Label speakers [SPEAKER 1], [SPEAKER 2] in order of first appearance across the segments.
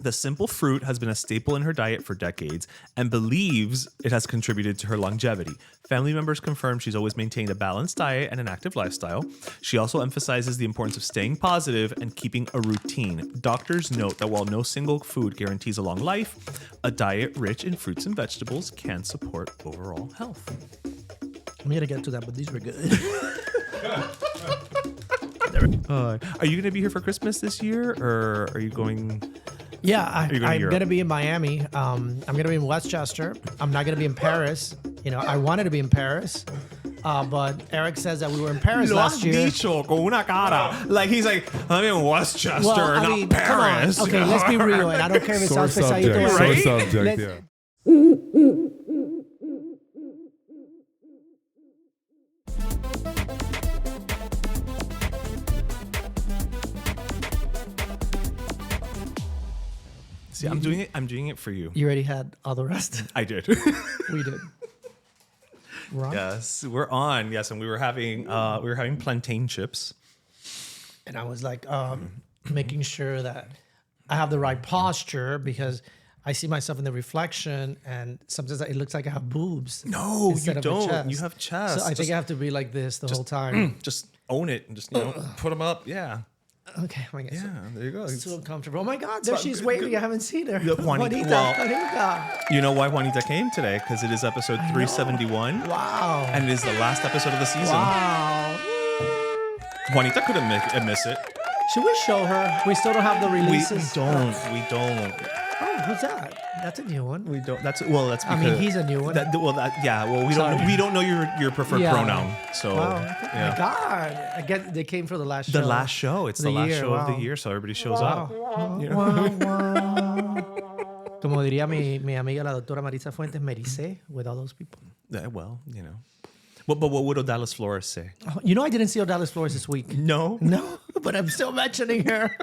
[SPEAKER 1] The simple fruit has been a staple in her diet for decades and believes it has contributed to her longevity. Family members confirm she's always maintained a balanced diet and an active lifestyle. She also emphasizes the importance of staying positive and keeping a routine. Doctors note that while no single food guarantees a long life, a diet rich in fruits and vegetables can support overall health.
[SPEAKER 2] I'm going to get to that, but these were good.
[SPEAKER 1] Are you going to be here for Christmas this year, or are you going...
[SPEAKER 2] Yeah, I'm
[SPEAKER 1] Europe?
[SPEAKER 2] going to be in Miami. I'm going to be in Westchester. I'm not going to be in Paris. You know, I wanted to be in Paris, but Eric says that we were in Paris last year.
[SPEAKER 1] Dicho con una cara. Like, he's like, I'm in Westchester, not Paris.
[SPEAKER 2] Okay, let's be real. And I don't care if it sounds pesadito or
[SPEAKER 1] right?
[SPEAKER 3] Sore subject, yeah.
[SPEAKER 1] See, I'm doing it for you.
[SPEAKER 2] You already had all the rest.
[SPEAKER 1] I did.
[SPEAKER 2] We did. Right?
[SPEAKER 1] Yes, we're on. Yes, and we were having plantain chips.
[SPEAKER 2] And I was like making sure that I have the right posture because I see myself in the reflection and sometimes it looks like I have boobs.
[SPEAKER 1] No, you
[SPEAKER 2] instead of a
[SPEAKER 1] don't.
[SPEAKER 2] chest.
[SPEAKER 1] You have chest.
[SPEAKER 2] So I think I have to be like this the whole time.
[SPEAKER 1] Just own it and just put them up. Yeah.
[SPEAKER 2] Okay, I guess.
[SPEAKER 1] Yeah, there you go.
[SPEAKER 2] It's too uncomfortable. Oh my God, there she's waiting. I haven't seen her.
[SPEAKER 1] Juanita. You know why Juanita came today? Because it is episode 371.
[SPEAKER 2] Wow.
[SPEAKER 1] And it is the last episode of the season.
[SPEAKER 2] Wow.
[SPEAKER 1] Juanita couldn't miss it.
[SPEAKER 2] Should we show her? We still don't have the releases.
[SPEAKER 1] We don't.
[SPEAKER 2] Oh, who's that? That's a new one.
[SPEAKER 1] We don't. That's because.
[SPEAKER 2] I mean, he's a new one.
[SPEAKER 1] We don't know your preferred pronoun. So.
[SPEAKER 2] Wow.
[SPEAKER 1] Yeah.
[SPEAKER 2] My God. Again, they came for the last show.
[SPEAKER 1] The last show. It's the last
[SPEAKER 2] year.
[SPEAKER 1] show
[SPEAKER 2] Wow.
[SPEAKER 1] of the year, so everybody shows up. You know?
[SPEAKER 2] Wow. Como diría mi amiga la doctora Marisa Fuentes, me ericé with all those people.
[SPEAKER 1] Yeah, well, you know. But what would Odalis Flores say?
[SPEAKER 2] Oh, you know, I didn't see Odalis Flores this week.
[SPEAKER 1] No.
[SPEAKER 2] No, but I'm still mentioning her.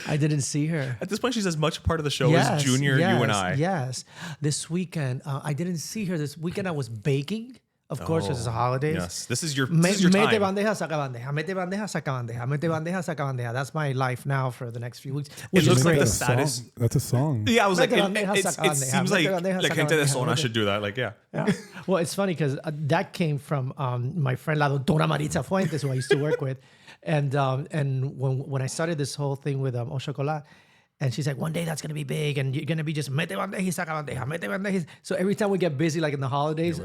[SPEAKER 2] I didn't see her.
[SPEAKER 1] At this point, she's as much part of the show as Junior, you and I.
[SPEAKER 2] Yes. This weekend, I didn't see her. This weekend, I was baking. Of course, because it's the holidays.
[SPEAKER 1] Yes. This is your
[SPEAKER 2] Mete
[SPEAKER 1] time.
[SPEAKER 2] bandeja, saca bandeja. Mete bandeja, saca bandeja. Mete bandeja, saca bandeja. That's my life now for the next few weeks. Which
[SPEAKER 1] looks
[SPEAKER 2] is
[SPEAKER 1] like
[SPEAKER 2] great.
[SPEAKER 1] the saddest.
[SPEAKER 3] That's a song.
[SPEAKER 1] Yeah, I was like,
[SPEAKER 2] Mete bandeja,
[SPEAKER 1] it
[SPEAKER 2] saca
[SPEAKER 1] seems
[SPEAKER 2] bandeja.
[SPEAKER 1] like
[SPEAKER 2] Mete bandeja, saca
[SPEAKER 1] gente de
[SPEAKER 2] bandeja.
[SPEAKER 1] zona should do that. Like, yeah.
[SPEAKER 2] Yeah. Well, it's funny because that came from my friend La Doctora Marisa Fuentes, who I used to work with. And when I started this whole thing with Au Chocolat, and she's like, one day that's going to be big and you're going to be just mete bandeja, saca bandeja, mete bandeja. So every time we get busy, like in the holidays,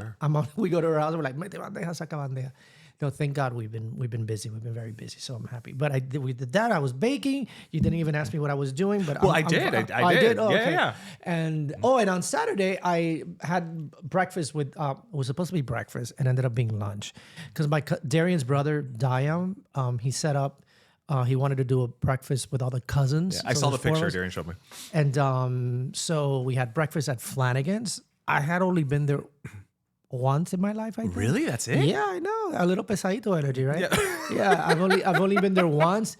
[SPEAKER 2] we go to her house, we're like, mete bandeja, saca bandeja. No, thank God we've been busy. We've been very busy, so I'm happy. But we did that. I was baking. You didn't even ask me what I was doing, but
[SPEAKER 1] I did. I did.
[SPEAKER 2] Oh, okay.
[SPEAKER 1] Yeah.
[SPEAKER 2] And on Saturday I had breakfast with. It was supposed to be breakfast and ended up being lunch, because Darian's brother Diam, he set up. He wanted to do a breakfast with all the cousins.
[SPEAKER 1] Yeah, I saw the picture Darian showed me.
[SPEAKER 2] And so we had breakfast at Flannigans. I had only been there once in my life, I think.
[SPEAKER 1] Really? That's it?
[SPEAKER 2] Yeah, I know. A little pesadito energy, right?
[SPEAKER 1] Yeah.
[SPEAKER 2] Yeah, I've only been there once.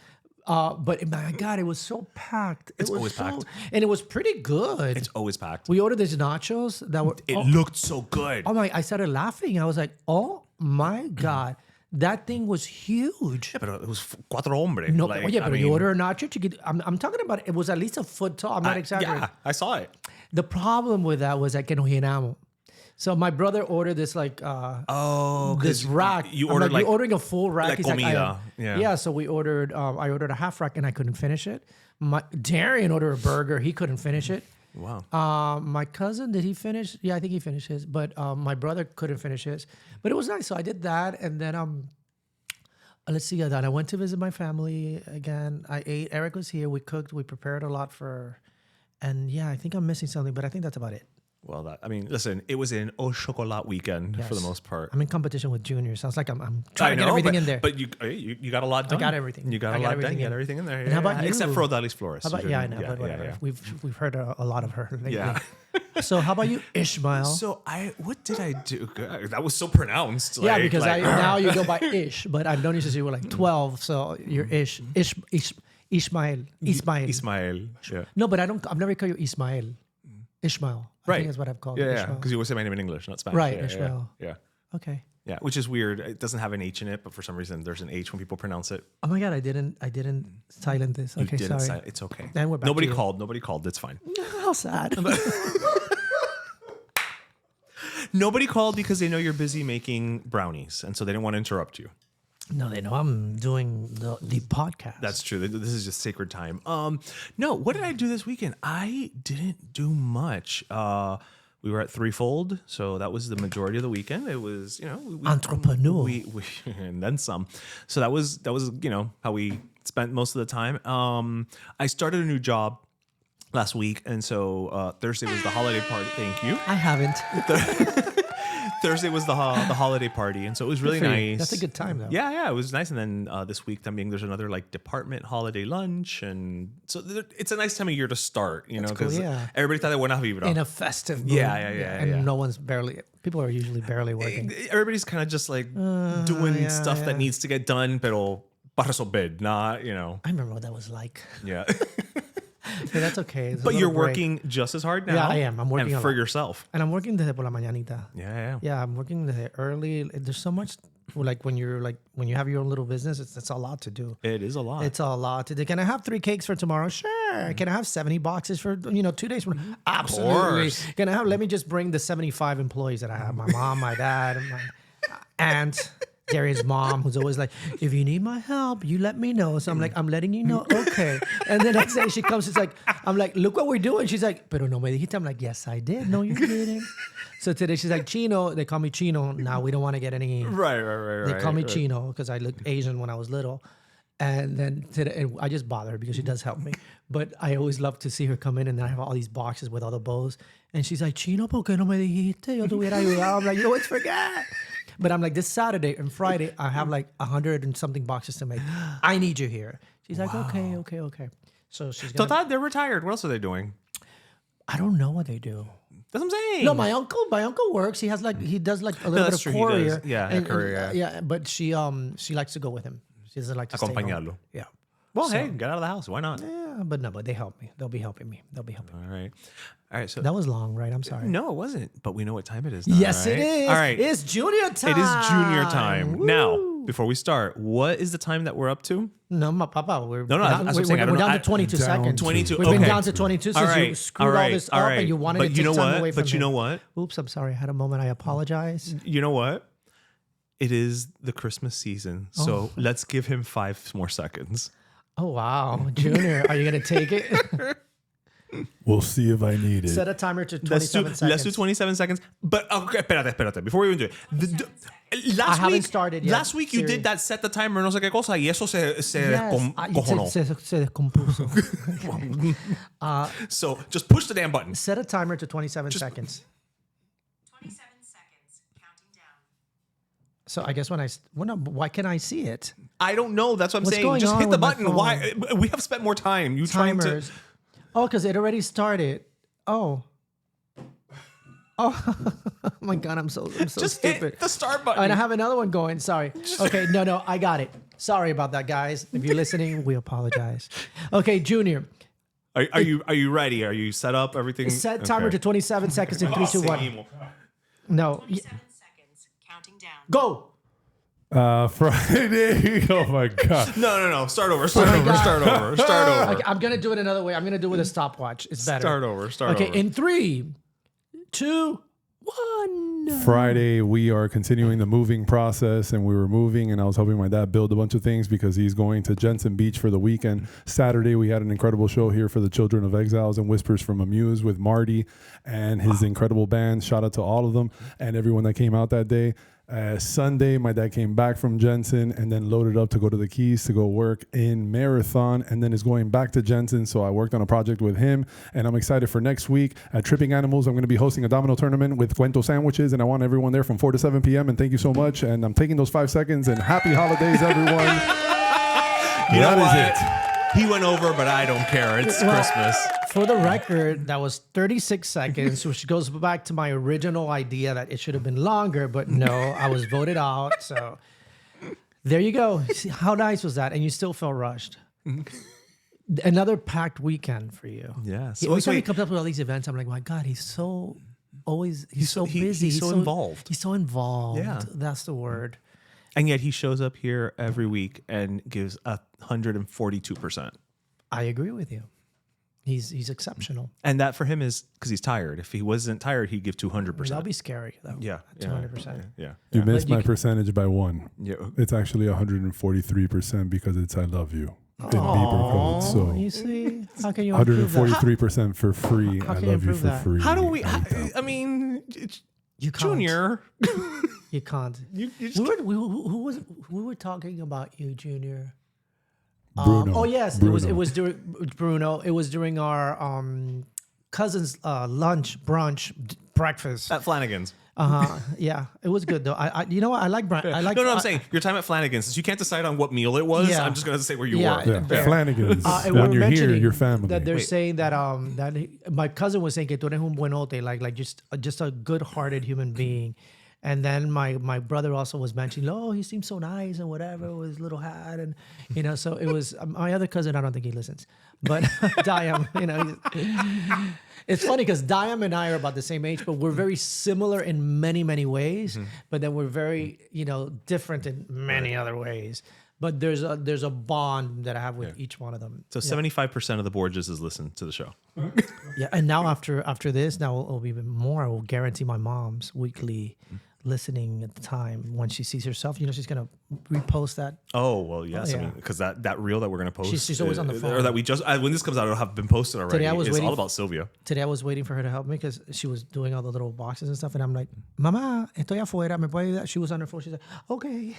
[SPEAKER 2] But my God, it was so packed.
[SPEAKER 1] It's always packed.
[SPEAKER 2] And it was pretty good.
[SPEAKER 1] It's always packed.
[SPEAKER 2] We ordered these nachos that were...
[SPEAKER 1] It looked so good.
[SPEAKER 2] Oh my, I started laughing. I was like, oh my God. That thing was huge.
[SPEAKER 1] Yeah, but it was cuatro hombre.
[SPEAKER 2] No,
[SPEAKER 1] like,
[SPEAKER 2] but you order a nacho chiquito. I'm talking about it was at least a foot tall. I'm not exaggerating.
[SPEAKER 1] Yeah, I saw it.
[SPEAKER 2] The problem with that was que nos llenamos. So my brother ordered this this rack.
[SPEAKER 1] You're
[SPEAKER 2] ordering a full rack.
[SPEAKER 1] Like
[SPEAKER 2] He's
[SPEAKER 1] comida.
[SPEAKER 2] Yeah. So we ordered. I ordered a half rack and I couldn't finish it. Darian ordered a burger. He couldn't finish it.
[SPEAKER 1] Wow.
[SPEAKER 2] My cousin, did he finish? Yeah, I think he finished his. But my brother couldn't finish his. But it was nice. So I did that, and then let's see. I went to visit my family again. I ate. Eric was here. We cooked. We prepared a lot for. And yeah, I think I'm missing something, but I think that's about it.
[SPEAKER 1] Well, listen, it was an Au Chocolat weekend for the most part.
[SPEAKER 2] I'm in competition with Junior. Sounds like I'm trying to get everything in there.
[SPEAKER 1] But you got a lot done.
[SPEAKER 2] I got everything.
[SPEAKER 1] You got a lot done. You got everything in there.
[SPEAKER 2] And how about you?
[SPEAKER 1] Except for Odalis Flores.
[SPEAKER 2] How about, I know, but whatever.
[SPEAKER 1] Yeah.
[SPEAKER 2] We've heard a lot of her lately.
[SPEAKER 1] Yeah.
[SPEAKER 2] So how about you, Ishmael?
[SPEAKER 1] So what did I do? That was so pronounced.
[SPEAKER 2] Yeah, because now you go by Ish, but I've known you since you were like 12, so you're Ishmael.
[SPEAKER 1] Yeah.
[SPEAKER 2] No, but I've never called you Ismael. Ishmael. I think that's what I've called you.
[SPEAKER 1] Yeah, because you always say my name in English, not Spanish.
[SPEAKER 2] Right,
[SPEAKER 1] yeah,
[SPEAKER 2] Ishmael.
[SPEAKER 1] Yeah.
[SPEAKER 2] Okay.
[SPEAKER 1] Yeah, which is weird. It doesn't have an H in it, but for some reason there's an H when people pronounce it.
[SPEAKER 2] Oh my God, I didn't silent this. Okay, sorry.
[SPEAKER 1] It's okay.
[SPEAKER 2] Then we're back
[SPEAKER 1] Nobody
[SPEAKER 2] to you.
[SPEAKER 1] called. Nobody called. It's fine.
[SPEAKER 2] How sad.
[SPEAKER 1] Nobody called because they know you're busy making brownies, and so they didn't want to interrupt you.
[SPEAKER 2] No, they know I'm doing the podcast.
[SPEAKER 1] That's true. This is just sacred time. No, what did I do this weekend? I didn't do much. We were at Threefold, so that was the majority of the weekend. It was,
[SPEAKER 2] Entrepreneur.
[SPEAKER 1] We and then some. So that was how we spent most of the time. I started a new job last week, and so Thursday was the holiday party. Thank you.
[SPEAKER 2] I haven't.
[SPEAKER 1] Thursday was the holiday party, and so it was really nice.
[SPEAKER 2] That's a good time, though.
[SPEAKER 1] Yeah, it was nice. And then this week, there's another department holiday lunch, and so it's a nice time of year to start. Because everybody thought they wouldn't have even
[SPEAKER 2] in a festive mood.
[SPEAKER 1] Yeah.
[SPEAKER 2] And no one's people are usually barely working.
[SPEAKER 1] Everybody's kind of just doing stuff that needs to get done, pero para so bed, not
[SPEAKER 2] I remember what that was like.
[SPEAKER 1] Yeah.
[SPEAKER 2] Yeah, that's okay.
[SPEAKER 1] But you're working just as hard now.
[SPEAKER 2] Yeah, I am. I'm working
[SPEAKER 1] for yourself.
[SPEAKER 2] And I'm working desde por la mañanita.
[SPEAKER 1] Yeah.
[SPEAKER 2] Yeah, I'm working desde early. There's so much when you have your own little business, it's a lot to do.
[SPEAKER 1] It is a lot.
[SPEAKER 2] It's a lot to do. Can I have 3 cakes for tomorrow? Sure. Can I have 70 boxes for 2 days from? Absolutely. Can I have? Let me just bring the 75 employees that I have. My mom, my dad, and my aunt. Gary's mom, who's always like, if you need my help, you let me know. So I'm like, I'm letting you know. Okay. And the next day she comes, she's like, I'm like, look what we're doing. She's like, pero no me dijiste. I'm like, yes, I did. No, you didn't. So today she's like, Chino. They call me Chino. Now we don't want to get any.
[SPEAKER 1] Right.
[SPEAKER 2] They call me Chino because I looked Asian when I was little. And then today, and I just bother her because she does help me. But I always love to see her come in, and then I have all these boxes with all the bows. And she's like, Chino, ¿por qué no me dijiste? Yo te hubiera ayudado. I'm like, you always forget. But I'm like, this Saturday and Friday, I have 100 and something boxes to make. I need you here. She's like, okay. So she's gonna...
[SPEAKER 1] Total, they're retired. What else are they doing?
[SPEAKER 2] I don't know what they do.
[SPEAKER 1] That's what I'm saying.
[SPEAKER 2] No, my uncle works. He does a little bit of courier.
[SPEAKER 1] Courier.
[SPEAKER 2] But she likes to go with him. She doesn't like to stay home. Yeah.
[SPEAKER 1] Well, hey, get out of the house. Why not?
[SPEAKER 2] Yeah, but they help me. They'll be helping me.
[SPEAKER 1] All right. So
[SPEAKER 2] that was long, right? I'm sorry.
[SPEAKER 1] No, it wasn't. But we know what time it is now.
[SPEAKER 2] Yes,
[SPEAKER 1] right?
[SPEAKER 2] it is.
[SPEAKER 1] All right.
[SPEAKER 2] It's junior time.
[SPEAKER 1] It is junior time.
[SPEAKER 2] Woo.
[SPEAKER 1] Now, before we start, what is the time that we're up to?
[SPEAKER 2] No, my papa. We're
[SPEAKER 1] that's what I'm saying.
[SPEAKER 2] We're down to 22 seconds.
[SPEAKER 1] 22.
[SPEAKER 2] We've been down to 22 since you screwed all this up and you wanted to take time away from me.
[SPEAKER 1] But you know what?
[SPEAKER 2] Oops, I'm sorry. I had a moment. I apologize.
[SPEAKER 1] You know what? It is the Christmas season. So let's give him 5 more seconds.
[SPEAKER 2] Oh, wow. Junior, are you going to take it?
[SPEAKER 3] We'll see if I need it.
[SPEAKER 2] Set a timer to 27 seconds.
[SPEAKER 1] Let's do 27 seconds. But, okay, espérate. Before we even do it.
[SPEAKER 2] I haven't started yet.
[SPEAKER 1] Last week you did that set the timer, no sé qué cosa, y eso se
[SPEAKER 2] cojonó. Se descompuso.
[SPEAKER 1] So just push the damn button.
[SPEAKER 2] Set a timer to 27 seconds.
[SPEAKER 4] 27 seconds, counting down.
[SPEAKER 2] So I guess why can't I see it?
[SPEAKER 1] I don't know. That's what I'm
[SPEAKER 2] What's
[SPEAKER 1] saying.
[SPEAKER 2] going
[SPEAKER 1] Just
[SPEAKER 2] on
[SPEAKER 1] hit the
[SPEAKER 2] with my
[SPEAKER 1] button.
[SPEAKER 2] phone?
[SPEAKER 1] Why? We have spent more time. You
[SPEAKER 2] Timers.
[SPEAKER 1] trying to...
[SPEAKER 2] Oh, because it already started. Oh my God, I'm so
[SPEAKER 1] just
[SPEAKER 2] stupid.
[SPEAKER 1] hit the start button.
[SPEAKER 2] And I have another one going. Sorry. Okay, no, I got it. Sorry about that, guys. If you're listening, we apologize. Okay, Junior.
[SPEAKER 1] Are you ready? Are you set up? Everything?
[SPEAKER 2] Set timer to 27 seconds in 3, 2, 1. No.
[SPEAKER 4] 27 seconds, counting down.
[SPEAKER 2] Go.
[SPEAKER 3] Friday. Oh my God.
[SPEAKER 1] No. Start over. Start over.
[SPEAKER 2] Okay, I'm going to do it another way. I'm going to do it with a stopwatch. It's better.
[SPEAKER 1] Start over.
[SPEAKER 2] Okay, in 3, 2, 1.
[SPEAKER 3] Friday, we are continuing the moving process, and we were moving, and I was helping my dad build a bunch of things because he's going to Jensen Beach for the weekend. Saturday, we had an incredible show here for the Children of Exiles and Whispers from Amuse with Marty and his incredible band. Shout out to all of them and everyone that came out that day. Sunday, my dad came back from Jensen and then loaded up to go to the Keys to go work in Marathon, and then is going back to Jensen. So I worked on a project with him, and I'm excited for next week at Tripping Animals. I'm going to be hosting a domino tournament with Cuento sandwiches, and I want everyone there from 4 to 7 p.m. And thank you so much. And I'm taking those 5 seconds, and happy holidays, everyone.
[SPEAKER 1] That is it. He went over, but I don't care. It's Christmas.
[SPEAKER 2] For the record, that was 36 seconds, which goes back to my original idea that it should have been longer, but no, I was voted out. So there you go. See, how nice was that? And you still felt rushed. Another packed weekend for you.
[SPEAKER 1] Yeah.
[SPEAKER 2] So every time he comes up with all these events, I'm like, my God, he's so he's so busy.
[SPEAKER 1] He's so involved.
[SPEAKER 2] He's so involved.
[SPEAKER 1] Yeah.
[SPEAKER 2] That's the word.
[SPEAKER 1] And yet he shows up here every week and gives 142%.
[SPEAKER 2] I agree with you. He's exceptional.
[SPEAKER 1] And that for him is because he's tired. If he wasn't tired, he'd give 200%.
[SPEAKER 2] That'll be scary though.
[SPEAKER 1] Yeah.
[SPEAKER 2] 200%.
[SPEAKER 1] Yeah.
[SPEAKER 3] You missed
[SPEAKER 2] But
[SPEAKER 3] my percentage by 1.
[SPEAKER 1] Yeah.
[SPEAKER 3] It's actually 143% because it's I love you in Bieber code. So
[SPEAKER 2] You see, how can you improve that?
[SPEAKER 3] 143% for free.
[SPEAKER 2] How
[SPEAKER 3] I
[SPEAKER 2] can you
[SPEAKER 3] love you
[SPEAKER 2] improve
[SPEAKER 3] for
[SPEAKER 2] that?
[SPEAKER 3] free.
[SPEAKER 1] How do we?
[SPEAKER 3] every time.
[SPEAKER 1] I mean, it's
[SPEAKER 2] You can't.
[SPEAKER 1] Junior.
[SPEAKER 2] You can't.
[SPEAKER 1] You just
[SPEAKER 2] We were talking about you, Junior.
[SPEAKER 3] Bruno.
[SPEAKER 2] Oh yes,
[SPEAKER 3] Bruno.
[SPEAKER 2] it was during Bruno. It was during our cousin's brunch, breakfast.
[SPEAKER 1] at Flannigans.
[SPEAKER 2] Yeah, it was good though. I you know what? I like
[SPEAKER 1] No, I'm saying your time at Flannigans. Since you can't decide on what meal it was,
[SPEAKER 2] Yeah.
[SPEAKER 1] I'm just gonna say where you
[SPEAKER 2] Yeah.
[SPEAKER 1] were.
[SPEAKER 3] Yeah,
[SPEAKER 2] Fair.
[SPEAKER 3] Flannigans.
[SPEAKER 2] and we
[SPEAKER 3] when
[SPEAKER 2] were
[SPEAKER 3] you're here,
[SPEAKER 2] mentioning
[SPEAKER 3] your family.
[SPEAKER 2] that they're
[SPEAKER 1] Wait.
[SPEAKER 2] saying that my cousin was saying que tú eres un buenote, like just a good-hearted human being. And then my brother also was mentioning, oh, he seems so nice and whatever with his little hat, and so it was my other cousin. I don't think he listens, but Diam, it's funny because Diam and I are about the same age, but we're very similar in many ways. But then we're very different in many other ways. But there's a bond that I have with each one of them.
[SPEAKER 1] So 75% of the Borges is listened to the show.
[SPEAKER 2] Yeah, and now after this, now it'll be even more. I will guarantee my mom's weekly listening at the time when she sees herself. She's gonna repost that.
[SPEAKER 1] Oh well, yes.
[SPEAKER 2] Oh,
[SPEAKER 1] I
[SPEAKER 2] yeah.
[SPEAKER 1] mean, because that reel that we're gonna post,
[SPEAKER 2] She's always on the phone.
[SPEAKER 1] or that we just when this comes out, it'll have been posted already.
[SPEAKER 2] Today I was
[SPEAKER 1] it's
[SPEAKER 2] waiting
[SPEAKER 1] all about Sylvia.
[SPEAKER 2] Today I was waiting for her to help me because she was doing all the little boxes and stuff, and I'm like, "Mamá, estoy afuera, me puede ayudar?" She was on her phone. She's like, "Okay."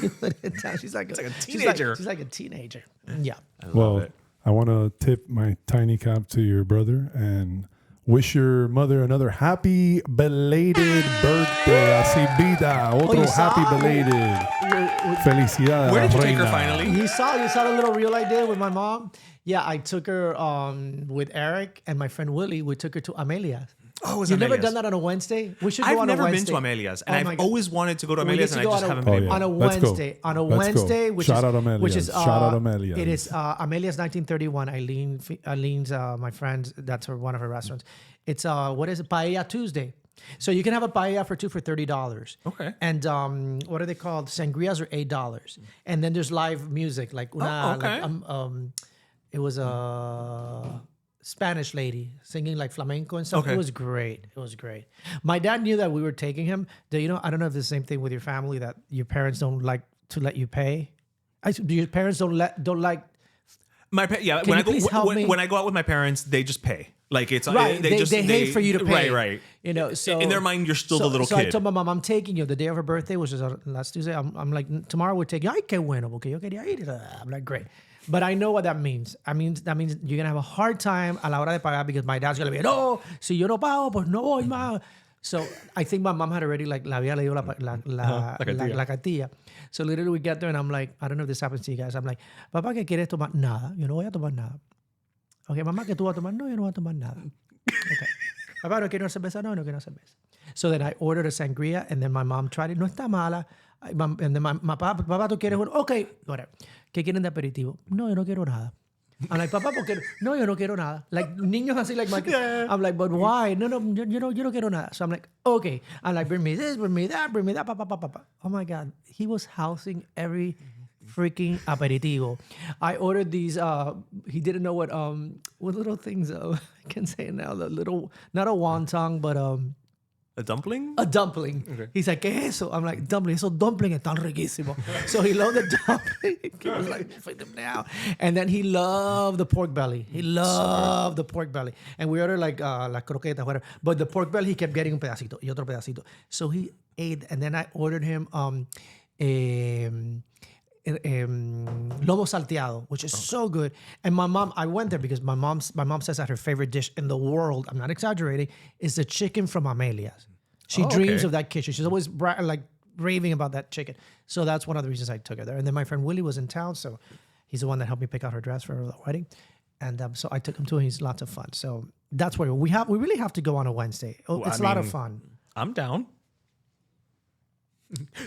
[SPEAKER 2] She put it down. She's like
[SPEAKER 1] a teenager.
[SPEAKER 2] She's like a teenager. Yeah.
[SPEAKER 3] Well, I want to tip my tiny cap to your brother and wish your mother another happy belated birthday. Así vida. Otro
[SPEAKER 2] you saw?
[SPEAKER 3] happy belated. Felicidades.
[SPEAKER 1] Where did you
[SPEAKER 3] la
[SPEAKER 1] take her
[SPEAKER 3] reina.
[SPEAKER 1] finally?
[SPEAKER 2] You saw the little reel I did with my mom. Yeah, I took her with Eric and my friend Willie. We took her to Amelia.
[SPEAKER 1] Oh, it was
[SPEAKER 2] You've never
[SPEAKER 1] Amelia's.
[SPEAKER 2] done that on a Wednesday? We should go
[SPEAKER 1] I've
[SPEAKER 2] on
[SPEAKER 1] never
[SPEAKER 2] a
[SPEAKER 1] been
[SPEAKER 2] Wednesday.
[SPEAKER 1] to Amelia's, and
[SPEAKER 2] Oh my
[SPEAKER 1] I've
[SPEAKER 2] God.
[SPEAKER 1] always wanted to go to
[SPEAKER 2] We
[SPEAKER 1] Amelia's,
[SPEAKER 2] need
[SPEAKER 1] and
[SPEAKER 2] to
[SPEAKER 1] I
[SPEAKER 2] go
[SPEAKER 1] just
[SPEAKER 2] on
[SPEAKER 1] haven't
[SPEAKER 3] Oh,
[SPEAKER 1] been
[SPEAKER 3] yeah.
[SPEAKER 1] able.
[SPEAKER 2] on a
[SPEAKER 3] Let's go.
[SPEAKER 2] Wednesday. On a
[SPEAKER 3] Let's go.
[SPEAKER 2] Wednesday, which
[SPEAKER 3] Shout
[SPEAKER 2] is
[SPEAKER 3] out Amelia.
[SPEAKER 2] which is
[SPEAKER 3] Shout out Amelia.
[SPEAKER 2] It is Amelia's 1931. Eileen's my friend. That's one of her restaurants. It's what is it? Paella Tuesday. So you can have a paella for $30.
[SPEAKER 1] Okay.
[SPEAKER 2] And what are they called? Sangrias are $8. And then there's live music like una.
[SPEAKER 1] okay.
[SPEAKER 2] It was a Spanish lady singing like flamenco and stuff.
[SPEAKER 1] Okay.
[SPEAKER 2] It was great. It was great. My dad knew that we were taking him. I don't know if it's the same thing with your family that your parents don't like to let you pay. Do your parents don't like?
[SPEAKER 1] Yeah.
[SPEAKER 2] Can
[SPEAKER 1] When
[SPEAKER 2] you please help me?
[SPEAKER 1] when I go out with my parents, they just pay. Like it's
[SPEAKER 2] Right. They hate for you to pay.
[SPEAKER 1] Right.
[SPEAKER 2] So
[SPEAKER 1] In their mind, you're still the little
[SPEAKER 2] so
[SPEAKER 1] kid.
[SPEAKER 2] I told my mom, I'm taking you the day of her birthday, which is last Tuesday. I'm like, tomorrow we're taking you. Ay, qué bueno, porque yo quería ir. I'm like, great. But I know what that means. That means you're going to have a hard time a la hora de pagar because my dad's going to be, no, si yo no pago, pues no voy más. So I think my mom had already like, la había leído la cartilla. So literally we get there and I'm like, I don't know if this happens to you guys. I'm like, papá, ¿qué quieres tomar? Nada. Yo no voy a tomar nada. Okay, mamá, ¿qué tú vas a tomar? No, yo no voy a tomar nada. Okay. Papá, ¿no quiero cerveza? No, no quiero cerveza. So then I ordered a sangria and then my mom tried it. No está mala. And then my papá, ¿tú quieres uno? Okay, whatever. ¿Qué quieren de aperitivo? No, yo no quiero nada. I'm like, papá, ¿por qué? No, yo no quiero nada. Like, niños así, like, I'm like, but why? No, yo no quiero nada. So I'm like, okay. I'm like, bring me this, bring me that, papa. Oh my God. He was housing every freaking aperitivo. I ordered these, he didn't know what little things, I can say it now, the little, not a wonton, but,
[SPEAKER 1] A dumpling?
[SPEAKER 2] a dumpling. Okay. He's like, ¿qué es eso? I'm like, dumpling. Esos dumplings están riquísimos. So he loved the dumpling. He was like, "Find them now." And then he loved the pork belly. He loved the pork belly. And we ordered like las croquetas, whatever. But the pork belly, he kept getting un pedacito y otro pedacito. So he ate. And then I ordered him lomo salteado, which is so good. And my mom, I went there because my mom says that her favorite dish in the world, I'm not exaggerating, is the chicken from Amelia's. She dreams of that kitchen. She's always raving about that chicken. So that's one of the reasons I took her there. And then my friend Willie was in town, so he's the one that helped me pick out her dress for the wedding. And so I took him to, and he's lots of fun. So that's where we really have to go on a Wednesday. It's a lot of fun.
[SPEAKER 1] I'm down.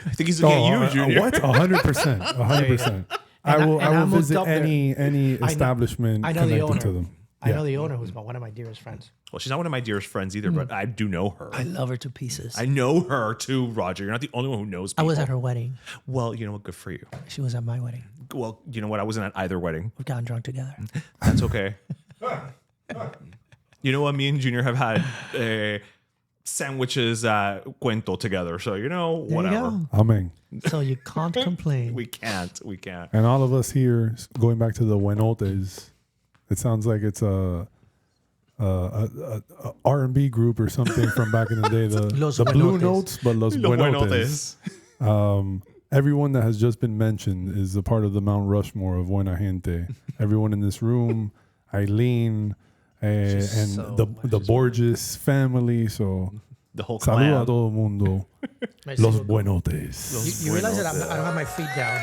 [SPEAKER 1] I think he's looking at you, Junior.
[SPEAKER 3] What? 100%. 100%. I will
[SPEAKER 2] I
[SPEAKER 3] visit
[SPEAKER 2] moved up there.
[SPEAKER 3] any establishment
[SPEAKER 2] I know the
[SPEAKER 3] connected to
[SPEAKER 2] owner.
[SPEAKER 3] them.
[SPEAKER 2] I know the owner, who's one of my dearest friends.
[SPEAKER 1] Well, she's not one of my dearest friends either, but I do know her.
[SPEAKER 2] I love her to pieces.
[SPEAKER 1] I know her too, Roger. You're not the only one who knows
[SPEAKER 2] I
[SPEAKER 1] people.
[SPEAKER 2] was at her wedding.
[SPEAKER 1] Well, you know what? Good for you.
[SPEAKER 2] She was at my wedding.
[SPEAKER 1] Well, you know what? I wasn't at either wedding.
[SPEAKER 2] We've gotten drunk together.
[SPEAKER 1] That's okay. You know what? Me and Junior have had sandwiches cuento together. So, you know,
[SPEAKER 2] There
[SPEAKER 1] whatever.
[SPEAKER 2] you
[SPEAKER 3] Amen.
[SPEAKER 2] go. So you can't complain.
[SPEAKER 1] We can't.
[SPEAKER 3] And all of us here, going back to the buenotes, it sounds like it's a R&B group or something from back in the day.
[SPEAKER 2] Los
[SPEAKER 3] the Blue
[SPEAKER 2] Buenotes.
[SPEAKER 3] Notes, but Los Buenotes. Everyone that has just been mentioned is a part of the Mount Rushmore of Buena Gente. Everyone in this room, Eileen, and
[SPEAKER 2] so
[SPEAKER 3] the Borges family. So,
[SPEAKER 1] The whole
[SPEAKER 3] saludo
[SPEAKER 1] clan.
[SPEAKER 3] a todo mundo. Los Buenotes.
[SPEAKER 2] You realize that I don't have my feet down.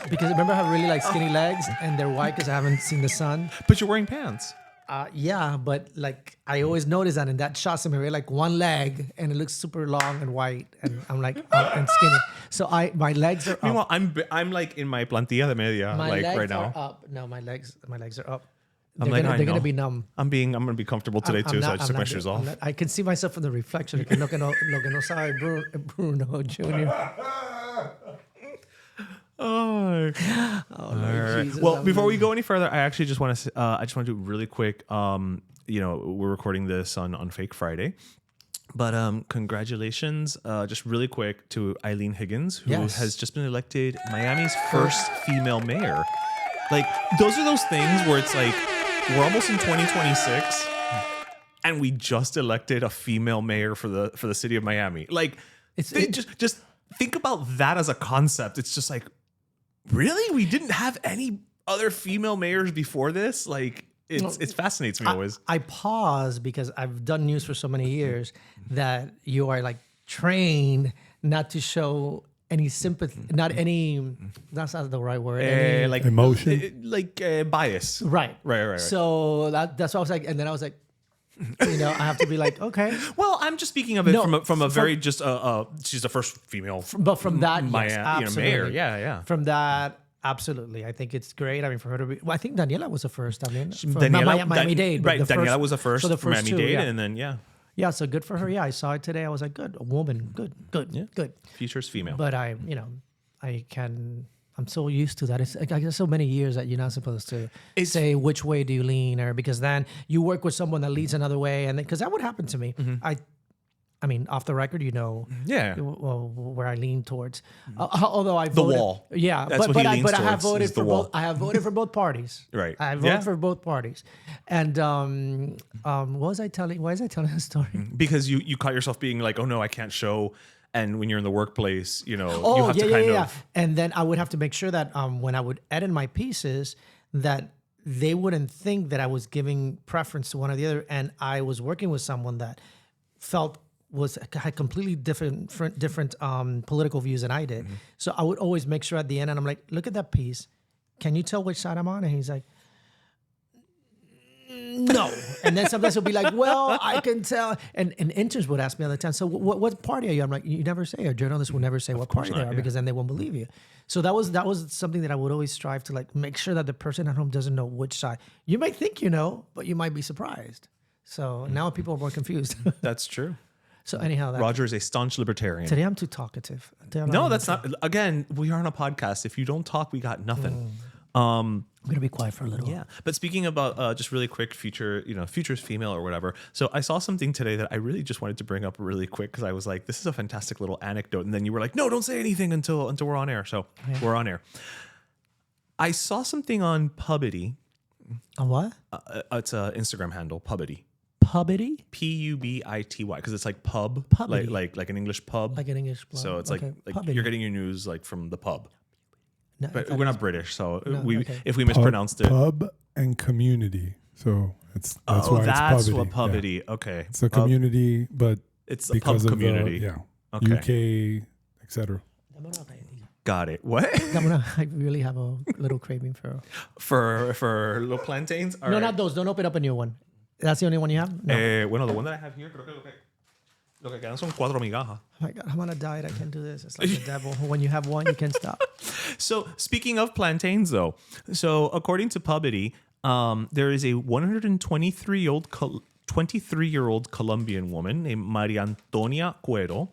[SPEAKER 2] Because remember I have really like skinny legs and they're white because I haven't seen the sun.
[SPEAKER 1] But you're wearing pants.
[SPEAKER 2] Yeah, but like I always notice that in that shot, somebody like one leg and it looks super long and white, and I'm like and skinny. So my legs are up.
[SPEAKER 1] Meanwhile, I'm like in my plantilla de media,
[SPEAKER 2] My
[SPEAKER 1] like
[SPEAKER 2] legs
[SPEAKER 1] right
[SPEAKER 2] are
[SPEAKER 1] now.
[SPEAKER 2] up. No, my legs are up.
[SPEAKER 1] I'm
[SPEAKER 2] They're
[SPEAKER 1] like, I
[SPEAKER 2] they're
[SPEAKER 1] know.
[SPEAKER 2] gonna be numb.
[SPEAKER 1] I'm gonna be comfortable today too, so I just took my shoes off.
[SPEAKER 2] I can see myself in the reflection. Lo que no sabe Bruno Junior.
[SPEAKER 1] Oh,
[SPEAKER 2] Lord Jesus,
[SPEAKER 1] well,
[SPEAKER 2] I'm
[SPEAKER 1] before we
[SPEAKER 2] losing.
[SPEAKER 1] go any further, I actually just want to do really quick. You know, we're recording this on Fake Friday, but congratulations, just really quick to Eileen Higgins, who
[SPEAKER 2] Yes.
[SPEAKER 1] has just been elected Miami's first female mayor. Like, those are those things where it's like we're almost in 2026, and we just elected a female mayor for the city of Miami. Like, just think about that as a concept. It's just like, really? We didn't have any other female mayors before this? Like, it fascinates me always.
[SPEAKER 2] I pause because I've done news for so many years that you are like trained not to show any sympathy, not any. That's not the right word. Any,
[SPEAKER 1] Like
[SPEAKER 3] Emotion?
[SPEAKER 1] bias.
[SPEAKER 2] right.
[SPEAKER 1] Right.
[SPEAKER 2] So that's what I was like, and then I was like, you know, I have to be like, okay.
[SPEAKER 1] Well, I'm just speaking of it
[SPEAKER 2] No,
[SPEAKER 1] from a very just she's the first female
[SPEAKER 2] But from that, yes,
[SPEAKER 1] mayor.
[SPEAKER 2] absolutely.
[SPEAKER 1] Yeah.
[SPEAKER 2] From that, absolutely. I think it's great. I mean, for her to be, well, I think Daniela was the first. I mean, Miami-Dade. but
[SPEAKER 1] Right, Daniela was the first.
[SPEAKER 2] So the first two,
[SPEAKER 1] Miami-Dade,
[SPEAKER 2] yeah.
[SPEAKER 1] and then
[SPEAKER 2] Yeah, so good for her. Yeah, I saw it today. I was like, good, a woman, good.
[SPEAKER 1] future's female.
[SPEAKER 2] But I'm so used to that. It's I guess so many years that you're not supposed to say which way do you lean, or because then you work with someone that leads another way, and because that would happen to me. I mean, off the record, you know, where I lean towards. Although I voted,
[SPEAKER 1] wall.
[SPEAKER 2] yeah,
[SPEAKER 1] That's what he leans
[SPEAKER 2] but I have
[SPEAKER 1] towards,
[SPEAKER 2] voted
[SPEAKER 1] is the
[SPEAKER 2] for
[SPEAKER 1] wall.
[SPEAKER 2] both. I have voted for both parties.
[SPEAKER 1] Right.
[SPEAKER 2] I voted for both parties, and what was I telling? Why was I telling the story?
[SPEAKER 1] Because you caught yourself being like, oh no, I can't show. And when you're in the workplace, you know,
[SPEAKER 2] Oh,
[SPEAKER 1] you have to kind of.
[SPEAKER 2] And then I would have to make sure that when I would edit my pieces, that they wouldn't think that I was giving preference to one or the other. And I was working with someone that had completely different political views than I did.
[SPEAKER 1] Mm-hmm.
[SPEAKER 2] So I would always make sure at the end, and I'm like, look at that piece. Can you tell which side I'm on? And he's like, no. And then sometimes he'll be like, well, I can tell. And interns would ask me all the time, so what party are you? I'm like, you never say. A journalist will never say what party they are because then they won't believe you. So that was something that I would always strive to like make sure that the person at home doesn't know which side. You might think you know, but you might be surprised. So now people are more confused.
[SPEAKER 1] That's true.
[SPEAKER 2] So anyhow,
[SPEAKER 1] Roger is a staunch libertarian.
[SPEAKER 2] today I'm too talkative.
[SPEAKER 1] No, that's not. Again, we are on a podcast. If you don't talk, we got nothing.
[SPEAKER 2] I'm gonna be quiet for a little.
[SPEAKER 1] Yeah, but speaking about just really quick future's female or whatever. So I saw something today that I really just wanted to bring up really quick because I was like, this is a fantastic little anecdote, and then you were like, no, don't say anything until we're on air. So we're on air. I saw something on Pubity.
[SPEAKER 2] On what?
[SPEAKER 1] It's an Instagram handle, Pubity.
[SPEAKER 2] Pubity?
[SPEAKER 1] Pubity, because it's like pub,
[SPEAKER 2] Pubity.
[SPEAKER 1] like an English pub.
[SPEAKER 2] Like an English pub.
[SPEAKER 1] So it's
[SPEAKER 2] Okay,
[SPEAKER 1] like
[SPEAKER 2] Pubity.
[SPEAKER 1] you're getting your news like from the pub.
[SPEAKER 2] No,
[SPEAKER 1] But
[SPEAKER 2] that
[SPEAKER 1] we're
[SPEAKER 2] is-
[SPEAKER 1] not British, so
[SPEAKER 2] okay.
[SPEAKER 1] if we mispronounced it.
[SPEAKER 3] Pub and community. So that's why it's
[SPEAKER 1] that's
[SPEAKER 3] Pubity.
[SPEAKER 1] what
[SPEAKER 3] Yeah.
[SPEAKER 1] Pubity. Okay,
[SPEAKER 3] It's a community, but
[SPEAKER 1] it's a
[SPEAKER 3] because
[SPEAKER 1] pub
[SPEAKER 3] of
[SPEAKER 1] community.
[SPEAKER 3] UK, etc.
[SPEAKER 1] Got it. What
[SPEAKER 2] I really have a little craving for.
[SPEAKER 1] for little plantains? All
[SPEAKER 2] No,
[SPEAKER 1] right.
[SPEAKER 2] not those. Don't open up a new one. That's the only one you have? No.
[SPEAKER 1] Bueno, the one that I have here, creo que lo que quedan son 4 migajas.
[SPEAKER 2] Oh my God, I'm on a diet. I can't do this. It's like the devil. When you have one, you can't stop.
[SPEAKER 1] So speaking of plantains, though, so according to Pubity, There is a 23-year-old Colombian woman named Maria Antonia Cuero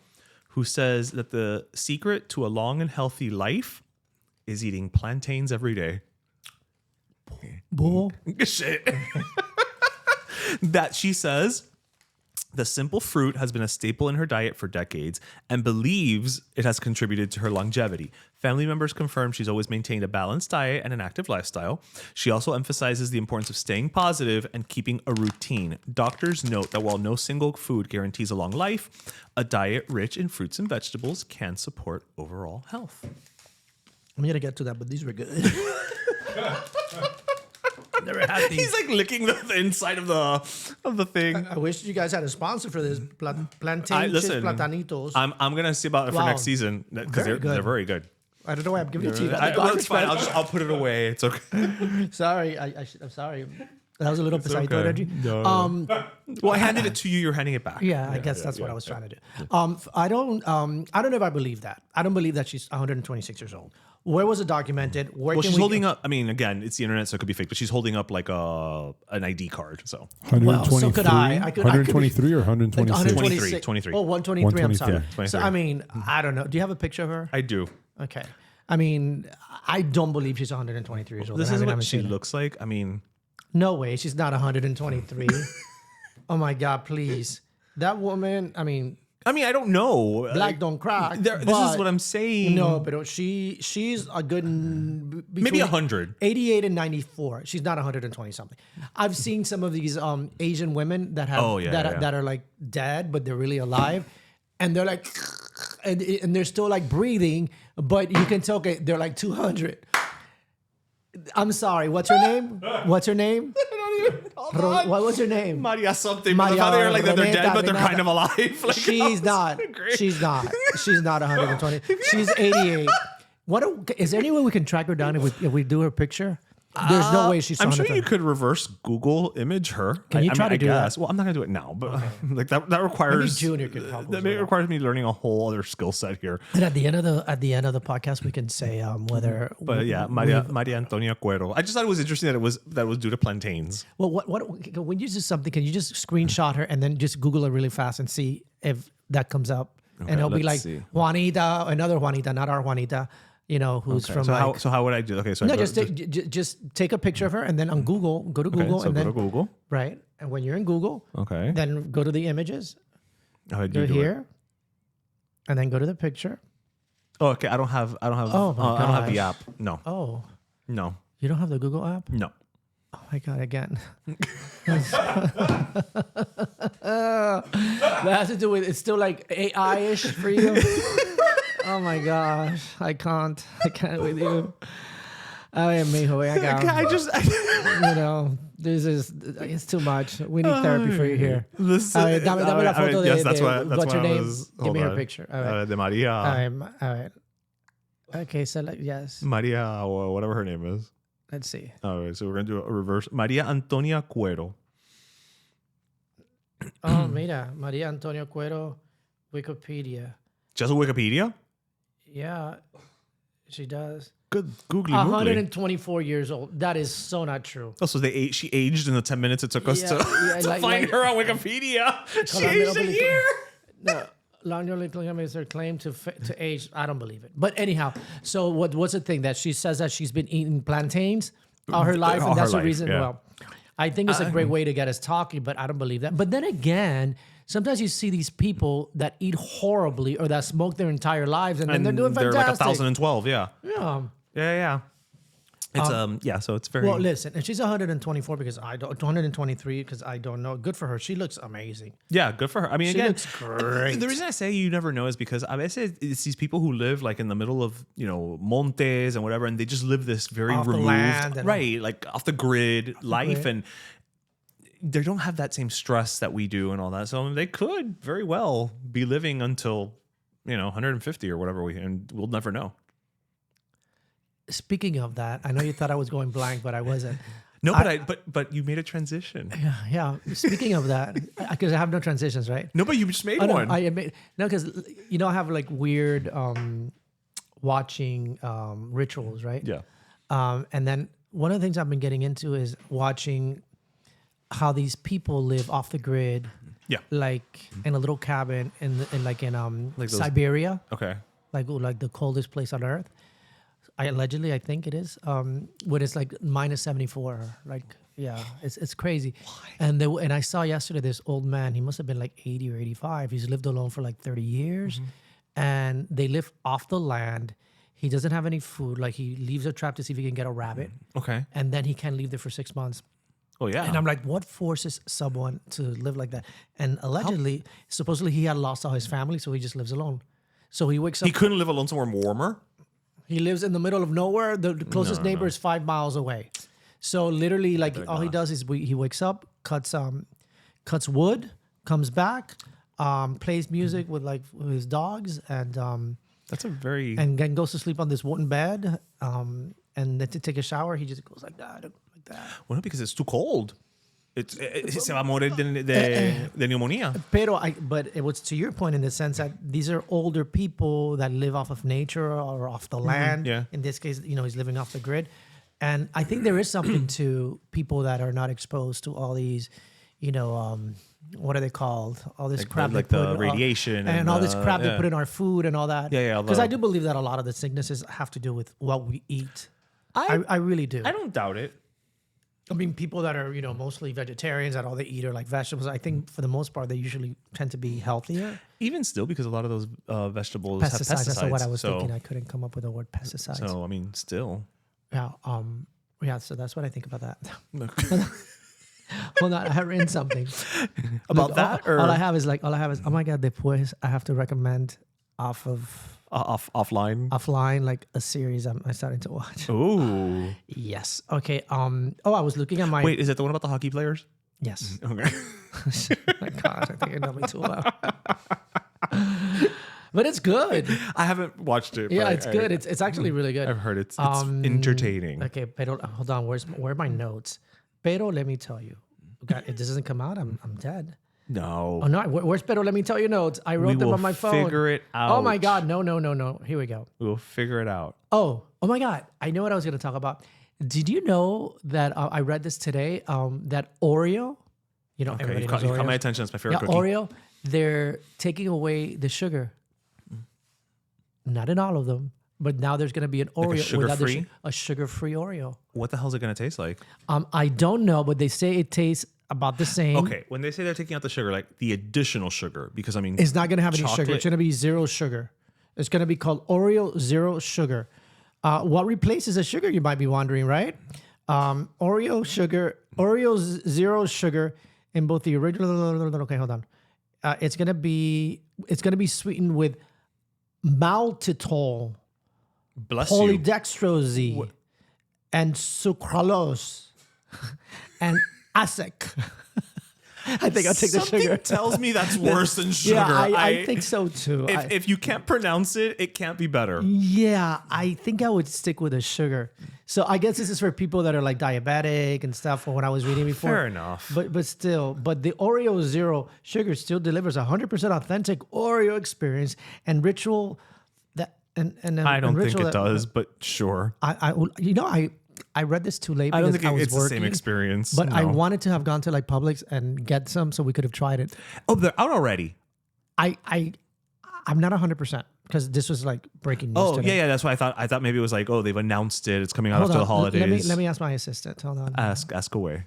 [SPEAKER 1] who says that the secret to a long and healthy life is eating plantains every day.
[SPEAKER 2] Bull.
[SPEAKER 1] Shit. That she says the simple fruit has been a staple in her diet for decades and believes it has contributed to her longevity. Family members confirm she's always maintained a balanced diet and an active lifestyle. She also emphasizes the importance of staying positive and keeping a routine. Doctors note that while no single food guarantees a long life, a diet rich in fruits and vegetables can support overall health.
[SPEAKER 2] I'm going to get to that, but these were good. Never had these.
[SPEAKER 1] He's like licking the inside of the thing.
[SPEAKER 2] I wish you guys had a sponsor for this. Plantain platanitos.
[SPEAKER 1] I'm gonna see about it for
[SPEAKER 2] Wow.
[SPEAKER 1] next season because
[SPEAKER 2] Very
[SPEAKER 1] they're
[SPEAKER 2] good.
[SPEAKER 1] very good.
[SPEAKER 2] I don't know why I'm giving it to you.
[SPEAKER 1] Well, it's fine. I'll put it away. It's okay.
[SPEAKER 2] Sorry, I'm sorry. That was a little pesadito
[SPEAKER 1] okay.
[SPEAKER 2] energy.
[SPEAKER 1] No. Well, I handed it to you. You're handing it back.
[SPEAKER 2] Yeah, I guess that's what I was trying to do. I don't know if I believe that. I don't believe that she's 126 years old. Where was it documented? Where
[SPEAKER 1] Well,
[SPEAKER 2] can
[SPEAKER 1] she's
[SPEAKER 2] we
[SPEAKER 1] holding up. I mean, again, it's the internet, so it could be fake. But she's holding up like an ID card. So
[SPEAKER 3] 123,
[SPEAKER 2] so could I. I could-
[SPEAKER 3] 123 or 126?
[SPEAKER 2] 126.
[SPEAKER 1] 23.
[SPEAKER 2] Oh, 123. I'm sorry.
[SPEAKER 1] 23.
[SPEAKER 2] So I mean, I don't know. Do you have a picture of her?
[SPEAKER 1] I do.
[SPEAKER 2] Okay. I mean, I don't believe she's 123 years old.
[SPEAKER 1] This
[SPEAKER 2] I
[SPEAKER 1] is
[SPEAKER 2] haven't
[SPEAKER 1] what she
[SPEAKER 2] seen her.
[SPEAKER 1] looks like. I mean,
[SPEAKER 2] No way. She's not 123. Oh my God, please. That woman, I mean,
[SPEAKER 1] I don't know.
[SPEAKER 2] black don't crack.
[SPEAKER 1] This is
[SPEAKER 2] but-
[SPEAKER 1] what I'm saying.
[SPEAKER 2] No, but she's a good
[SPEAKER 1] Maybe 100.
[SPEAKER 2] 88 and 94. She's not 120 something. I've seen some of these Asian women that have that are like dead, but they're really alive, and they're like, and they're still like breathing, but you can tell they're like 200. I'm sorry. What's her name? What's her name? What was her name?
[SPEAKER 1] Maria something.
[SPEAKER 2] Maria
[SPEAKER 1] Maria, they're like that they're
[SPEAKER 2] Renata,
[SPEAKER 1] dead, but they're
[SPEAKER 2] Renata.
[SPEAKER 1] kind of alive. Like,
[SPEAKER 2] She's not. She's not. She's not 120. She's 88. Is there any way we can track her down if we do her picture? There's no way she's.
[SPEAKER 1] I'm sure
[SPEAKER 2] 120.
[SPEAKER 1] you could reverse Google image her.
[SPEAKER 2] Can you try to do that?
[SPEAKER 1] Well, I'm not gonna do it now, but like that requires.
[SPEAKER 2] Maybe Junior could help us
[SPEAKER 1] That
[SPEAKER 2] with that.
[SPEAKER 1] requires me learning a whole other skill set here.
[SPEAKER 2] And at the end of the podcast, we can say whether.
[SPEAKER 1] But yeah, Maria Antonia Cuero. I just thought it was interesting that it was due to plantains.
[SPEAKER 2] Well, when you do something, can you just screenshot her and then just Google it really fast and see if that comes up? And it'll be like
[SPEAKER 1] let's see.
[SPEAKER 2] Juanita, another Juanita, not our Juanita. You know who's from.
[SPEAKER 1] So
[SPEAKER 2] like,
[SPEAKER 1] how would I do? Okay, so
[SPEAKER 2] no, just take a picture of her and then on Google, go to Google
[SPEAKER 1] so
[SPEAKER 2] and
[SPEAKER 1] go
[SPEAKER 2] then
[SPEAKER 1] to Google.
[SPEAKER 2] right. And when you're in Google,
[SPEAKER 1] Okay.
[SPEAKER 2] then go to the images.
[SPEAKER 1] How do
[SPEAKER 2] Go
[SPEAKER 1] you do
[SPEAKER 2] here,
[SPEAKER 1] it?
[SPEAKER 2] and then go to the picture.
[SPEAKER 1] Oh, okay. I don't have.
[SPEAKER 2] Oh, my
[SPEAKER 1] I don't have the
[SPEAKER 2] gosh.
[SPEAKER 1] app. No.
[SPEAKER 2] Oh,
[SPEAKER 1] No.
[SPEAKER 2] you don't have the Google app?
[SPEAKER 1] No.
[SPEAKER 2] Oh my God, again. That has to do with, it's still like AI-ish for you. Oh my gosh, I can't with you. Ay, mijo,
[SPEAKER 1] I just.
[SPEAKER 2] you know, it's too much. We need therapy for you here.
[SPEAKER 1] This,
[SPEAKER 2] A ver, dame la foto de,
[SPEAKER 1] yes, that's
[SPEAKER 2] de
[SPEAKER 1] why. That's
[SPEAKER 2] what's
[SPEAKER 1] why
[SPEAKER 2] her
[SPEAKER 1] I
[SPEAKER 2] name?
[SPEAKER 1] was-
[SPEAKER 2] Give
[SPEAKER 1] hold
[SPEAKER 2] me her
[SPEAKER 1] on.
[SPEAKER 2] picture. All right.
[SPEAKER 1] De Maria.
[SPEAKER 2] All right. Okay, so yes.
[SPEAKER 1] Maria, or whatever her name is.
[SPEAKER 2] Let's see.
[SPEAKER 1] All right, so we're gonna do a reverse. Maria Antonia Cuero.
[SPEAKER 2] Oh, mira, Maria Antonia Cuero, Wikipedia.
[SPEAKER 1] Just a Wikipedia.
[SPEAKER 2] Yeah, she does.
[SPEAKER 1] Good googly moogly.
[SPEAKER 2] 124 years old. That is so not true.
[SPEAKER 1] Oh, so she aged in the 10 minutes it took us to
[SPEAKER 2] like-
[SPEAKER 1] find
[SPEAKER 2] like-
[SPEAKER 1] her on Wikipedia. She
[SPEAKER 2] on,
[SPEAKER 1] aged a
[SPEAKER 2] nobody-
[SPEAKER 1] year.
[SPEAKER 2] No, Longevity is her claim to age. I don't believe it. But anyhow, so what's the thing that she says that she's been eating plantains all her life,
[SPEAKER 1] All
[SPEAKER 2] and that's
[SPEAKER 1] her
[SPEAKER 2] the
[SPEAKER 1] life,
[SPEAKER 2] reason.
[SPEAKER 1] yeah.
[SPEAKER 2] Well, I think it's a great way to get us talking, but I don't believe that. But then again, sometimes you see these people that eat horribly or that smoke their entire lives, and then they're doing
[SPEAKER 1] They're
[SPEAKER 2] fantastic.
[SPEAKER 1] like 1,012. Yeah.
[SPEAKER 2] Yeah.
[SPEAKER 1] Yeah. It's yeah. So it's very.
[SPEAKER 2] Well, listen, and she's 124 because I don't, 123 because I don't know. Good for her. She looks amazing.
[SPEAKER 1] Yeah, good for her. I mean,
[SPEAKER 2] She
[SPEAKER 1] again,
[SPEAKER 2] looks great.
[SPEAKER 1] the reason I say you never know is because I mean, it's these people who live like in the middle of montes and whatever, and they just live this very
[SPEAKER 2] Off the
[SPEAKER 1] removed,
[SPEAKER 2] land and-
[SPEAKER 1] right, like off the grid life,
[SPEAKER 2] grid.
[SPEAKER 1] and they don't have that same stress that we do and all that. So they could very well be living until 150 or whatever and we'll never know.
[SPEAKER 2] Speaking of that, I know you thought I was going blank, but I wasn't.
[SPEAKER 1] No, but you made a transition.
[SPEAKER 2] Yeah. Speaking of that, because I have no transitions, right?
[SPEAKER 1] No, but you just made
[SPEAKER 2] Oh, no,
[SPEAKER 1] one.
[SPEAKER 2] I admit no, because I have like weird watching rituals, right?
[SPEAKER 1] Yeah.
[SPEAKER 2] And then one of the things I've been getting into is watching how these people live off the grid,
[SPEAKER 1] Yeah.
[SPEAKER 2] like in a little cabin in
[SPEAKER 1] Like those-
[SPEAKER 2] Siberia,
[SPEAKER 1] Okay.
[SPEAKER 2] like the coldest place on earth. I think it is. When it's like minus 74, like yeah, it's crazy. And I saw yesterday this old man. He must have been like 80 or 85. He's lived alone for like 30 years, and they live off the land. He doesn't have any food. Like he leaves a trap to see if he can get a rabbit,
[SPEAKER 1] Okay.
[SPEAKER 2] and then he can't leave there for 6 months.
[SPEAKER 1] Oh yeah.
[SPEAKER 2] And I'm like, what forces someone to live like that? And allegedly, supposedly, he had lost all his family, so he just lives alone. So he wakes up.
[SPEAKER 1] he couldn't live alone somewhere warmer.
[SPEAKER 2] He lives in the middle of nowhere. The closest neighbor is 5 miles away. So literally, like all he does is he wakes up, cuts wood, comes back, plays music with his dogs, and
[SPEAKER 1] That's a very
[SPEAKER 2] then goes to sleep on this wooden bed. And then to take a shower, he just goes like that.
[SPEAKER 1] well, because it's too cold. Se va a morir de neumonía.
[SPEAKER 2] But it was to your point in the sense that these are older people that live off of nature or off the land.
[SPEAKER 1] yeah.
[SPEAKER 2] In this case, he's living off the grid. And I think there is something to people that are not exposed to all these, what are they called? All this crap.
[SPEAKER 1] like
[SPEAKER 2] they
[SPEAKER 1] the
[SPEAKER 2] put,
[SPEAKER 1] radiation
[SPEAKER 2] and all this crap they
[SPEAKER 1] yeah.
[SPEAKER 2] put in our food and all that.
[SPEAKER 1] Yeah.
[SPEAKER 2] Because I do believe that a lot of the sicknesses have to do with what we eat. I really do.
[SPEAKER 1] I don't doubt it.
[SPEAKER 2] I mean, people that are, mostly vegetarians, that all they eat are like vegetables, I think for the most part, they usually tend to be healthier.
[SPEAKER 1] Even still, because a lot of those vegetables have pesticides.
[SPEAKER 2] That's what I was thinking. I couldn't come up with the word pesticides.
[SPEAKER 1] So, I mean, still.
[SPEAKER 2] Yeah, so that's what I think about that. Hold on, I have written something.
[SPEAKER 1] About
[SPEAKER 2] Look,
[SPEAKER 1] that?
[SPEAKER 2] all I have is, oh my God, después I have to recommend offline, like a series I'm starting to watch.
[SPEAKER 1] Ooh.
[SPEAKER 2] Yes. Okay. I was looking at my...
[SPEAKER 1] Wait, is that the one about the hockey players?
[SPEAKER 2] Yes.
[SPEAKER 1] Okay.
[SPEAKER 2] My God, I think I know me too well. But it's good.
[SPEAKER 1] I haven't watched it.
[SPEAKER 2] Yeah,
[SPEAKER 1] but
[SPEAKER 2] it's good. It's actually really good.
[SPEAKER 1] I've heard it's entertaining.
[SPEAKER 2] Okay, pero hold on. Where are my notes? Pero let me tell you. God, if this doesn't come out, I'm dead.
[SPEAKER 1] No.
[SPEAKER 2] Oh no, where's pero let me tell you notes? I wrote them on my phone.
[SPEAKER 1] Figure it out.
[SPEAKER 2] Oh my God, no. Here we go.
[SPEAKER 1] We'll figure it out.
[SPEAKER 2] Oh my God, I know what I was going to talk about. Did you know that I read this today? That Oreo,
[SPEAKER 1] Okay, you
[SPEAKER 2] knows
[SPEAKER 1] caught my
[SPEAKER 2] Oreos.
[SPEAKER 1] attention. It's my favorite
[SPEAKER 2] Yeah,
[SPEAKER 1] cookie.
[SPEAKER 2] Oreo. They're taking away the sugar. Not in all of them, but now there's going to be an Oreo without a sugar-free Oreo.
[SPEAKER 1] What the hell is it going to taste like?
[SPEAKER 2] I don't know, but they say it tastes about the same.
[SPEAKER 1] Okay, when they say they're taking out the sugar, like the additional sugar, because I mean,
[SPEAKER 2] It's not going to have any sugar.
[SPEAKER 1] chocolate-
[SPEAKER 2] It's going to be zero sugar. It's going to be called Oreo Zero Sugar. What replaces the sugar, you might be wondering, right? Oreo Zero Sugar in both the original... Okay, hold on. It's going to be sweetened with maltitol,
[SPEAKER 1] bless you.
[SPEAKER 2] polydextrose, and sucralose, and ASEC. I think I'll take the sugar.
[SPEAKER 1] Something tells me that's worse than sugar.
[SPEAKER 2] Yeah, I think so too.
[SPEAKER 1] If you can't pronounce it, it can't be better.
[SPEAKER 2] Yeah, I think I would stick with the sugar. So I guess this is for people that are like diabetic and stuff. Or when I was reading before,
[SPEAKER 1] Fair enough.
[SPEAKER 2] But the Oreo Zero Sugar still delivers 100% authentic Oreo experience and ritual that and
[SPEAKER 1] I don't think
[SPEAKER 2] ritual
[SPEAKER 1] it does, but sure.
[SPEAKER 2] I read this too late.
[SPEAKER 1] I don't
[SPEAKER 2] because
[SPEAKER 1] think
[SPEAKER 2] was
[SPEAKER 1] it's the same
[SPEAKER 2] working,
[SPEAKER 1] experience.
[SPEAKER 2] But I
[SPEAKER 1] no.
[SPEAKER 2] wanted to have gone to like Publix and get some so we could have tried it.
[SPEAKER 1] Oh, they're out already.
[SPEAKER 2] I'm not 100% because this was like breaking news.
[SPEAKER 1] Oh,
[SPEAKER 2] today.
[SPEAKER 1] yeah. That's why I thought maybe it was like, oh, they've announced it. It's coming out
[SPEAKER 2] Hold
[SPEAKER 1] after
[SPEAKER 2] on.
[SPEAKER 1] the holidays.
[SPEAKER 2] Let me ask my assistant. Hold on.
[SPEAKER 1] Ask away.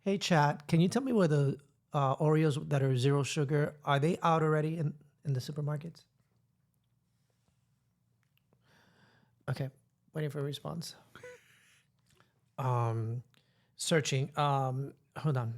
[SPEAKER 2] Hey, chat. Can you tell me where the Oreos that are zero sugar are they out already in the supermarkets? Okay, waiting for a response. Searching. Hold on.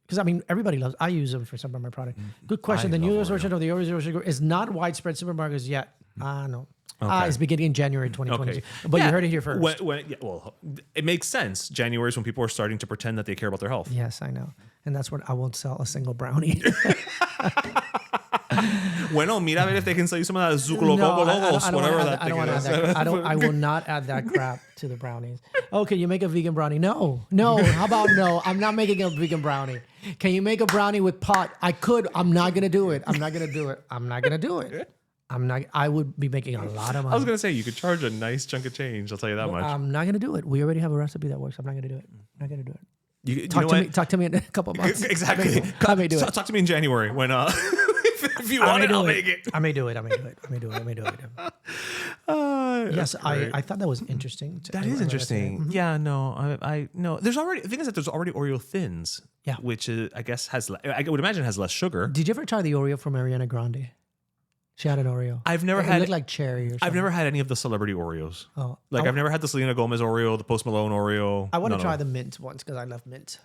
[SPEAKER 2] Because I mean, everybody loves. I use them for some of my product. Good question. The newest version of the Oreo Zero Sugar is not widespread supermarkets yet. No.
[SPEAKER 1] Okay.
[SPEAKER 2] It's beginning in January 2020.
[SPEAKER 1] Okay.
[SPEAKER 2] But you heard it here first.
[SPEAKER 1] Well, it makes sense. January is when people are starting to pretend that they care about their health.
[SPEAKER 2] Yes, I know, and that's when I won't sell a single brownie.
[SPEAKER 1] Bueno, mira a ver if they can sell you some of that
[SPEAKER 2] No,
[SPEAKER 1] zuccolocos, whatever that
[SPEAKER 2] I
[SPEAKER 1] thing
[SPEAKER 2] don't want to
[SPEAKER 1] is.
[SPEAKER 2] add that. I will not add that crap to the brownies. Oh, can you make a vegan brownie? No. How about no? I'm not making a vegan brownie. Can you make a brownie with pot? I could. I'm not gonna do it. I'm not gonna do it. I'm not. I would be making a lot of money.
[SPEAKER 1] I was gonna say you could charge a nice chunk of change. I'll tell you that much.
[SPEAKER 2] I'm not gonna do it. We already have a recipe that works. I'm not gonna do it. I'm not gonna do it.
[SPEAKER 1] You know what?
[SPEAKER 2] Talk to me in a couple months.
[SPEAKER 1] Exactly.
[SPEAKER 2] I may do it.
[SPEAKER 1] Talk to me in January when if you want it, I'll make it.
[SPEAKER 2] I may do it. Yes, I thought that was interesting.
[SPEAKER 1] That is interesting.
[SPEAKER 2] Mm-hmm.
[SPEAKER 1] Yeah, no, I no. There's already the thing is that there's already Oreo Thins.
[SPEAKER 2] Yeah.
[SPEAKER 1] Which is, I guess I would imagine has less sugar.
[SPEAKER 2] Did you ever try the Oreo from Ariana Grande? She had an Oreo.
[SPEAKER 1] I've never
[SPEAKER 2] It
[SPEAKER 1] had
[SPEAKER 2] looked like cherry or something.
[SPEAKER 1] I've never had any of the celebrity Oreos.
[SPEAKER 2] Oh,
[SPEAKER 1] I've never had the Selena Gomez Oreo, the Post Malone Oreo.
[SPEAKER 2] I want to try the mint ones because I love mint.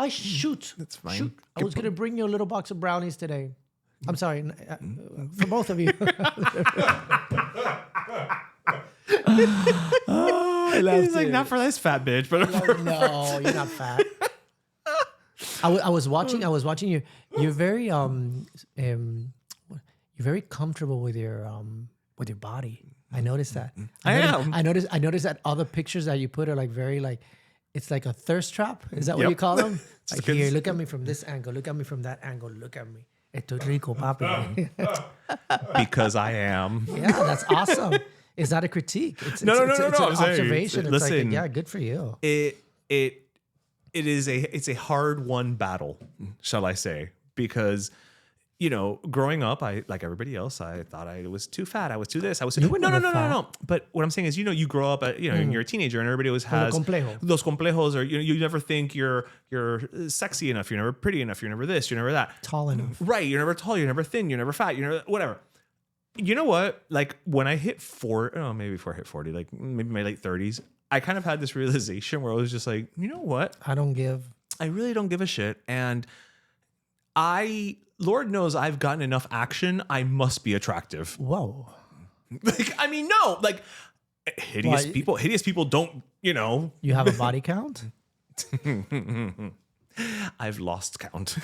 [SPEAKER 2] Shoot.
[SPEAKER 1] That's fine.
[SPEAKER 2] Shoot. I was going to bring you a little box of brownies today. I'm sorry. For both of you.
[SPEAKER 1] I love like, not for this fat bitch, but
[SPEAKER 2] No, you're not fat. I was watching you. You're very you're very comfortable with your body. I noticed that. I noticed that other pictures that you put are like very like it's like a thirst trap. Is that what you call them? Like here, look at me from this angle. Look at me from that angle. Look at me. Estoy rico, papi.
[SPEAKER 1] because I am.
[SPEAKER 2] Yeah, that's awesome. Is that a critique? It's
[SPEAKER 1] No.
[SPEAKER 2] It's
[SPEAKER 1] I'm
[SPEAKER 2] an
[SPEAKER 1] saying,
[SPEAKER 2] observation. It's
[SPEAKER 1] listen,
[SPEAKER 2] like, yeah, good for you.
[SPEAKER 1] It's a hard won battle, shall I say? Because growing up, I like everybody else. I thought I was too fat. I was too this. I was too, no. But what I'm saying is, you grow up, and you're a teenager, and everybody always has those complejos, or you never think you're sexy enough. You're never pretty enough. You're never this. You're never that.
[SPEAKER 2] Tall enough.
[SPEAKER 1] Right. You're never tall. You're never thin. You're never fat. You're never whatever. You know what? Like when I hit 40, maybe before I hit 40, like maybe my late 30s, I kind of had this realization where I was just like, you know what?
[SPEAKER 2] I
[SPEAKER 1] really don't give a shit. And Lord knows I've gotten enough action. I must be attractive.
[SPEAKER 2] Whoa.
[SPEAKER 1] Hideous people don't,
[SPEAKER 2] You have a body count?
[SPEAKER 1] I've lost count.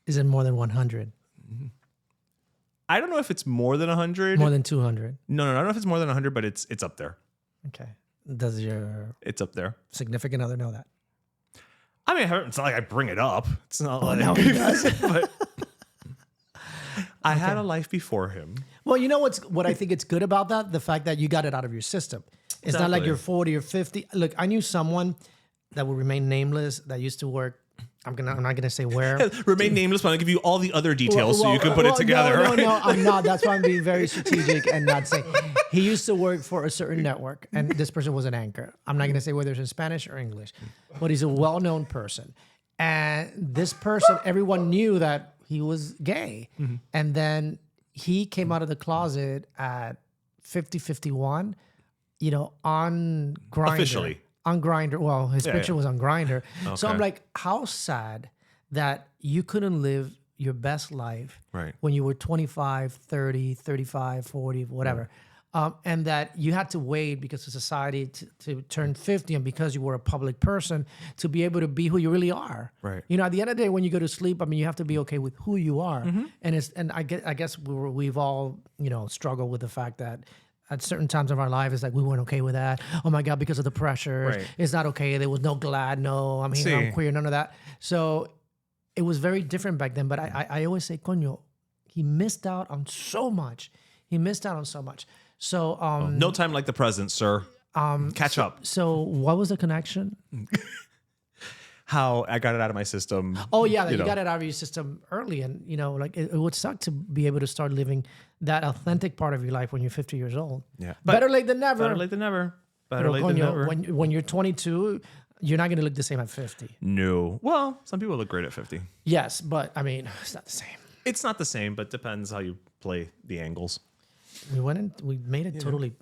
[SPEAKER 2] Is it more than 100?
[SPEAKER 1] I don't know if it's more than 100.
[SPEAKER 2] More than 200?
[SPEAKER 1] No, I don't know if it's more than 100, but it's up there.
[SPEAKER 2] Okay. Does your
[SPEAKER 1] It's up there.
[SPEAKER 2] significant other know that?
[SPEAKER 1] I mean, it's not like I bring it up. It's not like
[SPEAKER 2] no, he does.
[SPEAKER 1] But I had a life before him.
[SPEAKER 2] Well, you know what I think it's good about that? The fact that you got it out of your system. It's not like
[SPEAKER 1] Exactly.
[SPEAKER 2] you're 40 or 50. Look, I knew someone that will remain nameless that used to work. I'm not gonna say where.
[SPEAKER 1] Remain nameless, but I'll give you all the other details so you can put it together.
[SPEAKER 2] No, I'm not. That's why I'm being very strategic and not saying. He used to work for a certain network, and this person was an anchor. I'm not gonna say whether it's in Spanish or English, but he's a well-known person. And this person, everyone knew that he was gay.
[SPEAKER 1] Mm-hmm.
[SPEAKER 2] And then he came out of the closet at 50, 51, on Grindr.
[SPEAKER 1] Officially.
[SPEAKER 2] On Grindr. Well, his picture was on Grindr. So I'm
[SPEAKER 1] Okay.
[SPEAKER 2] like, how sad that you couldn't live your best life
[SPEAKER 1] Right.
[SPEAKER 2] when you were 25, 30, 35, 40, whatever. And that you had to wait because of society to turn 50 and because you were a public person to be able to be who you really are.
[SPEAKER 1] Right.
[SPEAKER 2] At the end of the day, when you go to sleep, you have to be okay with who you are. And I guess we've all, struggled with the fact that at certain times of our life, it's like we weren't okay with that. Oh my God, because of the pressures.
[SPEAKER 1] Right.
[SPEAKER 2] It's not okay. There was no glad, no, I'm here, I'm queer, none of that. So it was very different back then. But I always say, coño, he missed out on so much. So
[SPEAKER 1] No time like the present, sir. Catch up.
[SPEAKER 2] So what was the connection?
[SPEAKER 1] How I got it out of my system.
[SPEAKER 2] Oh yeah, you got it out of your system early, and it would suck to be able to start living that authentic part of your life when you're 50 years old.
[SPEAKER 1] Yeah.
[SPEAKER 2] Better late than never.
[SPEAKER 1] Better late than never. Better
[SPEAKER 2] Pero
[SPEAKER 1] late than
[SPEAKER 2] coño,
[SPEAKER 1] never.
[SPEAKER 2] when you're 22, you're not going to look the same at 50.
[SPEAKER 1] No. Well, some people look great at 50.
[SPEAKER 2] Yes, but it's not the same.
[SPEAKER 1] It's not the same, but depends how you play the angles.
[SPEAKER 2] We made it totally.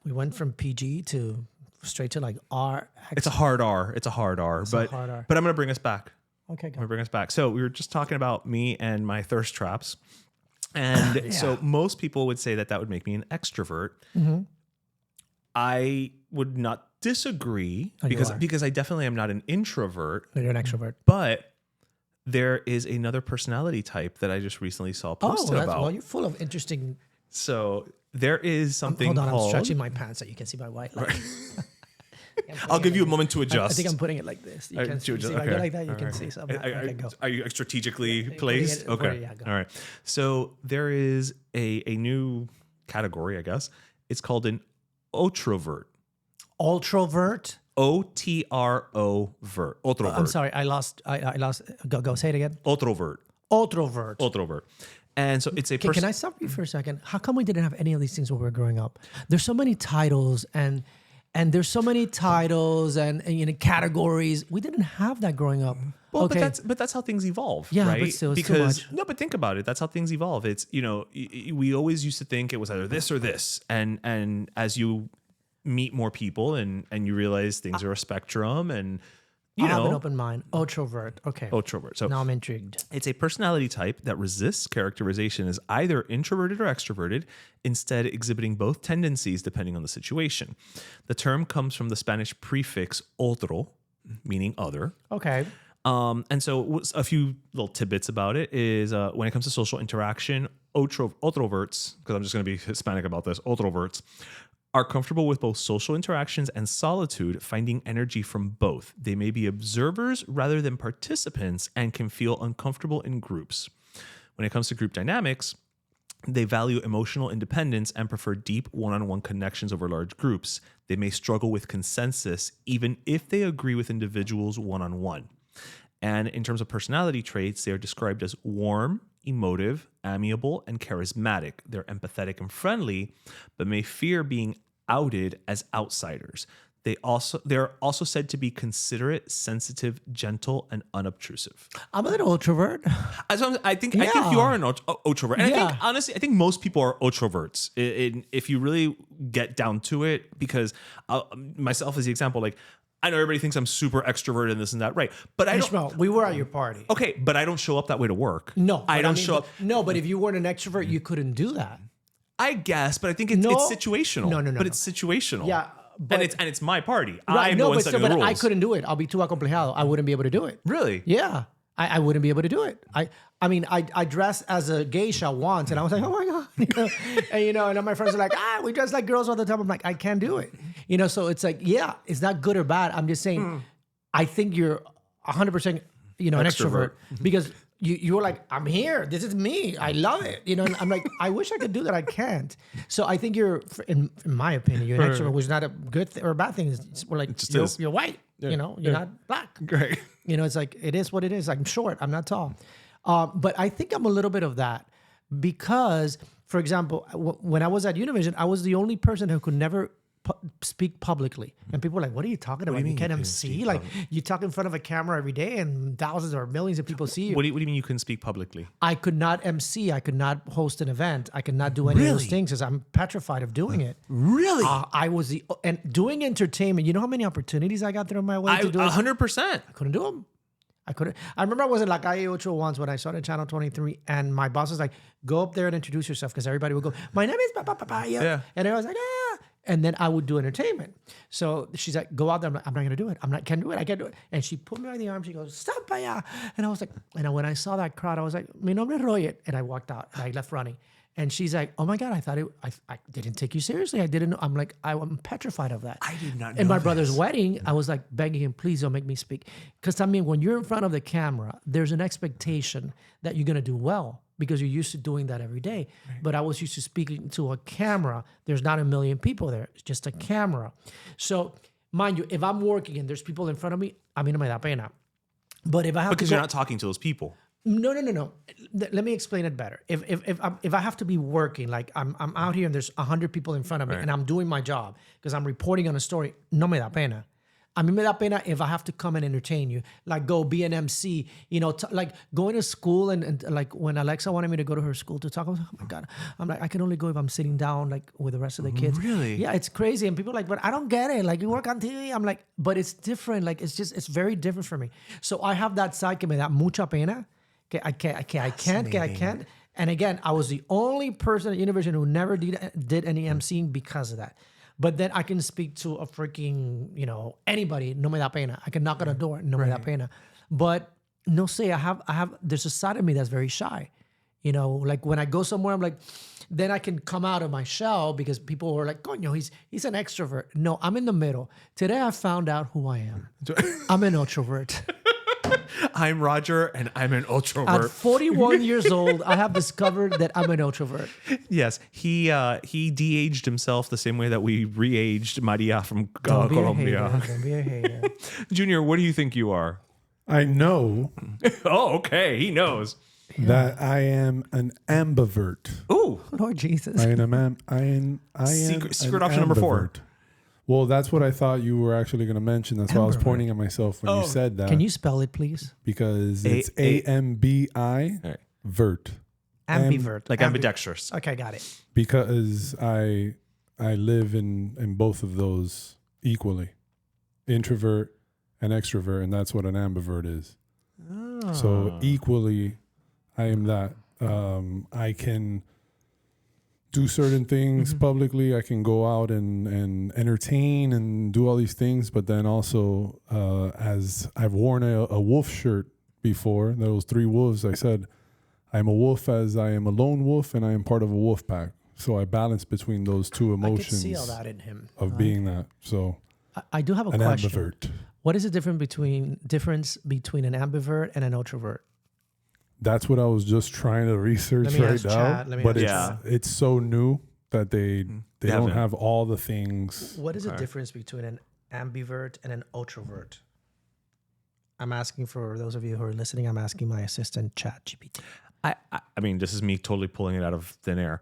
[SPEAKER 2] We went from PG to straight to like R.
[SPEAKER 1] It's a hard R. It's a hard R. But
[SPEAKER 2] hard R.
[SPEAKER 1] I'm going to bring us back.
[SPEAKER 2] Okay,
[SPEAKER 1] I'm
[SPEAKER 2] go.
[SPEAKER 1] going to bring us back. So we were just talking about me and my thirst traps. And so most people would say that would make me an extrovert.
[SPEAKER 2] Mm-hmm.
[SPEAKER 1] I would not disagree because I definitely am not an introvert.
[SPEAKER 2] You're an extrovert.
[SPEAKER 1] But there is another personality type that I just recently saw posted about.
[SPEAKER 2] Well, you're full of interesting.
[SPEAKER 1] So there is something
[SPEAKER 2] Hold on,
[SPEAKER 1] called...
[SPEAKER 2] I'm stretching my pants so you can see my white leg.
[SPEAKER 1] I'll give you a moment to
[SPEAKER 2] I
[SPEAKER 1] adjust.
[SPEAKER 2] think I'm putting it like this. You can see. If I go like that, you can see something. Okay, go.
[SPEAKER 1] Are you strategically
[SPEAKER 2] Putting
[SPEAKER 1] placed?
[SPEAKER 2] it-
[SPEAKER 1] Okay.
[SPEAKER 2] yeah, go.
[SPEAKER 1] All right. So there is a new category, I guess. It's called an Ultravert.
[SPEAKER 2] Ultravert.
[SPEAKER 1] Otrovert. Otrovert.
[SPEAKER 2] I'm sorry, I lost. Go. Say it again.
[SPEAKER 1] Otrovert.
[SPEAKER 2] Ultravert.
[SPEAKER 1] Otrovert. And so it's a
[SPEAKER 2] Okay,
[SPEAKER 1] person.
[SPEAKER 2] can I stop you for a second? How come we didn't have any of these things when we were growing up? There's so many titles and there's so many titles and categories. We didn't have that growing up.
[SPEAKER 1] Well,
[SPEAKER 2] okay.
[SPEAKER 1] but that's how things evolve,
[SPEAKER 2] Yeah,
[SPEAKER 1] right?
[SPEAKER 2] but still, it's too
[SPEAKER 1] because
[SPEAKER 2] much.
[SPEAKER 1] no, but think about it. That's how things evolve. It's we always used to think it was either this or this, and as you meet more people and you realize things are a spectrum, and
[SPEAKER 2] I have an open mind. Ultravert. Okay.
[SPEAKER 1] Ultravert. So
[SPEAKER 2] Now I'm intrigued.
[SPEAKER 1] it's a personality type that resists characterization as either introverted or extroverted, instead exhibiting both tendencies depending on the situation. The term comes from the Spanish prefix otro, meaning other.
[SPEAKER 2] Okay.
[SPEAKER 1] And so a few little tidbits about it is when it comes to social interaction, otroverts, because I'm just going to be Hispanic about this, otroverts are comfortable with both social interactions and solitude, finding energy from both. They may be observers rather than participants and can feel uncomfortable in groups. When it comes to group dynamics, they value emotional independence and prefer deep one-on-one connections over large groups. They may struggle with consensus even if they agree with individuals one-on-one. And in terms of personality traits, they are described as warm, emotive, amiable, and charismatic. They're empathetic and friendly, but may fear being outed as outsiders. They're also said to be considerate, sensitive, gentle, and unobtrusive.
[SPEAKER 2] I'm a little ultravert.
[SPEAKER 1] I think you are an ultravert. And
[SPEAKER 2] Yeah.
[SPEAKER 1] I think honestly, I think most people are ultraverts. If you really get down to it, because myself as the example, like I know everybody thinks I'm super extroverted and this and that, right? But I don't.
[SPEAKER 2] Ishmael, we were at your party.
[SPEAKER 1] Okay, but I don't show up that way to work.
[SPEAKER 2] No,
[SPEAKER 1] I
[SPEAKER 2] but
[SPEAKER 1] don't
[SPEAKER 2] mean,
[SPEAKER 1] show up.
[SPEAKER 2] No, but if you weren't an extrovert, you couldn't do that.
[SPEAKER 1] I guess, but I think it's
[SPEAKER 2] No.
[SPEAKER 1] situational.
[SPEAKER 2] No.
[SPEAKER 1] But it's situational.
[SPEAKER 2] Yeah, but-
[SPEAKER 1] and it's my party.
[SPEAKER 2] Right,
[SPEAKER 1] I'm the one setting the rules.
[SPEAKER 2] I couldn't do it. I'll be too acomplejado. I wouldn't be able to do it.
[SPEAKER 1] Really?
[SPEAKER 2] Yeah, I wouldn't be able to do it. I mean, I dressed as a geisha once, and I was like, oh my god, and all my friends are like, we dress like girls all the time. I'm like, I can't do it. So it's like, yeah, it's not good or bad. I'm just saying, I think you're 100%, an extrovert because you were like, I'm here. This is me. I love it. And I'm like, I wish I could do that. I can't. So I think you're, in my opinion, you're an extrovert, which is not a good or a bad thing. We're like, you're white. You're not black.
[SPEAKER 1] Great.
[SPEAKER 2] It's like, it is what it is. I'm short. I'm not tall. But I think I'm a little bit of that because, for example, when I was at Univision, I was the only person who could never speak publicly. And people were like, what are you talking about? You can't MC? Like, you talk in front of a camera every day and thousands or millions of people see you.
[SPEAKER 1] What do you mean you couldn't speak publicly?
[SPEAKER 2] I could not MC. I could not host an event. I could not do any of those things because I'm petrified of doing it.
[SPEAKER 1] Really?
[SPEAKER 2] I was and doing entertainment, you know how many opportunities I got thrown my way to do it?
[SPEAKER 1] 100%.
[SPEAKER 2] I couldn't do them. I couldn't. I remember I was in La Calle Ocho once when I started Channel 23, and my boss was like, go up there and introduce yourself, because everybody would go, my name is Papaya.
[SPEAKER 1] Yeah.
[SPEAKER 2] And I was like, ah. And then I would do entertainment. So she's like, go out there. I'm like, I'm not going to do it. I can't do it. And she put me by the arm. She goes, stop, Paya. And I was like, and when I saw that crowd, I was like, mi nombre es Roy. And I walked out and I left running. And she's like, oh my God, I thought I didn't take you seriously. I didn't know. I'm like, I'm petrified of that.
[SPEAKER 1] I did not know
[SPEAKER 2] In my
[SPEAKER 1] this.
[SPEAKER 2] brother's wedding, I was like begging him, please don't make me speak. Because when you're in front of the camera, there's an expectation that you're going to do well because you're used to doing that every day. Right. But I was used to speaking to a camera. There's not a million people there. It's just a camera. So mind you, if I'm working and there's people in front of me, a mí no me da pena. But if I have
[SPEAKER 1] because you're not talking to those people.
[SPEAKER 2] No. Let me explain it better. If I have to be working, like I'm out here and there's 100 people in front of me and I'm doing my job because I'm reporting on a story, no me da pena. A mí me da pena if I have to come and entertain you, like go be an MC, like going to school and like when Alexa wanted me to go to her school to talk, I was like, oh my God. I'm like, I can only go if I'm sitting down like with the rest of the kids.
[SPEAKER 1] Really?
[SPEAKER 2] Yeah, it's crazy. And people are like, but I don't get it. Like you work on TV. I'm like, but it's different. Like it's very different for me. So I have that side que me da mucha pena. I can't. And again, I was the only person at Univision who never did any emceeing because of that. But then I can speak to a freaking, anybody, no me da pena. I can knock on a door, no me da pena. But no sé, there's a side of me that's very shy. You know, like when I go somewhere, I'm like, then I can come out of my shell because people were like, "Coño, he's an extrovert." No, I'm in the middle. Today I found out who I am. I'm an ultravert.
[SPEAKER 1] I'm Roger, and I'm an
[SPEAKER 2] At
[SPEAKER 1] ultravert.
[SPEAKER 2] 41 years old, I have discovered that I'm an ultravert.
[SPEAKER 1] Yes, he de-aged himself the same way that we re-aged Maria from
[SPEAKER 2] Don't be a
[SPEAKER 1] Colombia.
[SPEAKER 2] hater. Don't be a hater.
[SPEAKER 1] Junior, what do you think you are?
[SPEAKER 3] I know
[SPEAKER 1] Oh, okay, he knows.
[SPEAKER 3] that I am an ambivert.
[SPEAKER 1] Ooh,
[SPEAKER 2] Lord Jesus.
[SPEAKER 3] I am
[SPEAKER 1] Secret
[SPEAKER 3] an
[SPEAKER 1] option number 4.
[SPEAKER 3] ambivert. Well, that's what I thought you were actually going to mention. That's why I was
[SPEAKER 2] Ambivert.
[SPEAKER 3] pointing at myself when you said that.
[SPEAKER 2] Can you spell it, please?
[SPEAKER 3] Because it's AMBI
[SPEAKER 1] right.
[SPEAKER 3] vert.
[SPEAKER 2] Ambivert.
[SPEAKER 1] Like ambidextrous.
[SPEAKER 2] Okay, got it.
[SPEAKER 3] Because I live in both of those equally, introvert and extrovert, and that's what an ambivert is.
[SPEAKER 2] Oh.
[SPEAKER 3] So equally, I am that. I can do certain things publicly. I can go out and entertain and do all these things, but then also, as I've worn a wolf shirt before, those 3 wolves, I said, I'm a wolf as I am a lone wolf and I am part of a wolf pack. So I balance between those 2
[SPEAKER 2] I
[SPEAKER 3] emotions
[SPEAKER 2] could see all that in him.
[SPEAKER 3] of being that. So
[SPEAKER 2] I do have a
[SPEAKER 3] an
[SPEAKER 2] question.
[SPEAKER 3] ambivert.
[SPEAKER 2] What is the difference between an ambivert and an ultravert?
[SPEAKER 3] That's what I was just trying to research
[SPEAKER 2] Let me
[SPEAKER 3] right
[SPEAKER 2] ask
[SPEAKER 3] now.
[SPEAKER 2] chat. Let me
[SPEAKER 3] But
[SPEAKER 2] ask
[SPEAKER 3] it's so new that they don't
[SPEAKER 1] haven't.
[SPEAKER 3] have all the things.
[SPEAKER 2] What is the difference between an ambivert and an ultravert? I'm asking for those of you who are listening. I'm asking my assistant, ChatGPT.
[SPEAKER 1] I mean, this is me totally pulling it out of thin air.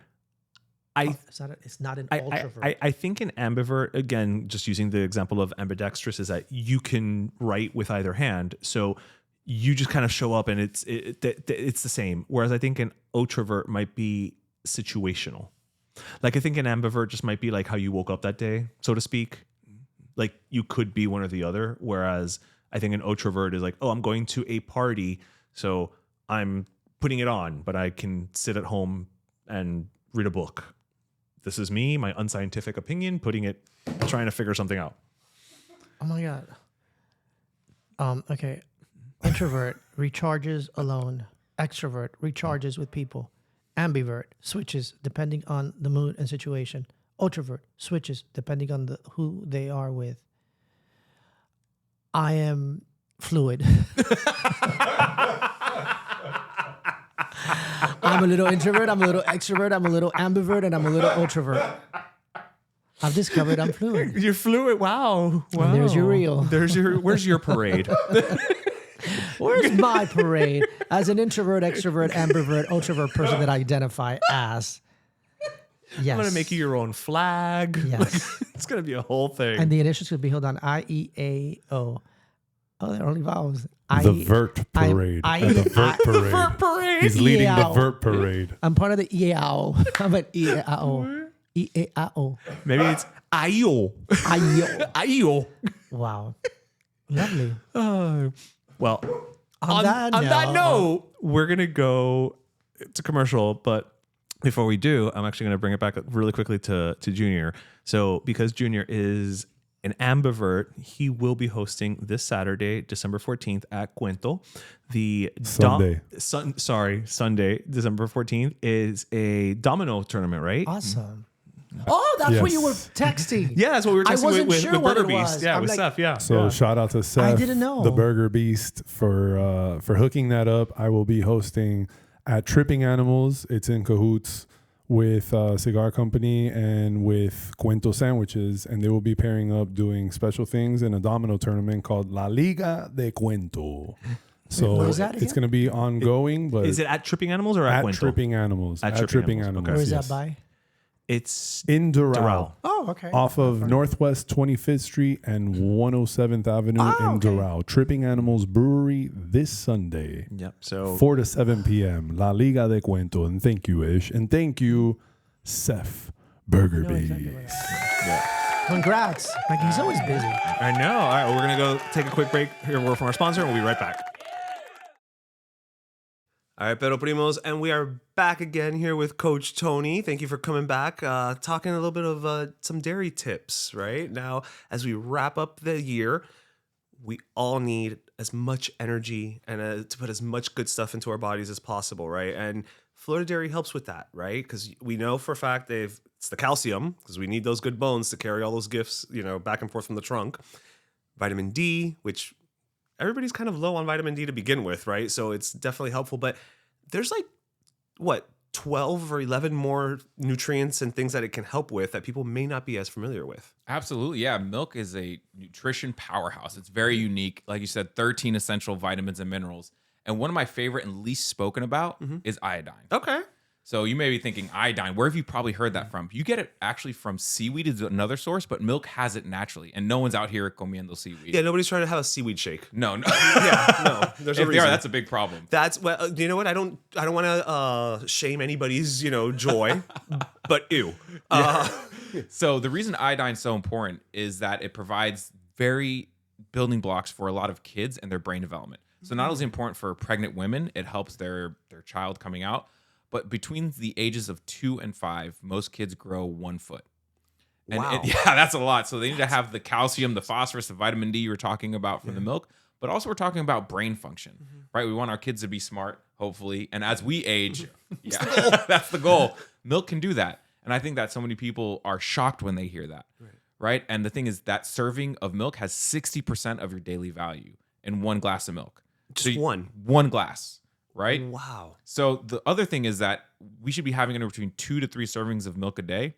[SPEAKER 2] It's not an ultravert.
[SPEAKER 1] I think an ambivert, again, just using the example of ambidextrous, is that you can write with either hand. So you just kind of show up and it's the same. Whereas I think an ultravert might be situational. Like I think an ambivert just might be like how you woke up that day, so to speak. Like you could be one or the other. Whereas I think an ultravert is like, oh, I'm going to a party, so I'm putting it on, but I can sit at home and read a book. This is me, my unscientific opinion, trying to figure something out.
[SPEAKER 2] Oh my God. Okay. Introvert recharges alone. Extrovert recharges with people. Ambivert switches depending on the mood and situation. Ultravert switches depending on who they are with. I am fluid. I'm a little introvert, I'm a little extrovert, I'm a little ambivert, and I'm a little ultravert. I've discovered I'm fluid.
[SPEAKER 1] You're fluid. Wow.
[SPEAKER 2] And there's your reel.
[SPEAKER 1] Where's your parade?
[SPEAKER 2] Where's my parade as an introvert, extrovert, ambivert, ultravert person that I identify as? Yes.
[SPEAKER 1] I'm going to make you your own flag.
[SPEAKER 2] Yes.
[SPEAKER 1] It's going to be a whole thing.
[SPEAKER 2] And the initials could be held on IEAO. Oh, they're only vowels.
[SPEAKER 3] The Vert Parade. The Vert Parade.
[SPEAKER 1] Vert Parade.
[SPEAKER 3] He's leading the
[SPEAKER 2] EAO.
[SPEAKER 3] Vert Parade.
[SPEAKER 2] I'm part of the EAO. I'm an EAO. EAO.
[SPEAKER 1] Maybe it's Ayo.
[SPEAKER 2] Ayo.
[SPEAKER 1] Ayo.
[SPEAKER 2] Wow. Lovely.
[SPEAKER 1] Well,
[SPEAKER 2] On that
[SPEAKER 1] note, we're going to go to commercial, but before we do, I'm actually going to bring it back really quickly to Junior. So because Junior is an ambivert, he will be hosting this Saturday, December 14th at Cuento. Sunday, December 14th is a domino tournament, right?
[SPEAKER 2] Awesome. Oh, that's what you were texting.
[SPEAKER 1] Yeah, that's what we were texting
[SPEAKER 2] wasn't
[SPEAKER 1] with
[SPEAKER 2] sure what
[SPEAKER 1] Burger
[SPEAKER 2] it was.
[SPEAKER 1] Beast. Yeah,
[SPEAKER 2] I'm
[SPEAKER 1] with
[SPEAKER 2] like-
[SPEAKER 1] Seth. Yeah.
[SPEAKER 3] So
[SPEAKER 1] yeah.
[SPEAKER 3] shout out to Seth,
[SPEAKER 2] didn't know.
[SPEAKER 3] the Burger Beast, for hooking that up. I will be hosting at Tripping Animals. It's in cahoots with Cigar Company and with Cuento Sandwiches, and they will be pairing up doing special things in a domino tournament called La Liga de Cuento. So
[SPEAKER 2] where is that
[SPEAKER 3] it's
[SPEAKER 2] again?
[SPEAKER 3] going to be ongoing, but
[SPEAKER 1] Is it at Tripping Animals or at
[SPEAKER 3] at
[SPEAKER 1] Cuento?
[SPEAKER 3] Tripping Animals.
[SPEAKER 1] At
[SPEAKER 3] At
[SPEAKER 1] Tripping
[SPEAKER 3] Tripping
[SPEAKER 1] Animals,
[SPEAKER 3] Animals.
[SPEAKER 1] okay.
[SPEAKER 2] Where is
[SPEAKER 3] yes.
[SPEAKER 2] that by?
[SPEAKER 1] It's
[SPEAKER 3] In Doral.
[SPEAKER 1] Doral.
[SPEAKER 2] Oh, okay.
[SPEAKER 3] Off of Northwest 25th Street and 107th Avenue in
[SPEAKER 2] okay.
[SPEAKER 3] Doral. Tripping Animals Brewery this Sunday,
[SPEAKER 1] Yep. So
[SPEAKER 3] 4 to 7 p.m. La Liga de Cuento. And thank you, Ish. And thank you, Seth Burger
[SPEAKER 2] know
[SPEAKER 3] Beast.
[SPEAKER 2] exactly what
[SPEAKER 1] yeah.
[SPEAKER 2] Congrats. Like, he's always busy.
[SPEAKER 1] I know. All right, well, we're gonna go take a quick break. Hear a word from our sponsor, and we'll be right back. All right, Pero Primos, and we are back again here with Coach Tony. Thank you for coming back, talking a little bit of some dairy tips, right? Now, as we wrap up the year, we all need as much energy and to put as much good stuff into our bodies as possible, right? And Florida Dairy helps with that, right? Because we know for a fact it's the calcium, because we need those good bones to carry all those gifts, back and forth from the trunk. Vitamin D, which everybody's kind of low on vitamin D to begin with, right? So it's definitely helpful. But there's 12 or 11 more nutrients and things that it can help with that people may not be as familiar with.
[SPEAKER 5] Absolutely. Yeah. Milk is a nutrition powerhouse. It's very unique. Like you said, 13 essential vitamins and minerals. And one of my favorite and least spoken about is iodine.
[SPEAKER 1] Okay.
[SPEAKER 5] So you may be thinking, iodine, where have you probably heard that from? You get it actually from seaweed is another source, but milk has it naturally. And no one's out here comiendo seaweed.
[SPEAKER 1] Yeah, nobody's trying to have a seaweed shake.
[SPEAKER 5] No.
[SPEAKER 1] Yeah, no. There's a
[SPEAKER 5] If they
[SPEAKER 1] reason.
[SPEAKER 5] are, that's a big problem.
[SPEAKER 1] That's you know what? I don't want to shame anybody's joy, but ew.
[SPEAKER 5] So the reason iodine is so important is that it provides very building blocks for a lot of kids and their brain development. So not only is it important for pregnant women, it helps their child coming out, but between the ages of 2 and 5, most kids grow 1 foot. And
[SPEAKER 1] Wow.
[SPEAKER 5] That's a lot. So they need to have the calcium, the phosphorus, the vitamin D you were talking about from the milk, but also we're talking about brain function, right? We want our kids to be smart, hopefully. And as we age, that's the goal. Milk can do that. And I think that so many people are shocked when they hear that, right? And the thing is that serving of milk has 60% of your daily value in 1 glass of milk.
[SPEAKER 1] Just one.
[SPEAKER 5] 1 glass, right?
[SPEAKER 1] Wow.
[SPEAKER 5] So the other thing is that we should be having anywhere between 2 to 3 servings of milk a day.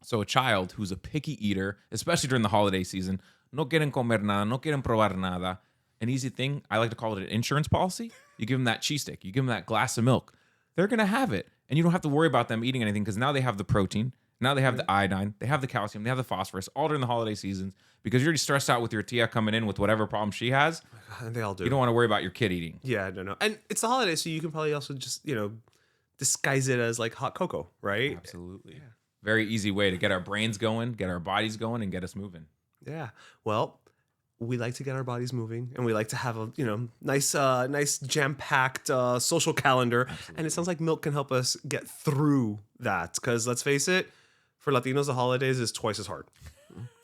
[SPEAKER 5] So a child who's a picky eater, especially during the holiday season, no quieren comer nada, no quieren probar nada. An easy thing, I like to call it an insurance policy. You give them that cheese stick, you give them that glass of milk. They're going to have it. And you don't have to worry about them eating anything because now they have the protein. Now they have the iodine, they have the calcium, they have the phosphorus all during the holiday seasons because you're already stressed out with your tia coming in with whatever problem she has.
[SPEAKER 1] And they all do.
[SPEAKER 5] You don't want to worry about your kid eating.
[SPEAKER 1] Yeah, no. And it's the holidays, so you can probably also just, disguise it as like hot cocoa, right?
[SPEAKER 5] Absolutely. Yeah. Very easy way to get our brains going, get our bodies going, and get us moving.
[SPEAKER 1] Yeah. Well, we like to get our bodies moving, and we like to have a nice jam-packed social calendar. Absolutely. And it sounds like milk can help us get through that. Because let's face it, for Latinos, the holidays is twice as hard.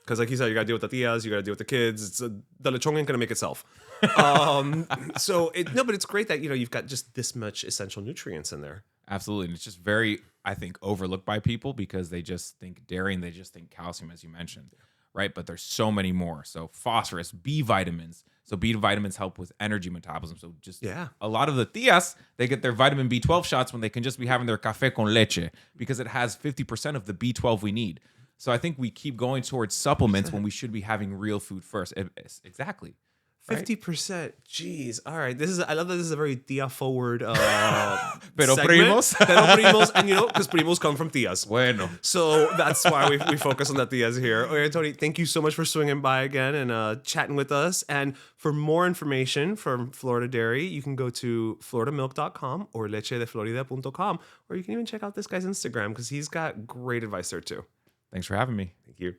[SPEAKER 1] Because like you said, you got to deal with the tias, you got to deal with the kids. The lechon ain't gonna make itself. But it's great that you've got just this much essential nutrients in there.
[SPEAKER 5] Absolutely. And it's just very, I think, overlooked by people because they just think dairy and they just think calcium, as you mentioned, right? But there's so many more. So phosphorus, B vitamins. So B vitamins help with energy metabolism. So just a lot of the tias, they get their vitamin B12 shots when they can just be having their café con leche because it has 50% of the B12 we need. So I think we keep going towards supplements when we should be having real food first. Exactly.
[SPEAKER 1] 50%. Jeez. All right. I love that this is a very tia forward
[SPEAKER 5] Pero
[SPEAKER 1] segment.
[SPEAKER 5] primos.
[SPEAKER 1] Pero primos. And because primos come from tias.
[SPEAKER 5] Bueno.
[SPEAKER 1] So that's why we focus on the tias here. Okay, Tony, thank you so much for swinging by again and chatting with us. And for more information from Florida Dairy, you can go to floridamilk.com or lechedeflorida.com, or you can even check out this guy's Instagram because he's got great advice there too.
[SPEAKER 5] Thanks for having me.
[SPEAKER 1] Thank you.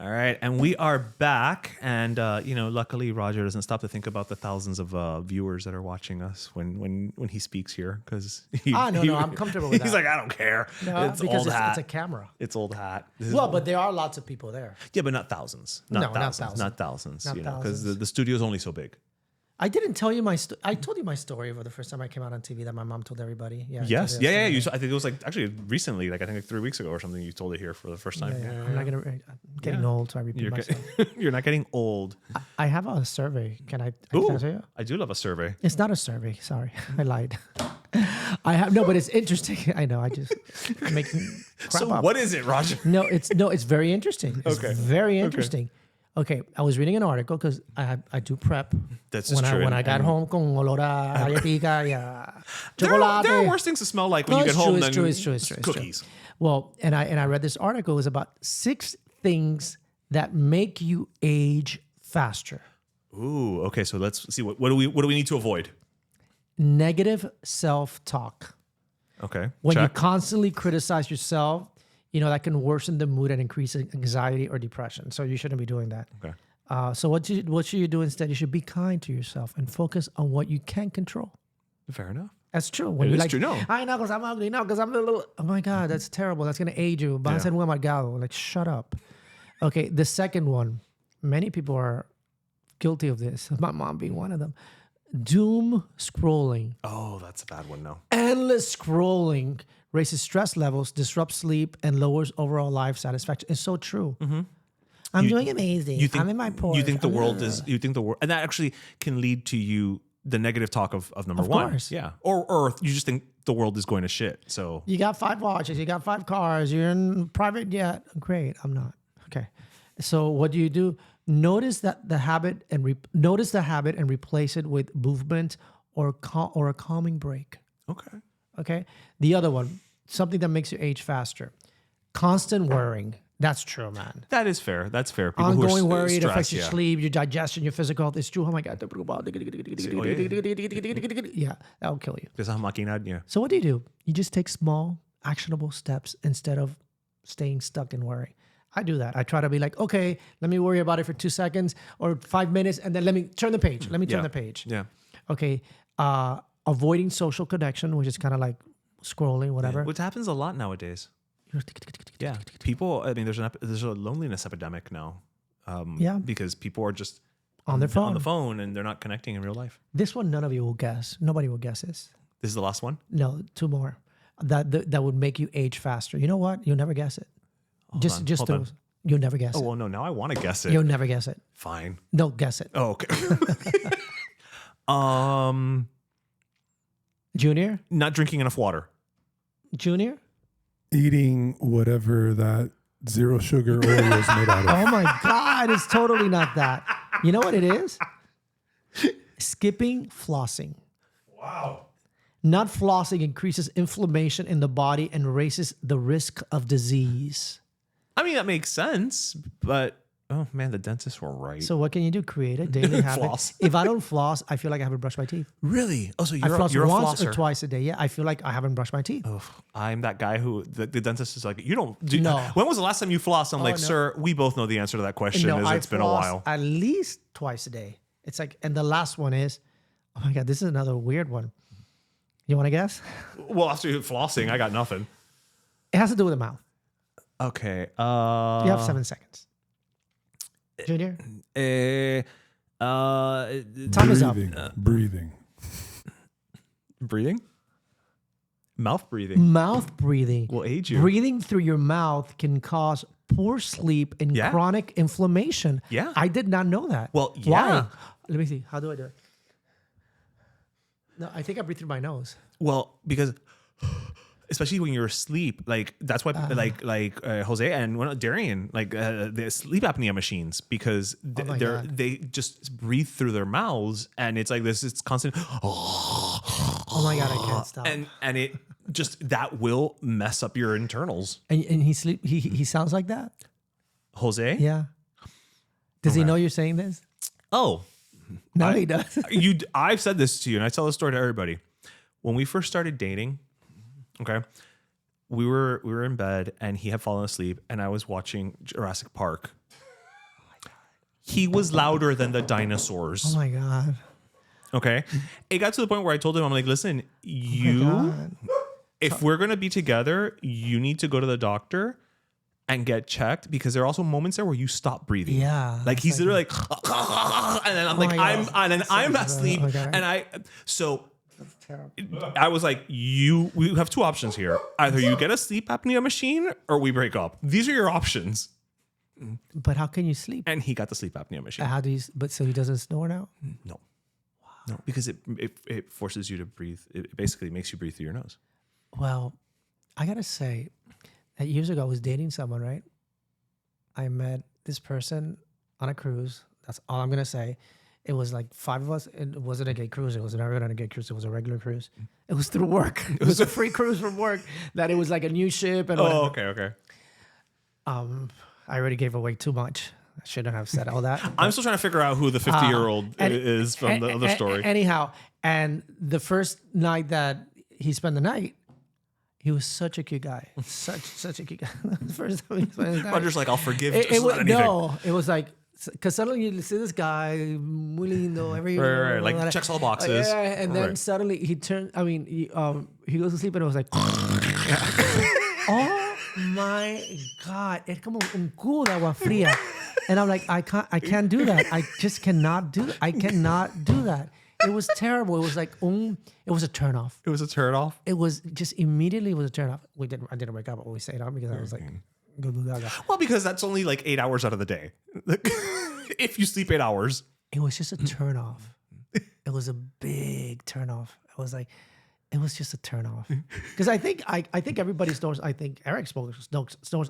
[SPEAKER 1] All right, and we are back, and luckily Roger doesn't stop to think about the thousands of viewers that are watching us when he speaks here, because
[SPEAKER 2] no, I'm comfortable with that.
[SPEAKER 1] He's like, I don't care.
[SPEAKER 2] No,
[SPEAKER 1] it's
[SPEAKER 2] because
[SPEAKER 1] old hat.
[SPEAKER 2] it's a camera.
[SPEAKER 1] It's old hat.
[SPEAKER 2] Well, but there are lots of people there.
[SPEAKER 1] Yeah, but not thousands. Not thousands. Because the studio's only so big.
[SPEAKER 2] I didn't tell you I told you my story for the first time I came out on TV that my mom told everybody. Yeah.
[SPEAKER 1] Yes. Yeah. I think it was actually recently, I think 3 weeks ago or something. You told it here for the first time.
[SPEAKER 2] Yeah. I'm getting old, so I repeat myself.
[SPEAKER 1] You're not getting old.
[SPEAKER 2] I have a survey. Can I tell you?
[SPEAKER 1] I do love a survey.
[SPEAKER 2] It's not a survey. Sorry, I lied. But it's interesting. I know. I just making crap up.
[SPEAKER 1] What is it, Roger?
[SPEAKER 2] It's very interesting. It's
[SPEAKER 1] Okay.
[SPEAKER 2] very interesting. Okay, I was reading an article because I do prep.
[SPEAKER 1] That's just true.
[SPEAKER 2] When I got home con olor a galletica,
[SPEAKER 1] There
[SPEAKER 2] chocolate.
[SPEAKER 1] are worse things to smell like when you get home than cookies.
[SPEAKER 2] Well, and I read this article. It was about 6 things that make you age faster.
[SPEAKER 1] Ooh, okay. So let's see what do we need to avoid?
[SPEAKER 2] Negative self-talk.
[SPEAKER 1] Okay.
[SPEAKER 2] When you constantly criticize yourself, that can worsen the mood and increase anxiety or depression. So you shouldn't be doing that.
[SPEAKER 1] Okay.
[SPEAKER 2] So what should you do instead? You should be kind to yourself and focus on what you can control.
[SPEAKER 1] Fair enough.
[SPEAKER 2] That's true. When
[SPEAKER 1] It
[SPEAKER 2] you're
[SPEAKER 1] is true, no.
[SPEAKER 2] I know because I'm ugly. No, because I'm a little. Oh my God, that's terrible. That's gonna age you. Vas a ser muy amargado. Like, shut up. Okay. The second one. Many people are guilty of this. My mom being one of them. Doom scrolling.
[SPEAKER 1] Oh, that's a bad one. No.
[SPEAKER 2] Endless scrolling raises stress levels, disrupts sleep, and lowers overall life satisfaction. It's so true. I'm doing amazing. I'm in my Porsche.
[SPEAKER 1] You think the world is, and that actually can lead to you, the negative talk of number
[SPEAKER 2] Of
[SPEAKER 1] one.
[SPEAKER 2] course.
[SPEAKER 1] Yeah. Or you just think the world is going to shit. So
[SPEAKER 2] You got 5 watches, you got 5 cars, you're in private jet. Great, I'm not. Okay. So what do? Notice that the habit and replace it with movement or a calming break.
[SPEAKER 1] okay.
[SPEAKER 2] Okay. The other one, something that makes you age faster. Constant worrying. That's true, man.
[SPEAKER 1] That is fair. That's fair. People who are
[SPEAKER 2] Ongoing worry, it
[SPEAKER 1] stressed,
[SPEAKER 2] affects your sleep, your digestion, your physical health. It's true. Oh my God. Yeah, that'll kill you.
[SPEAKER 1] Because I'm looking at you.
[SPEAKER 2] So what do? You just take small, actionable steps instead of staying stuck in worry. I do that. I try to be like, okay, let me worry about it for 2 seconds or 5 minutes, and then let me turn the page.
[SPEAKER 1] Yeah.
[SPEAKER 2] Okay. Avoiding social connection, which is kind of like scrolling, whatever.
[SPEAKER 1] Which happens a lot nowadays. Yeah. People, I mean, there's a loneliness epidemic now.
[SPEAKER 2] Yeah.
[SPEAKER 1] Because people are just
[SPEAKER 2] On their phone.
[SPEAKER 1] on the phone and they're not connecting in real life.
[SPEAKER 2] This one, none of you will guess. Nobody will guess this.
[SPEAKER 1] This is the last one?
[SPEAKER 2] No, 2 more. That would make you age faster. You know what? You'll never guess it.
[SPEAKER 1] Hold on.
[SPEAKER 2] those. You'll never guess
[SPEAKER 1] Oh,
[SPEAKER 2] it.
[SPEAKER 1] well, no, now I want to guess it.
[SPEAKER 2] You'll never guess it.
[SPEAKER 1] Fine.
[SPEAKER 2] No, guess it.
[SPEAKER 1] Oh, okay.
[SPEAKER 2] Junior?
[SPEAKER 1] Not drinking enough water.
[SPEAKER 2] Junior?
[SPEAKER 3] Eating whatever that zero sugar Oreo is made out of.
[SPEAKER 2] Oh my God, it's totally not that. You know what it is? Skipping flossing.
[SPEAKER 1] Wow.
[SPEAKER 2] Not flossing increases inflammation in the body and raises the risk of disease.
[SPEAKER 1] I mean, that makes sense, but oh man, the dentists were right.
[SPEAKER 2] So what can you do? Create a daily habit.
[SPEAKER 1] Floss.
[SPEAKER 2] If I don't floss, I feel like I haven't brushed my teeth.
[SPEAKER 1] Really? Oh, so
[SPEAKER 2] I floss
[SPEAKER 1] you're a
[SPEAKER 2] once
[SPEAKER 1] flosser.
[SPEAKER 2] or twice a day. Yeah, I feel like I haven't brushed my teeth.
[SPEAKER 1] Ugh, I'm that guy who the dentist is like, you don't.
[SPEAKER 2] No.
[SPEAKER 1] When was the last time you flossed? I'm like,
[SPEAKER 2] no.
[SPEAKER 1] sir, we both know the answer to that question. It's been a
[SPEAKER 2] floss
[SPEAKER 1] while.
[SPEAKER 2] At least twice a day. It's like, and the last one is, oh my God, this is another weird one. You want to guess?
[SPEAKER 1] Well, after flossing, I got nothing.
[SPEAKER 2] It has to do with the mouth.
[SPEAKER 1] Okay.
[SPEAKER 2] You have 7 seconds. Junior? Time is up.
[SPEAKER 3] Breathing.
[SPEAKER 1] Breathing? Mouth breathing.
[SPEAKER 2] Mouth breathing.
[SPEAKER 1] Will age you.
[SPEAKER 2] Breathing through your mouth can cause poor sleep and
[SPEAKER 1] Yeah.
[SPEAKER 2] chronic inflammation.
[SPEAKER 1] Yeah.
[SPEAKER 2] I did not know that.
[SPEAKER 1] Well,
[SPEAKER 2] Why?
[SPEAKER 1] yeah.
[SPEAKER 2] Let me see. How do I do it? No, I think I breathe through my nose.
[SPEAKER 1] Well, because especially when you're asleep, like that's why Jose and Darian, like the sleep apnea machines, because
[SPEAKER 2] my God.
[SPEAKER 1] they just breathe through their mouths, and it's like this. It's constant.
[SPEAKER 2] Oh my God, I can't stop.
[SPEAKER 1] And it just that will mess up your internals.
[SPEAKER 2] And he sounds like that?
[SPEAKER 1] Jose?
[SPEAKER 2] Yeah. Does he know you're saying this?
[SPEAKER 1] Oh,
[SPEAKER 2] No, he does.
[SPEAKER 1] I've said this to you, and I tell this story to everybody. When we first started dating, okay, we were in bed, and he had fallen asleep, and I was watching Jurassic Park. He was louder than the dinosaurs.
[SPEAKER 2] Oh my God.
[SPEAKER 1] Okay, it got to the point where I told him, I'm like, listen,
[SPEAKER 2] God.
[SPEAKER 1] if we're gonna be together, you need to go to the doctor and get checked, because there are also moments there where you stop breathing.
[SPEAKER 2] Yeah.
[SPEAKER 1] Like he's literally like, and then I'm like,
[SPEAKER 2] my God.
[SPEAKER 1] I'm asleep,
[SPEAKER 2] Okay.
[SPEAKER 1] and I was like, we have 2 options here. Either you get a sleep apnea machine or we break up. These are your options.
[SPEAKER 2] But how can you sleep?
[SPEAKER 1] And he got the sleep apnea machine.
[SPEAKER 2] How do you? But so he doesn't snore now.
[SPEAKER 1] No. No, because it forces you to breathe. It basically makes you breathe through your nose.
[SPEAKER 2] Well, I gotta say that years ago I was dating someone, right? I met this person on a cruise. That's all I'm gonna say. It was like 5 of us. It wasn't a gay cruise. It was never a gay cruise. It was a regular cruise. It was through work. It was a free cruise from work. That it was like a new ship and whatever.
[SPEAKER 1] Okay.
[SPEAKER 2] I already gave away too much. I shouldn't have said all that.
[SPEAKER 1] I'm still trying to figure out who the 50-year-old is from the other story.
[SPEAKER 2] Anyhow, and the first night that he spent the night, he was such a cute guy. Such a cute guy. The first time he spent the night.
[SPEAKER 1] Roger's like, I'll forgive just about anything.
[SPEAKER 2] No, it was like, because suddenly you see this guy, muy lindo,
[SPEAKER 1] Right. Like, checks all boxes.
[SPEAKER 2] Yeah, and then
[SPEAKER 1] Right.
[SPEAKER 2] suddenly he turned, he goes to sleep and it was like, oh my God, es como un cubo de agua fría. And I'm like, I can't do that. I just cannot do that. It was terrible. It was like, it was a turnoff.
[SPEAKER 1] It was a turnoff.
[SPEAKER 2] It was just immediately a turnoff. I didn't wake up when we stayed on because I was like, gaga.
[SPEAKER 1] Well, because that's only like 8 hours out of the day. If you sleep 8 hours.
[SPEAKER 2] It was just a turnoff. It was a big turnoff. It was just a turnoff. Because I think everybody snores. I think Eric snores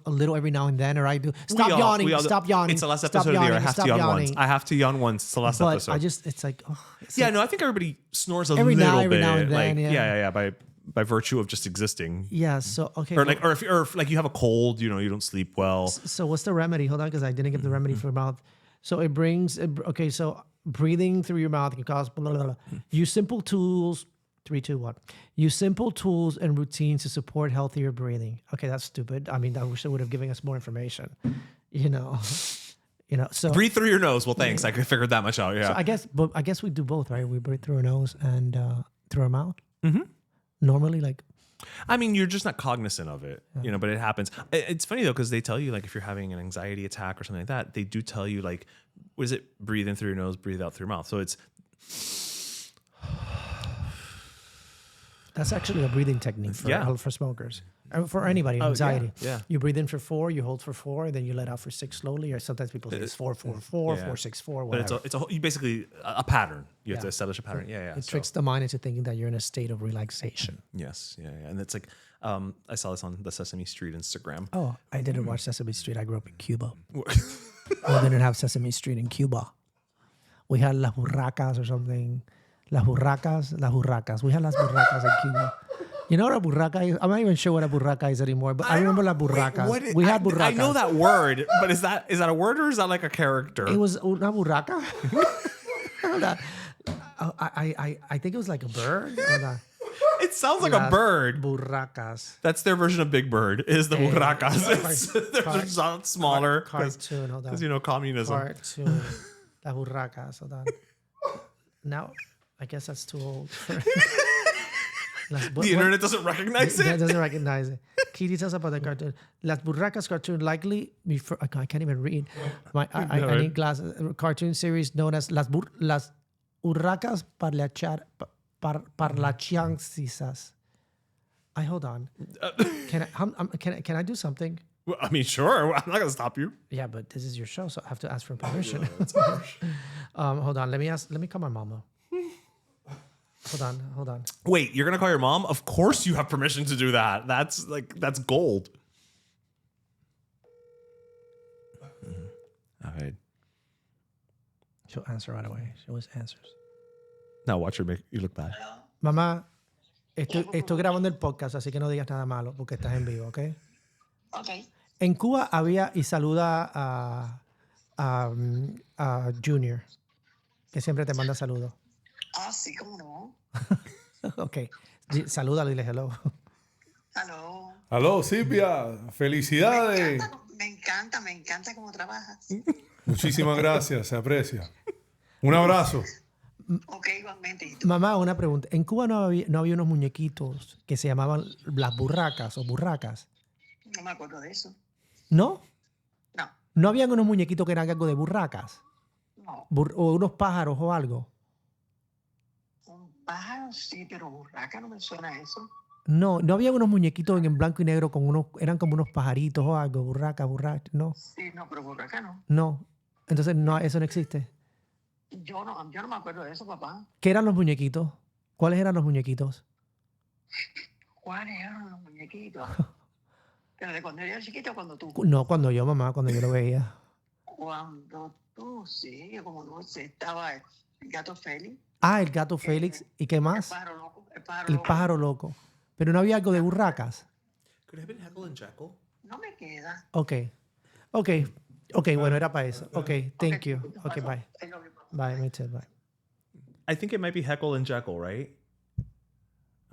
[SPEAKER 2] a little every now and then, or I do. Stop yawning. Stop yawning.
[SPEAKER 1] It's the last episode of the year. I have to yawn once. I have to yawn once. It's the last
[SPEAKER 2] but
[SPEAKER 1] episode.
[SPEAKER 2] It's like,
[SPEAKER 1] no, I think everybody snores a
[SPEAKER 2] every
[SPEAKER 1] little
[SPEAKER 2] now
[SPEAKER 1] bit.
[SPEAKER 2] and then,
[SPEAKER 1] like,
[SPEAKER 2] yeah.
[SPEAKER 1] By virtue of just existing.
[SPEAKER 2] Yeah. So okay.
[SPEAKER 1] Or if you have a cold, you don't sleep well.
[SPEAKER 2] So what's the remedy? Hold on, because I didn't give the remedy for mouth. So it brings. Okay. So breathing through your mouth can cause. Blah, blah, blah. Use simple tools. 3, 2, 1. Use simple tools and routines to support healthier breathing. Okay, that's stupid. I mean, I wish they would have given us more information. So
[SPEAKER 1] Breathe through your nose. Well, thanks. I figured that much out. Yeah.
[SPEAKER 2] So I guess we do both, right? We breathe through our nose and through our mouth. Mm-hmm. Normally,
[SPEAKER 1] I mean, you're just not cognizant of it, but it happens. It's funny though, because they tell you like if you're having an anxiety attack or something like that, they do tell you like, what is it? Breathe in through your nose, breathe out through your mouth. So it's.
[SPEAKER 2] That's actually a breathing technique for smokers. For anybody, anxiety.
[SPEAKER 1] Yeah.
[SPEAKER 2] You breathe in for 4, you hold for 4, then you let out for 6 slowly. Or sometimes people say it's 4, 4, 4, 4, 6, 4, whatever.
[SPEAKER 1] But you basically a pattern. You have to establish a pattern. Yeah.
[SPEAKER 2] It tricks the mind into thinking that you're in a state of relaxation.
[SPEAKER 1] Yes. Yeah. And it's like, I saw this on the Sesame Street Instagram.
[SPEAKER 2] Oh, I didn't watch Sesame Street. I grew up in Cuba. We didn't have Sesame Street in Cuba. We had las burracas or something. Las burracas. We had las burracas in Cuba. You know what a burraca is? I'm not even sure what a burraca is anymore, but I remember las burracas. We had burracas.
[SPEAKER 1] I know that word, but is that a word or is that like a character?
[SPEAKER 2] It was una burraca. I think it was like a bird.
[SPEAKER 1] It sounds like a bird.
[SPEAKER 2] Burracas.
[SPEAKER 1] That's their version of Big Bird, is the burracas. They're a lot smaller.
[SPEAKER 2] Cartoon, hold on.
[SPEAKER 1] Because, communism.
[SPEAKER 2] Cartoon. Las burracas, hold on. Now, I guess that's too old.
[SPEAKER 1] The internet doesn't recognize it?
[SPEAKER 2] It doesn't recognize it. Key details about the cartoon. Las Burracas cartoon likely before I can't even read. I need glasses. Cartoon series known as Las Burracas Parlachiancisas. Hold on. Can I do something?
[SPEAKER 1] Well, I mean, sure. I'm not gonna stop you.
[SPEAKER 2] Yeah, but this is your show, so I have to ask for permission. Hold on. Let me call my mama. Hold on.
[SPEAKER 1] Wait, you're gonna call your mom? Of course you have permission to do that. That's gold. All right.
[SPEAKER 2] She'll answer right away. She always answers.
[SPEAKER 1] Now watch her make you look bad.
[SPEAKER 2] Mamá, estoy grabando el podcast, así que no digas nada malo porque estás en vivo, ¿ok?
[SPEAKER 6] Ok.
[SPEAKER 2] En Cuba había, y saluda a Junior, que siempre te manda saludos.
[SPEAKER 6] Ah, sí, cómo no.
[SPEAKER 2] Ok. Salúdalo y dile hello.
[SPEAKER 6] Aló.
[SPEAKER 3] Aló, Silvia. Felicidades.
[SPEAKER 6] Me encanta cómo trabajas.
[SPEAKER 3] Muchísimas gracias, se aprecia. Un abrazo.
[SPEAKER 6] Ok, igualmente. ¿Y tú?
[SPEAKER 2] Mamá, una pregunta. En Cuba no había unos muñequitos que se llamaban las burracas o burracas.
[SPEAKER 6] No me acuerdo de eso.
[SPEAKER 2] ¿No?
[SPEAKER 6] No,
[SPEAKER 2] ¿No habían unos muñequitos que eran algo de burracas?
[SPEAKER 6] no.
[SPEAKER 2] O unos pájaros o algo.
[SPEAKER 6] Un pájaro sí, pero burraca no me suena eso.
[SPEAKER 2] No había unos muñequitos en blanco y negro eran como unos pajaritos o algo, burraca, no.
[SPEAKER 6] Sí, no, pero burraca no.
[SPEAKER 2] No. Entonces no, eso no existe.
[SPEAKER 6] Yo no me acuerdo de eso, papá.
[SPEAKER 2] ¿Qué eran los muñequitos? ¿Cuáles eran los muñequitos?
[SPEAKER 6] ¿Cuáles eran los muñequitos? ¿Pero de cuando era chiquito o cuando tú?
[SPEAKER 2] No, cuando yo lo veía.
[SPEAKER 6] Cuando tú, sí, como no sé, estaba el gato Félix.
[SPEAKER 2] Ah, el gato Félix. ¿Y qué más?
[SPEAKER 6] El pájaro loco.
[SPEAKER 2] El pájaro loco. Pero no había algo de burracas.
[SPEAKER 1] Could it have been Heckle and Jekyll?
[SPEAKER 6] No me queda.
[SPEAKER 2] Ok, bueno, era para eso. Ok, thank you. Ok, bye.
[SPEAKER 6] I love you.
[SPEAKER 2] Bye, me too, bye.
[SPEAKER 1] I think it might be Heckle and Jekyll, right?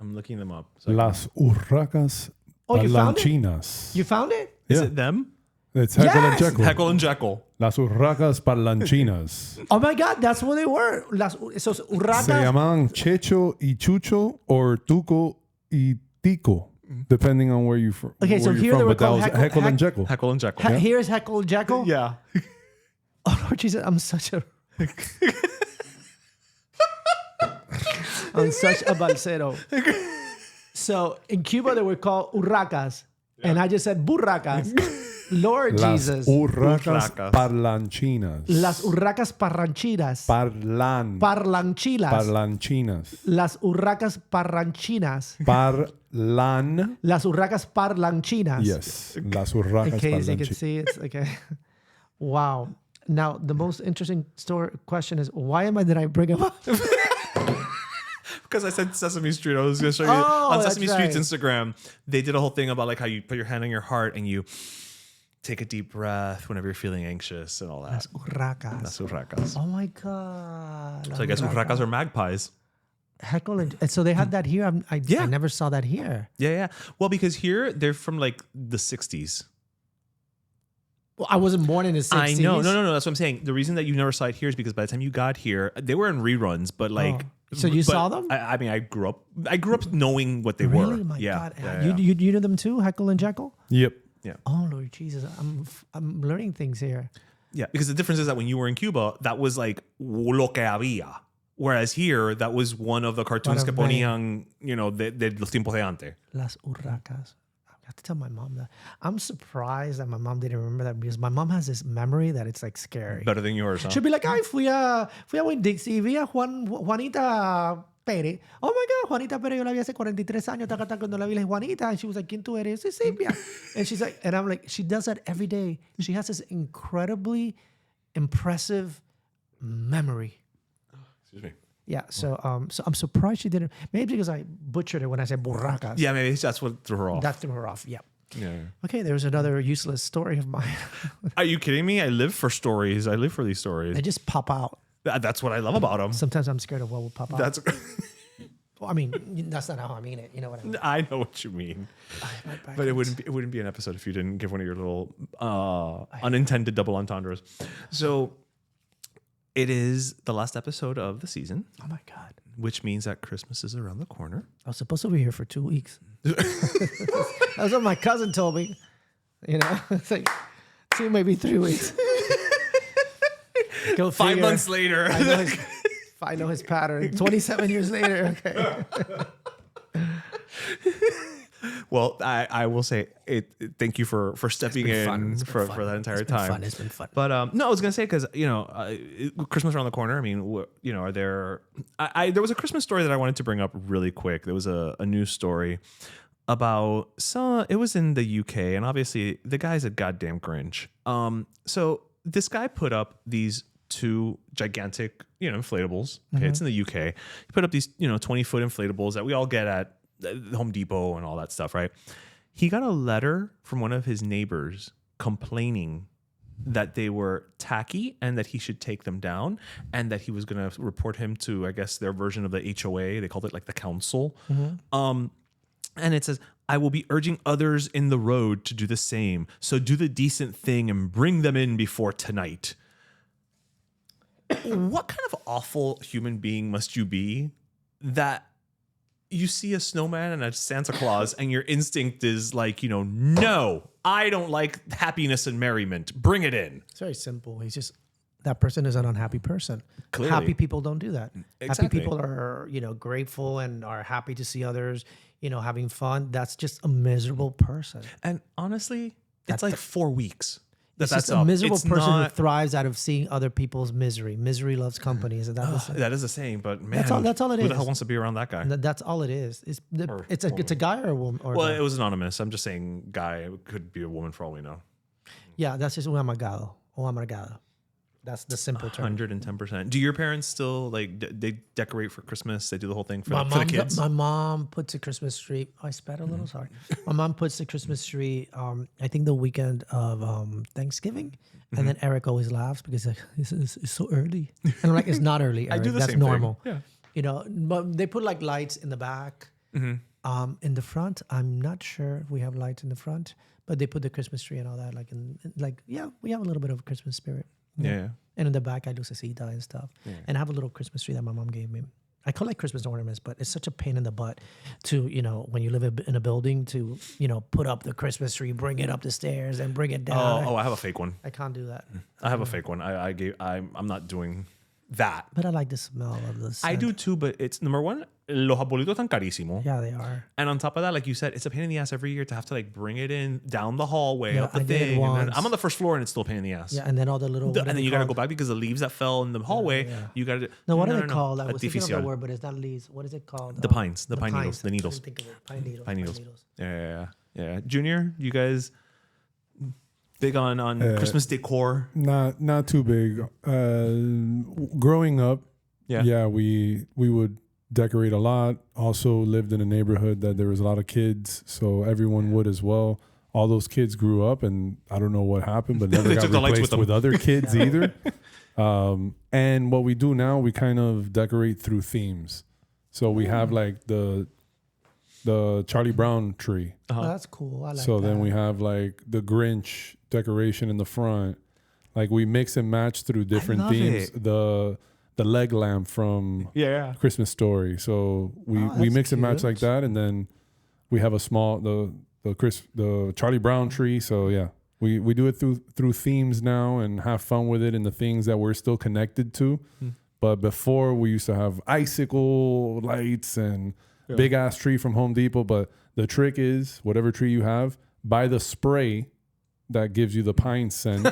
[SPEAKER 1] I'm looking them up. So
[SPEAKER 3] Las urracas
[SPEAKER 2] Oh, you found it?
[SPEAKER 3] parlanchinas.
[SPEAKER 2] You found it?
[SPEAKER 1] is
[SPEAKER 3] Yeah.
[SPEAKER 1] it them?
[SPEAKER 3] It's Heckle and
[SPEAKER 2] Yes!
[SPEAKER 3] Jekyll.
[SPEAKER 1] Heckle and Jekyll.
[SPEAKER 3] Las urracas parlanchinas.
[SPEAKER 2] Oh my God, that's what they were. Esos
[SPEAKER 3] Se
[SPEAKER 2] urracas.
[SPEAKER 3] llaman Checho y Chucho or Tuco y Tico, depending on where you're from.
[SPEAKER 2] Okay, so
[SPEAKER 3] where you're
[SPEAKER 2] here
[SPEAKER 3] from,
[SPEAKER 2] they were
[SPEAKER 3] but that
[SPEAKER 2] called
[SPEAKER 3] was Heckle and Jekyll.
[SPEAKER 1] Heckle and Jekyll.
[SPEAKER 2] Here's Heckle Jekyll.
[SPEAKER 1] Yeah.
[SPEAKER 2] Oh Lord Jesus, I'm such a balsero. So in Cuba they were called urracas, and I just said burracas. Lord
[SPEAKER 3] Las
[SPEAKER 2] Jesus.
[SPEAKER 3] urracas
[SPEAKER 1] Urracas.
[SPEAKER 3] parlanchinas.
[SPEAKER 2] Las urracas parranchinas. Parlanchilas.
[SPEAKER 3] Parlanchinas.
[SPEAKER 2] Las urracas parranchinas. Las urracas parlanchinas.
[SPEAKER 3] Yes. Las urracas
[SPEAKER 2] In case you can
[SPEAKER 3] parlanchinas.
[SPEAKER 2] see, it's okay. Wow. Now, the most interesting question is, did I bring him up?
[SPEAKER 1] Because I said Sesame Street. I was going to show you
[SPEAKER 2] Oh,
[SPEAKER 1] on
[SPEAKER 2] that's
[SPEAKER 1] Sesame Street's
[SPEAKER 2] right.
[SPEAKER 1] Instagram. They did a whole thing about like how you put your hand on your heart and you take a deep breath whenever you're feeling anxious and all that.
[SPEAKER 2] Las urracas.
[SPEAKER 1] Las urracas.
[SPEAKER 2] Oh my God.
[SPEAKER 1] So I guess urracas are magpies.
[SPEAKER 2] Heckle and so they had that here. I
[SPEAKER 1] Yeah.
[SPEAKER 2] never saw that here.
[SPEAKER 1] Yeah. Well, because here they're from like the 60s.
[SPEAKER 2] Well, I wasn't born in the 60s.
[SPEAKER 1] I know. No. That's what I'm saying. The reason that you never saw it here is because by the time you got here, they were in reruns. But like,
[SPEAKER 2] So you saw them?
[SPEAKER 1] I mean, I grew up knowing what they
[SPEAKER 2] Really?
[SPEAKER 1] were.
[SPEAKER 2] My
[SPEAKER 1] yeah.
[SPEAKER 2] God.
[SPEAKER 1] Yeah.
[SPEAKER 2] You know them too? Heckle and Jekyll?
[SPEAKER 3] Yep.
[SPEAKER 2] Oh Lord Jesus. I'm learning things here.
[SPEAKER 1] Yeah, because the difference is that when you were in Cuba, that was like lo que había. Whereas here, that was one of the cartoons que
[SPEAKER 2] Para ver.
[SPEAKER 1] ponían, de los tiempos de antes.
[SPEAKER 2] Las urracas. I have to tell my mom that. I'm surprised that my mom didn't remember that because my mom has this memory that it's like scary.
[SPEAKER 1] Better than yours, huh?
[SPEAKER 2] She'll be like, ay, fui a Winn-Dixie y vi a Juanita Pérez. Oh my God, Juanita Pérez, yo la vi hace 43 años, cuando la vi, la Juanita. And she was like, ¿quién tú eres? Soy Silvia. And she's like, and I'm like, she does that every day. She has this incredibly impressive memory.
[SPEAKER 1] Excuse me.
[SPEAKER 2] Yeah, so I'm surprised she didn't. Maybe because I butchered it when I said burracas.
[SPEAKER 1] Yeah, maybe that's what threw her off.
[SPEAKER 2] That threw her off, yeah.
[SPEAKER 1] Yeah.
[SPEAKER 2] Okay, there's another useless story of mine.
[SPEAKER 1] Are you kidding me? I live for stories. I live for these stories.
[SPEAKER 2] They just pop out.
[SPEAKER 1] That's what I love about them.
[SPEAKER 2] Sometimes I'm scared of what will pop out.
[SPEAKER 1] That's.
[SPEAKER 2] Well, I mean, that's not how I mean it. You know what I mean?
[SPEAKER 1] I know what you mean, but it wouldn't be an episode if you didn't give one of your little unintended double entendres. So, it is the last episode of the season,
[SPEAKER 2] Oh my God.
[SPEAKER 1] which means that Christmas is around the corner.
[SPEAKER 2] I was supposed to be here for 2 weeks. That's what my cousin told me. You know, it's like 2, maybe 3 weeks. Go
[SPEAKER 1] 5
[SPEAKER 2] figure.
[SPEAKER 1] months later.
[SPEAKER 2] I know his pattern. 27 years later. Okay.
[SPEAKER 1] Well, I will say thank you for stepping
[SPEAKER 2] been fun.
[SPEAKER 1] in
[SPEAKER 2] It's been
[SPEAKER 1] for
[SPEAKER 2] fun.
[SPEAKER 1] that entire
[SPEAKER 2] It's been
[SPEAKER 1] time.
[SPEAKER 2] fun. It's been fun.
[SPEAKER 1] But no, I was gonna say because Christmas around the corner. I mean, are there? There was a Christmas story that I wanted to bring up really quick. There was a news story about it was in the UK, and obviously the guy's a goddamn Grinch. So this guy put up these 2 gigantic, inflatables. Okay, it's in the UK. He put up these, 20-foot inflatables that we all get at Home Depot and all that stuff, right? He got a letter from one of his neighbors complaining that they were tacky and that he should take them down, and that he was going to report him to, I guess, their version of the HOA. They called it like the council. And it says, I will be urging others in the road to do the same. So do the decent thing and bring them in before tonight. What kind of awful human being must you be that you see a snowman and a Santa Claus and your instinct is like, no, I don't like happiness and merriment. Bring it in.
[SPEAKER 2] It's very simple. He's just, that person is an unhappy person.
[SPEAKER 1] Clearly.
[SPEAKER 2] Happy people don't do that.
[SPEAKER 1] Exactly.
[SPEAKER 2] Happy people are, grateful and are happy to see others, having fun. That's just a miserable person.
[SPEAKER 1] And honestly, it's like 4 weeks.
[SPEAKER 2] It's
[SPEAKER 1] That's
[SPEAKER 2] just a
[SPEAKER 1] up.
[SPEAKER 2] miserable
[SPEAKER 1] It's
[SPEAKER 2] person who
[SPEAKER 1] not-
[SPEAKER 2] thrives out of seeing other people's misery. Misery loves company. Isn't that the same?
[SPEAKER 1] That is the same, but man,
[SPEAKER 2] That's all it
[SPEAKER 1] who the
[SPEAKER 2] is.
[SPEAKER 1] hell wants to be around that guy?
[SPEAKER 2] That's all it is. It's a guy or a woman. Or
[SPEAKER 1] Well,
[SPEAKER 2] no?
[SPEAKER 1] it was anonymous. I'm just saying guy. It could be a woman for all we know.
[SPEAKER 2] Yeah, that's just un amargado. Un amargado. That's the simple term.
[SPEAKER 1] 110%. Do your parents still they decorate for Christmas? They do the whole thing for the kids?
[SPEAKER 2] My mom puts a Christmas tree. I spat a little. Sorry. My mom puts the Christmas tree. I think the weekend of Thanksgiving, and then Eric always laughs because like, it's so early, and I'm like, it's not early. Eric.
[SPEAKER 1] I do the
[SPEAKER 2] That's
[SPEAKER 1] same thing.
[SPEAKER 2] normal.
[SPEAKER 1] Yeah.
[SPEAKER 2] But they put like lights in the back. In the front, I'm not sure if we have lights in the front, but they put the Christmas tree and all that. We have a little bit of Christmas spirit.
[SPEAKER 1] Yeah.
[SPEAKER 2] And in the back, I do cecita and stuff. And I have a little Christmas tree that my mom gave me. I collect Christmas ornaments, but it's such a pain in the butt to, when you live in a building to, put up the Christmas tree, bring it up the stairs and bring it down.
[SPEAKER 1] Oh, I have a fake one.
[SPEAKER 2] I can't do that.
[SPEAKER 1] I have a fake one. I'm not doing that.
[SPEAKER 2] But I like the smell of the scent.
[SPEAKER 1] I do too, but it's number one, los arbolitos están carísimo.
[SPEAKER 2] Yeah, they are.
[SPEAKER 1] And on top of that, like you said, it's a pain in the ass every year to have to like bring it in down the hallway,
[SPEAKER 2] Yeah,
[SPEAKER 1] up the
[SPEAKER 2] I did it
[SPEAKER 1] thing. And then
[SPEAKER 2] once.
[SPEAKER 1] I'm on the first floor and it's still a pain in the ass.
[SPEAKER 2] Yeah, and then all the little...
[SPEAKER 1] And then you got to go back because the leaves that fell in the hallway,
[SPEAKER 2] yeah.
[SPEAKER 1] you got to...
[SPEAKER 2] No, what are they called? I was thinking of the
[SPEAKER 1] Artificial.
[SPEAKER 2] word, but it's not leaves. What is it called?
[SPEAKER 1] The pines, the pine needles, the
[SPEAKER 2] I
[SPEAKER 1] needles.
[SPEAKER 2] couldn't think of it. Pine needles.
[SPEAKER 1] Pine needles. Yeah. Junior, you guys big on Christmas decor?
[SPEAKER 3] Not too big. Growing up, we would decorate a lot. Also lived in a neighborhood that there was a lot of kids, so everyone would as well. All those kids grew up, and I don't know what happened, but never got replaced with other kids either. And what we do now, we kind of decorate through themes. So we have like the Charlie Brown tree.
[SPEAKER 2] Oh, that's cool. I like
[SPEAKER 3] So
[SPEAKER 2] that.
[SPEAKER 3] then we have like the Grinch decoration in the front. Like we mix and match through different
[SPEAKER 1] love
[SPEAKER 3] themes.
[SPEAKER 1] it.
[SPEAKER 3] The leg lamp from Christmas Story. So we
[SPEAKER 2] that's
[SPEAKER 3] mix and match
[SPEAKER 2] cute.
[SPEAKER 3] like that, and then we have a small the Charlie Brown tree. So yeah, we do it through themes now and have fun with it and the things that we're still connected to. But before we used to have icicle lights and big ass tree from Home Depot. But the trick is whatever tree you have, buy the spray that gives you the pine scent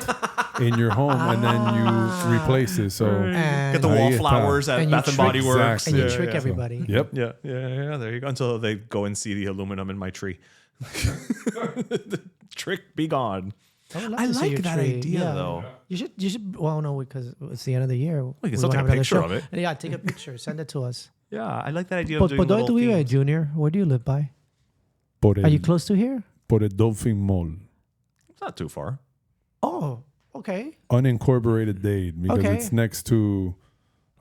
[SPEAKER 3] in your home, and then you replace it. So
[SPEAKER 2] And,
[SPEAKER 1] Get the wallflowers at
[SPEAKER 2] And you
[SPEAKER 1] Bath and
[SPEAKER 2] trick-
[SPEAKER 1] Body Works.
[SPEAKER 2] and you
[SPEAKER 3] Exactly.
[SPEAKER 2] trick everybody.
[SPEAKER 3] yep.
[SPEAKER 1] Yeah. There you go. Until they go and see the aluminum in my tree. The trick be gone.
[SPEAKER 2] I would love
[SPEAKER 1] I
[SPEAKER 2] to see
[SPEAKER 1] like
[SPEAKER 2] your
[SPEAKER 1] that
[SPEAKER 2] tree.
[SPEAKER 1] idea,
[SPEAKER 2] Yeah.
[SPEAKER 1] though.
[SPEAKER 2] You should. Well, no, because it's the end of the year.
[SPEAKER 1] We can
[SPEAKER 2] We're
[SPEAKER 1] still
[SPEAKER 2] gonna
[SPEAKER 1] take a
[SPEAKER 2] have another
[SPEAKER 1] picture
[SPEAKER 2] show.
[SPEAKER 1] of it.
[SPEAKER 2] Yeah, take a picture. Send it to us.
[SPEAKER 1] Yeah, I like that idea
[SPEAKER 2] But
[SPEAKER 1] of doing
[SPEAKER 2] ¿dónde
[SPEAKER 1] little
[SPEAKER 2] tú vives,
[SPEAKER 1] themes.
[SPEAKER 2] Junior? Where do you live by?
[SPEAKER 3] Por el,
[SPEAKER 2] Are you close to here?
[SPEAKER 3] por el Dolphin Mall.
[SPEAKER 1] It's not too far.
[SPEAKER 2] Oh, okay.
[SPEAKER 3] Unincorporated Dade because
[SPEAKER 2] Okay.
[SPEAKER 3] it's next to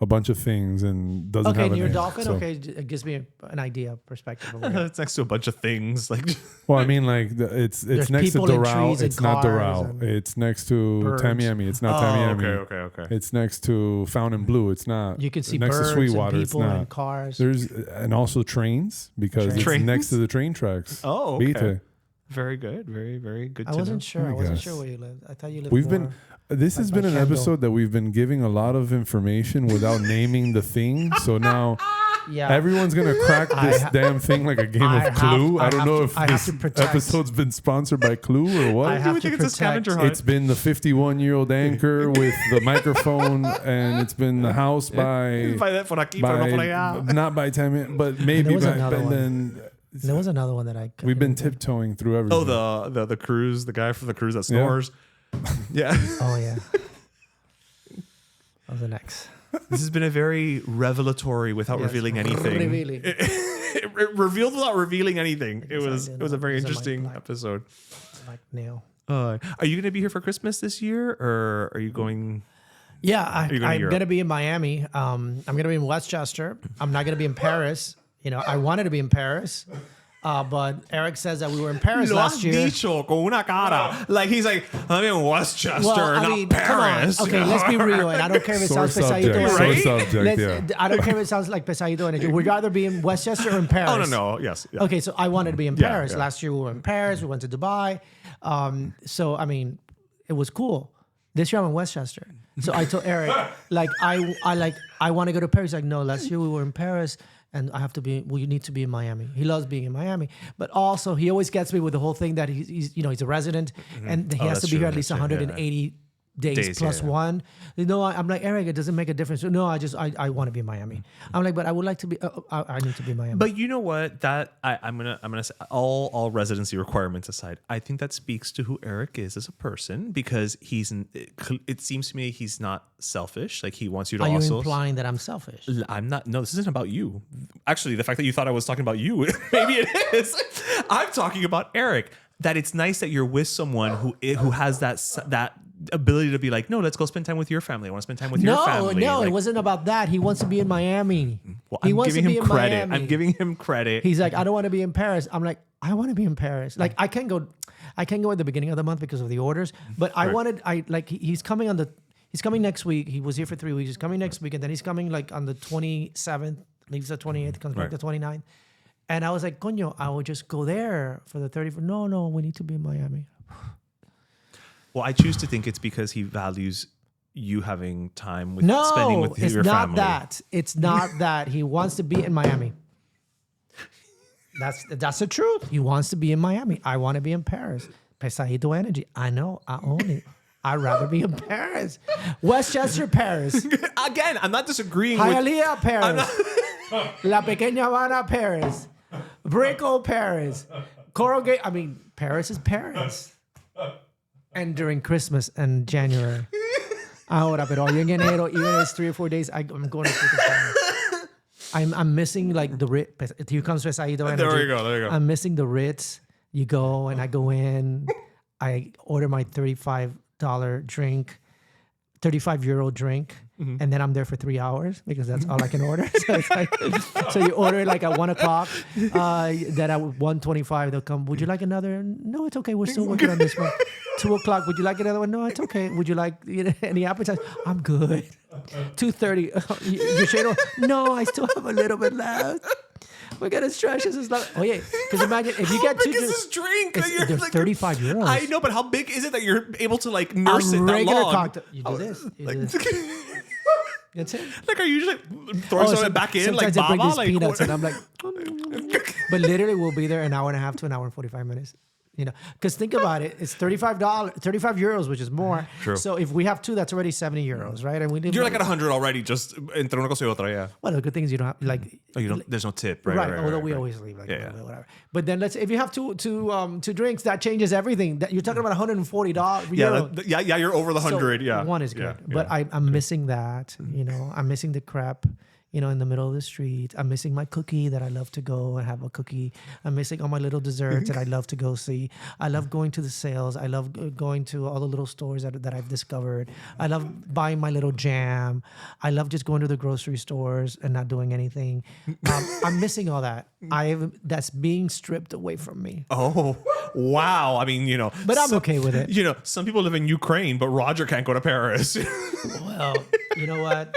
[SPEAKER 3] a bunch of things and doesn't
[SPEAKER 2] Okay,
[SPEAKER 3] have a
[SPEAKER 2] near
[SPEAKER 3] name.
[SPEAKER 2] Dolphin.
[SPEAKER 3] So-
[SPEAKER 2] Okay, it gives me an idea, perspective. Of where.
[SPEAKER 1] It's next to a bunch of things. Like
[SPEAKER 3] Well, I mean, like it's
[SPEAKER 2] There's
[SPEAKER 3] next to
[SPEAKER 2] people and
[SPEAKER 3] Doral.
[SPEAKER 2] trees and
[SPEAKER 3] It's not
[SPEAKER 2] cars
[SPEAKER 3] Doral.
[SPEAKER 2] and
[SPEAKER 3] It's next to
[SPEAKER 2] birds.
[SPEAKER 3] Tamiami. It's not
[SPEAKER 1] oh,
[SPEAKER 3] Tamiami.
[SPEAKER 1] okay.
[SPEAKER 3] It's next to Fountain Blue. It's not.
[SPEAKER 2] You can see
[SPEAKER 3] next
[SPEAKER 2] birds
[SPEAKER 3] to Sweetwater.
[SPEAKER 2] and
[SPEAKER 3] It's
[SPEAKER 2] people
[SPEAKER 3] not.
[SPEAKER 2] and cars.
[SPEAKER 3] There's and also trains because it's
[SPEAKER 1] Trains?
[SPEAKER 3] next to the train tracks.
[SPEAKER 1] Oh, okay.
[SPEAKER 3] Vite.
[SPEAKER 1] Very good. Very, very good
[SPEAKER 2] I
[SPEAKER 1] to
[SPEAKER 2] wasn't
[SPEAKER 1] know.
[SPEAKER 2] sure. I
[SPEAKER 3] I
[SPEAKER 2] wasn't
[SPEAKER 3] guess.
[SPEAKER 2] sure where you lived. I thought you lived.
[SPEAKER 3] We've
[SPEAKER 2] more.
[SPEAKER 3] been. This has
[SPEAKER 2] Like
[SPEAKER 3] been an
[SPEAKER 2] Kendall.
[SPEAKER 3] episode that we've been giving a lot of information without naming the thing. So now
[SPEAKER 2] Yeah.
[SPEAKER 3] everyone's gonna crack this damn thing like a game of Clue. I don't know if
[SPEAKER 2] I have
[SPEAKER 3] this
[SPEAKER 2] to protect.
[SPEAKER 3] episode's been sponsored by Clue or what.
[SPEAKER 2] I have
[SPEAKER 1] we
[SPEAKER 2] to
[SPEAKER 1] think it's a
[SPEAKER 2] protect.
[SPEAKER 1] scavenger hunt?
[SPEAKER 3] It's been the 51-year-old anchor with the microphone, and it's been the house by
[SPEAKER 1] By that por aquí, pero no por allá.
[SPEAKER 3] not by time, but maybe
[SPEAKER 2] was
[SPEAKER 3] by,
[SPEAKER 2] another
[SPEAKER 3] and
[SPEAKER 2] one.
[SPEAKER 3] then
[SPEAKER 2] There was another one that I.
[SPEAKER 3] we've been tiptoeing through everything.
[SPEAKER 1] Oh, the cruise, the guy from the cruise that snores. Yeah.
[SPEAKER 2] Oh yeah. That was the next.
[SPEAKER 1] This has been a very revelatory without revealing anything.
[SPEAKER 2] Revealing.
[SPEAKER 1] It revealed without revealing anything. It was a very
[SPEAKER 2] These are my
[SPEAKER 1] interesting
[SPEAKER 2] black-
[SPEAKER 1] episode.
[SPEAKER 2] Like nail.
[SPEAKER 1] Are you going to be here for Christmas this year, or are you going?
[SPEAKER 2] Yeah,
[SPEAKER 1] you going to
[SPEAKER 2] I'm
[SPEAKER 1] Europe?
[SPEAKER 2] gonna be in Miami. I'm gonna be in Westchester. I'm not gonna be in Paris. I wanted to be in Paris, but Eric says that we were in Paris last year.
[SPEAKER 1] dicho con una cara. Like he's like, I'm in Westchester,
[SPEAKER 2] Well, I
[SPEAKER 1] not
[SPEAKER 2] mean,
[SPEAKER 1] Paris.
[SPEAKER 2] come on. Okay, let's be real, and I don't care if it
[SPEAKER 3] Sore
[SPEAKER 2] sounds pesadito.
[SPEAKER 3] subject,
[SPEAKER 2] or
[SPEAKER 3] sore
[SPEAKER 2] anything.
[SPEAKER 3] subject, yeah.
[SPEAKER 2] I don't care if it sounds like pesadito energy. We'd rather be in Westchester or in Paris.
[SPEAKER 1] Oh no, yes. Yeah.
[SPEAKER 2] Okay, so I wanted to be in
[SPEAKER 1] Yeah,
[SPEAKER 2] Paris.
[SPEAKER 1] yeah.
[SPEAKER 2] Last year we were in Paris. We went to Dubai. So I mean, it was cool. This year I'm in Westchester. So I told Eric, I want to go to Paris. He's like, no, last year we were in Paris. And I have to be. Well, you need to be in Miami. He loves being in Miami, but also he always gets me with the whole thing that he's a resident, and he has
[SPEAKER 1] that's
[SPEAKER 2] to be here
[SPEAKER 1] true,
[SPEAKER 2] at least
[SPEAKER 1] that's true,
[SPEAKER 2] 180 days plus
[SPEAKER 1] yeah.
[SPEAKER 2] one. I'm like, Eric, it doesn't make a difference. No, I want to be in Miami. I'm like, but I would like to be. I need to be in Miami.
[SPEAKER 1] But you know what? That I'm gonna say all residency requirements aside, I think that speaks to who Eric is as a person because it seems to me he's not selfish. Like he wants you to
[SPEAKER 2] Are you
[SPEAKER 1] also.
[SPEAKER 2] implying that I'm selfish?
[SPEAKER 1] I'm not. No, this isn't about you. Actually, the fact that you thought I was talking about you, maybe it is. I'm talking about Eric. That it's nice that you're with someone who has that ability to be like, no, let's go spend time with your family. I want to spend time with your family.
[SPEAKER 2] No,
[SPEAKER 1] Like,
[SPEAKER 2] it wasn't about that. He wants to be in Miami.
[SPEAKER 1] Well,
[SPEAKER 2] He
[SPEAKER 1] I'm
[SPEAKER 2] wants to
[SPEAKER 1] giving
[SPEAKER 2] be
[SPEAKER 1] him
[SPEAKER 2] in
[SPEAKER 1] credit.
[SPEAKER 2] Miami.
[SPEAKER 1] I'm giving him credit.
[SPEAKER 2] He's like, I don't want to be in Paris. I'm like, I want to be in Paris. Like, I can't go at the beginning of the month because of the orders. But he's coming he's coming next week. He was here for 3 weeks. He's coming next week, and then he's coming like on the 27th leaves the 28th, comes back
[SPEAKER 1] Right.
[SPEAKER 2] the 29th. And I was like, coño, I will just go there for the 31st. No, we need to be in Miami.
[SPEAKER 1] Well, I choose to think it's because he values you having time with
[SPEAKER 2] No,
[SPEAKER 1] spending with
[SPEAKER 2] it's
[SPEAKER 1] your
[SPEAKER 2] not
[SPEAKER 1] family.
[SPEAKER 2] that. It's not that. He wants to be in Miami. That's the truth. He wants to be in Miami. I want to be in Paris. Pesadito energy. I know. I own it. I'd rather be in Paris. Westchester, Paris.
[SPEAKER 1] Again, I'm not disagreeing with.
[SPEAKER 2] Hialeah, Paris. La Pequeña Habana, Paris. Brickell, Paris. Coral Gate. I mean, Paris is Paris. And during Christmas and January. Ahora, pero hoy en enero, even if it's 3 or 4 days, I'm going to freaking Paris. I'm missing like the Ritz. Here comes Pesadito energy.
[SPEAKER 1] There we go. There you go.
[SPEAKER 2] I'm missing the Ritz. You go and I go in. I order my $35 drink, 35 euro drink, and then I'm there for 3 hours because that's all I can order. So, it's like, so you order it like at 1 o'clock. Then at 1:25 they'll come. Would you like another? No, it's okay. We're still working on this one. 2 o'clock. Would you like another one? No, it's okay. Would you like any appetizer? I'm good. 2:30. You sure? No, I still have a little bit left. We're gonna stretch this. Oh yeah, because imagine if you get
[SPEAKER 1] How
[SPEAKER 2] two.
[SPEAKER 1] big is this drink? that you're
[SPEAKER 2] They're
[SPEAKER 1] like-
[SPEAKER 2] 35 euros.
[SPEAKER 1] I know, but how big is it that you're able to like
[SPEAKER 2] A
[SPEAKER 1] nurse it that
[SPEAKER 2] regular
[SPEAKER 1] long?
[SPEAKER 2] cocktail. You do this. You do this. That's it.
[SPEAKER 1] Like, are you usually throwing something back in like
[SPEAKER 2] sometimes they bring
[SPEAKER 1] Baba?
[SPEAKER 2] these
[SPEAKER 1] Like,
[SPEAKER 2] peanuts,
[SPEAKER 1] what-
[SPEAKER 2] and I'm like, but literally we'll be there an hour and a half to an hour and 45 minutes. You know, because think about it, it's $35, 35 euros, which is more.
[SPEAKER 1] True.
[SPEAKER 2] So if we have two, that's already 70 euros, right? And we live.
[SPEAKER 1] You're like at 100 already, just entre una cosa y otra, yeah.
[SPEAKER 2] Well, the good thing is you don't have like.
[SPEAKER 1] Oh, you don't. There's no tip, right?
[SPEAKER 2] Right,
[SPEAKER 1] right,
[SPEAKER 2] although
[SPEAKER 1] right,
[SPEAKER 2] we
[SPEAKER 1] right.
[SPEAKER 2] always leave like
[SPEAKER 1] Yeah,
[SPEAKER 2] a little
[SPEAKER 1] yeah.
[SPEAKER 2] bit, whatever. But then if you have two drinks, that changes everything. That you're talking about $140.
[SPEAKER 1] Yeah, yeah. You're over the 100.
[SPEAKER 2] So
[SPEAKER 1] yeah,
[SPEAKER 2] one is
[SPEAKER 1] Yeah,
[SPEAKER 2] good,
[SPEAKER 1] yeah.
[SPEAKER 2] but I'm missing that. You know, I'm missing the crepe. You know, in the middle of the street. I'm missing my cookie that I love to go and have a cookie. I'm missing all my little desserts that I love to go see. I love going to the sales. I love going to all the little stores that I've discovered. I love buying my little jam. I love just going to the grocery stores and not doing anything. I'm missing all that. That's being stripped away from me.
[SPEAKER 1] Oh, wow. I mean, you know.
[SPEAKER 2] But I'm okay with it.
[SPEAKER 1] You know, some people live in Ukraine, but Roger can't go to Paris.
[SPEAKER 2] Well, you know what?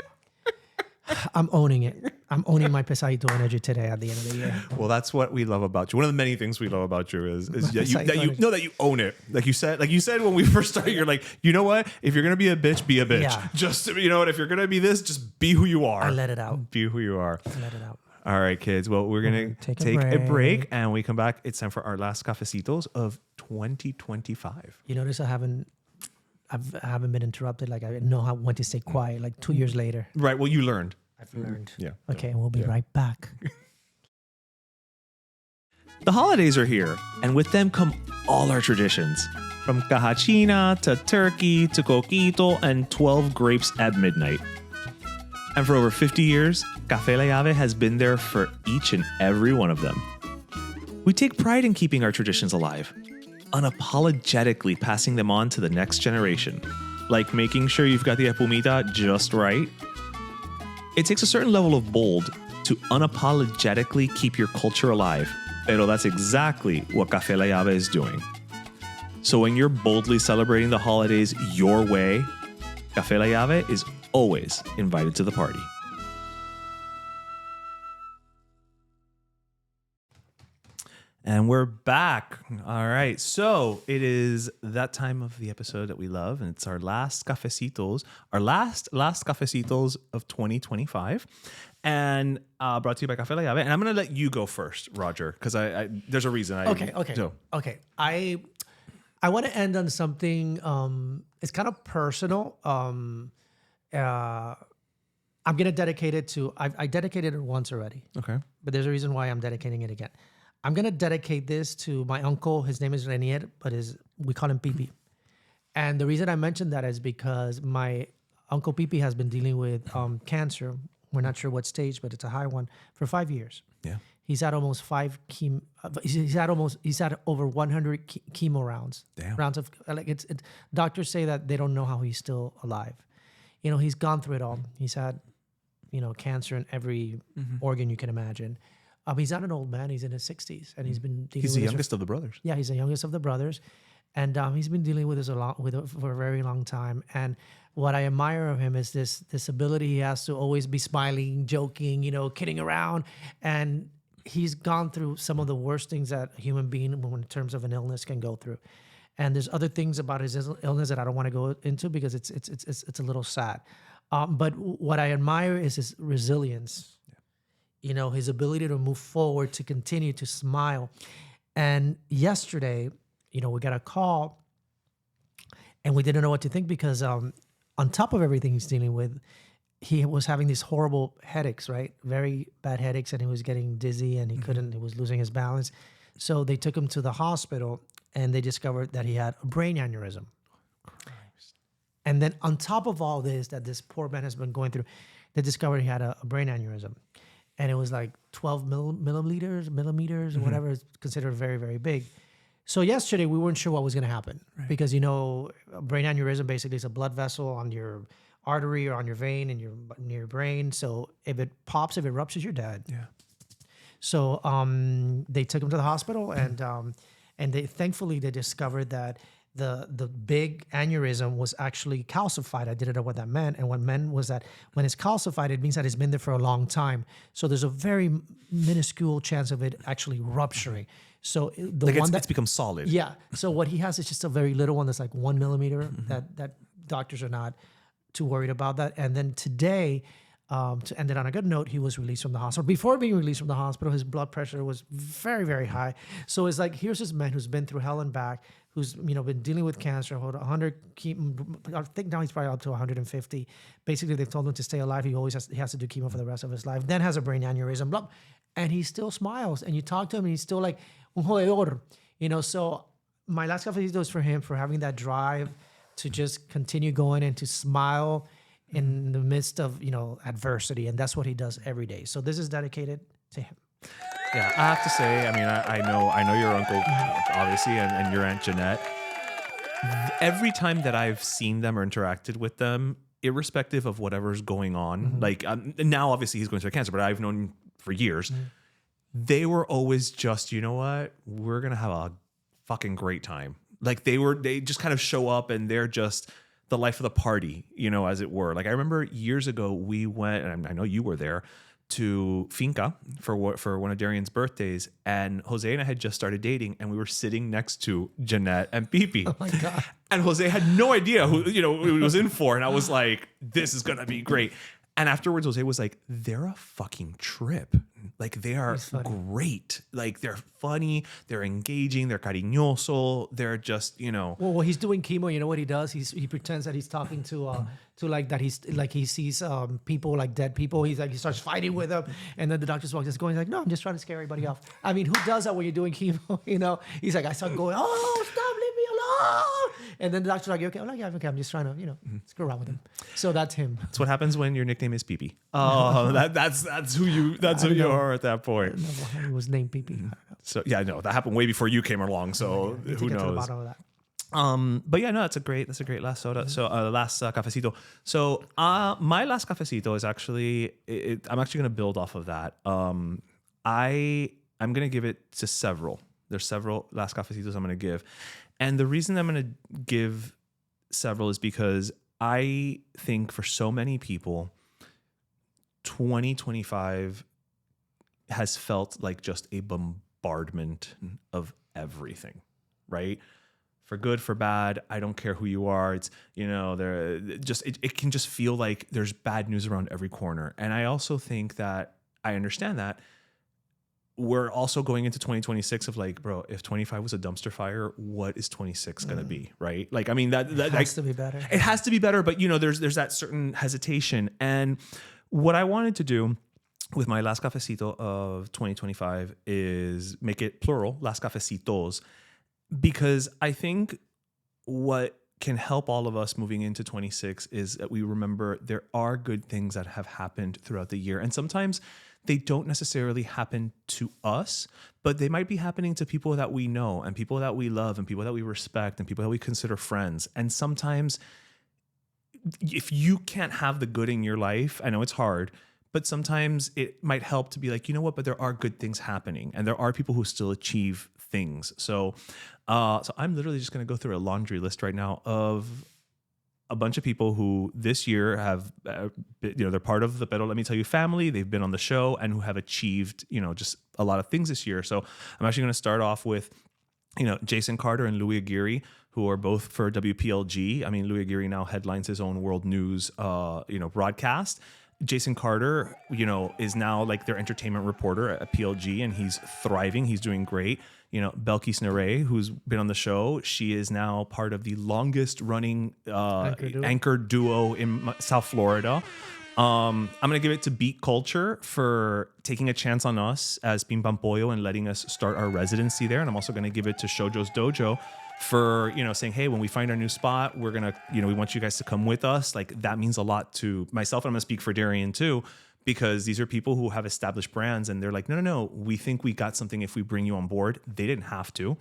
[SPEAKER 2] I'm owning it. I'm owning my pesadito energy today at the end of the year.
[SPEAKER 1] Well, that's what we love about you. One of the many things we love about you is that you
[SPEAKER 2] Psychotic.
[SPEAKER 1] know that you own it. Like you said when we first started, you're like, you know what? If you're gonna be a bitch, be a bitch.
[SPEAKER 2] Yeah.
[SPEAKER 1] Just, you know what? If you're gonna be this, just be who you are.
[SPEAKER 2] I let it out.
[SPEAKER 1] Be who you are.
[SPEAKER 2] I let it out.
[SPEAKER 1] All right, kids. Well, we're gonna
[SPEAKER 2] Take
[SPEAKER 1] take
[SPEAKER 2] a
[SPEAKER 1] a break,
[SPEAKER 2] break.
[SPEAKER 1] and when we come back, it's time for our last cafecitos of 2025.
[SPEAKER 2] You notice I haven't been interrupted. Like I know how when to stay quiet. Like 2 years later,
[SPEAKER 1] Right. Well, you learned.
[SPEAKER 2] I've learned.
[SPEAKER 1] Yeah.
[SPEAKER 2] Okay, and we'll be right back.
[SPEAKER 1] The holidays are here, and with them come all our traditions. From cajachina to turkey to coquito and 12 grapes at midnight. And for over 50 years, Café La Llave has been there for each and every one of them. We take pride in keeping our traditions alive, unapologetically passing them on to the next generation, like making sure you've got the espumita just right. It takes a certain level of bold to unapologetically keep your culture alive, pero that's exactly what Café La Llave is doing. So when you're boldly celebrating the holidays your way, Café La Llave is always invited to the party. And we're back. All right. So it is that time of the episode that we love, and it's our last cafecitos, our last cafecitos of 2025, and brought to you by Café La Llave. And I'm going to let you go first, Roger, because I there's a reason.
[SPEAKER 2] Okay.
[SPEAKER 1] So,
[SPEAKER 2] Okay. I want to end on something. It's kind of personal. I'm gonna dedicate it to. I dedicated it once already,
[SPEAKER 1] okay.
[SPEAKER 2] but there's a reason why I'm dedicating it again. I'm gonna dedicate this to my uncle. His name is Renier, but we call him Pipi. And the reason I mentioned that is because my uncle Pipi has been dealing with cancer. We're not sure what stage, but it's a high one for 5 years.
[SPEAKER 1] Yeah.
[SPEAKER 2] He's had almost he's had over 100 chemo rounds.
[SPEAKER 1] Damn.
[SPEAKER 2] Rounds of doctors say that they don't know how he's still alive. You know, he's gone through it all. He's had, cancer in every organ you can imagine. He's not an old man. He's in his 60s, and he's been dealing
[SPEAKER 1] He's
[SPEAKER 2] with
[SPEAKER 1] the
[SPEAKER 2] this
[SPEAKER 1] youngest of the brothers.
[SPEAKER 2] Yeah, he's the youngest of the brothers, and he's been dealing with this for a very long time. And what I admire of him is this ability he has to always be smiling, joking, kidding around. And he's gone through some of the worst things that a human being in terms of an illness can go through. And there's other things about his illness that I don't want to go into because it's a little sad. But what I admire is his resilience, his ability to move forward, to continue to smile. And yesterday, we got a call and we didn't know what to think because on top of everything he's dealing with, he was having these horrible headaches, right? Very bad headaches, and he was getting dizzy and he was losing his balance. So they took him to the hospital and they discovered that he had a brain aneurysm. Christ. And then on top of all this, that this poor man has been going through, they discovered he had a brain aneurysm. And it was like 12 millimeters, whatever, is considered very, very big. So yesterday we weren't sure what was going to happen because, a brain aneurysm basically is a blood vessel on your artery or on your vein in your brain. So if it pops, if it ruptures, you're dead.
[SPEAKER 1] Yeah.
[SPEAKER 2] So they took him to the hospital and they thankfully they discovered that the big aneurysm was actually calcified. I didn't know what that meant. And what meant was that when it's calcified, it means that it's been there for a long time. So there's a very minuscule chance of it actually rupturing. So it's
[SPEAKER 1] become solid.
[SPEAKER 2] Yeah. So what he has is just a very little one that's like 1 millimeter that doctors are not too worried about that. And then today, to end it on a good note, he was released from the hospital. Before being released from the hospital, his blood pressure was very, very high. So it's like, here's this man who's been through hell and back, who's been dealing with cancer, 100 chemo. I think now he's probably up to 150. Basically, they've told him to stay alive. He has to do chemo for the rest of his life. Then has a brain aneurysm, blah, and he still smiles. And you talk to him, and he's still like un jodedor. So my last cafecito is for him for having that drive to just continue going and to smile in the midst of adversity, and that's what he does every day. So this is dedicated to him.
[SPEAKER 1] Yeah, I have to say, I know your uncle, obviously, and your Aunt Jeanette. Every time that I've seen them or interacted with them, irrespective of whatever's going on, like now obviously he's going through cancer, but I've known him for years. They were always just, you know what, we're gonna have a fucking great time. Like they just kind of show up and they're just the life of the party, as it were. Like I remember years ago we went, and I know you were there, to Finca for one of Darian's birthdays, and Jose and I had just started dating, and we were sitting next to Jeanette and Pipi.
[SPEAKER 2] Oh my God.
[SPEAKER 1] And Jose had no idea who he was in for, and I was like, this is gonna be great. And afterwards, Jose was like, they're a fucking trip. Like, they are great. Like, they're funny, they're engaging, they're cariñoso, they're just,
[SPEAKER 2] Well, he's doing chemo. You know what he does? He pretends that he's talking to like that. He's like, he sees people, like dead people. He's like, he starts fighting with them. And then the doctor's walking, just going like, no, I'm just trying to scare everybody off. I mean, who does that when you're doing chemo? He's like, I start going, oh, stop, leave me alone. And then the doctor's like, okay, I'm like, yeah, okay, I'm just trying to, screw around with him. So that's him.
[SPEAKER 1] That's what happens when your nickname is Pipi. Oh, that's who you are at that point.
[SPEAKER 2] He was named Pipi.
[SPEAKER 1] So yeah, I know that happened way before you came along. So who knows? To the bottom of that. But yeah, no, that's a great last soda. So last cafecito. So my last cafecito is actually I'm actually going to build off of that. I'm going to give it to several. There's several last cafecitos I'm going to give, and the reason I'm going to give several is because I think for so many people, 2025 has felt like just a bombardment of everything, right? For good, for bad, I don't care who you are. It's, there just it can just feel like there's bad news around every corner. And I also think that I understand that we're also going into 2026 of like, bro, if 25 was a dumpster fire, what is 26 going to be, right? Like, I mean, that
[SPEAKER 2] has to be better.
[SPEAKER 1] It has to be better, but there's that certain hesitation. And what I wanted to do with my last cafecito of 2025 is make it plural, last cafecitos, because I think what can help all of us moving into 26 is that we remember there are good things that have happened throughout the year. And sometimes they don't necessarily happen to us, but they might be happening to people that we know and people that we love and people that we respect and people that we consider friends. And sometimes if you can't have the good in your life, I know it's hard, but sometimes it might help to be like, you know what, but there are good things happening and there are people who still achieve things. So I'm literally just going to go through a laundry list right now of a bunch of people who this year have, they're part of the Pero Let Me Tell You family. They've been on the show and who have achieved, just a lot of things this year. So I'm actually going to start off with, Jason Carter and Louis Aguirre, who are both for WPLG. I mean, Louis Aguirre now headlines his own World News, broadcast. Jason Carter, is now like their entertainment reporter at PLG, and he's thriving. He's doing great. Belkis Nere, who's been on the show, she is now part of the longest running anchor duo in South Florida. I'm going to give it to Beat Culture for taking a chance on us as Pim Pam Pollo and letting us start our residency there. And I'm also going to give it to Shoujo's Dojo for, saying, hey, when we find our new spot, we're going to, we want you guys to come with us. Like, that means a lot to myself. And I'm going to speak for Darian too, because these are people who have established brands and they're like, no, we think we got something if we bring you on board. They didn't have to.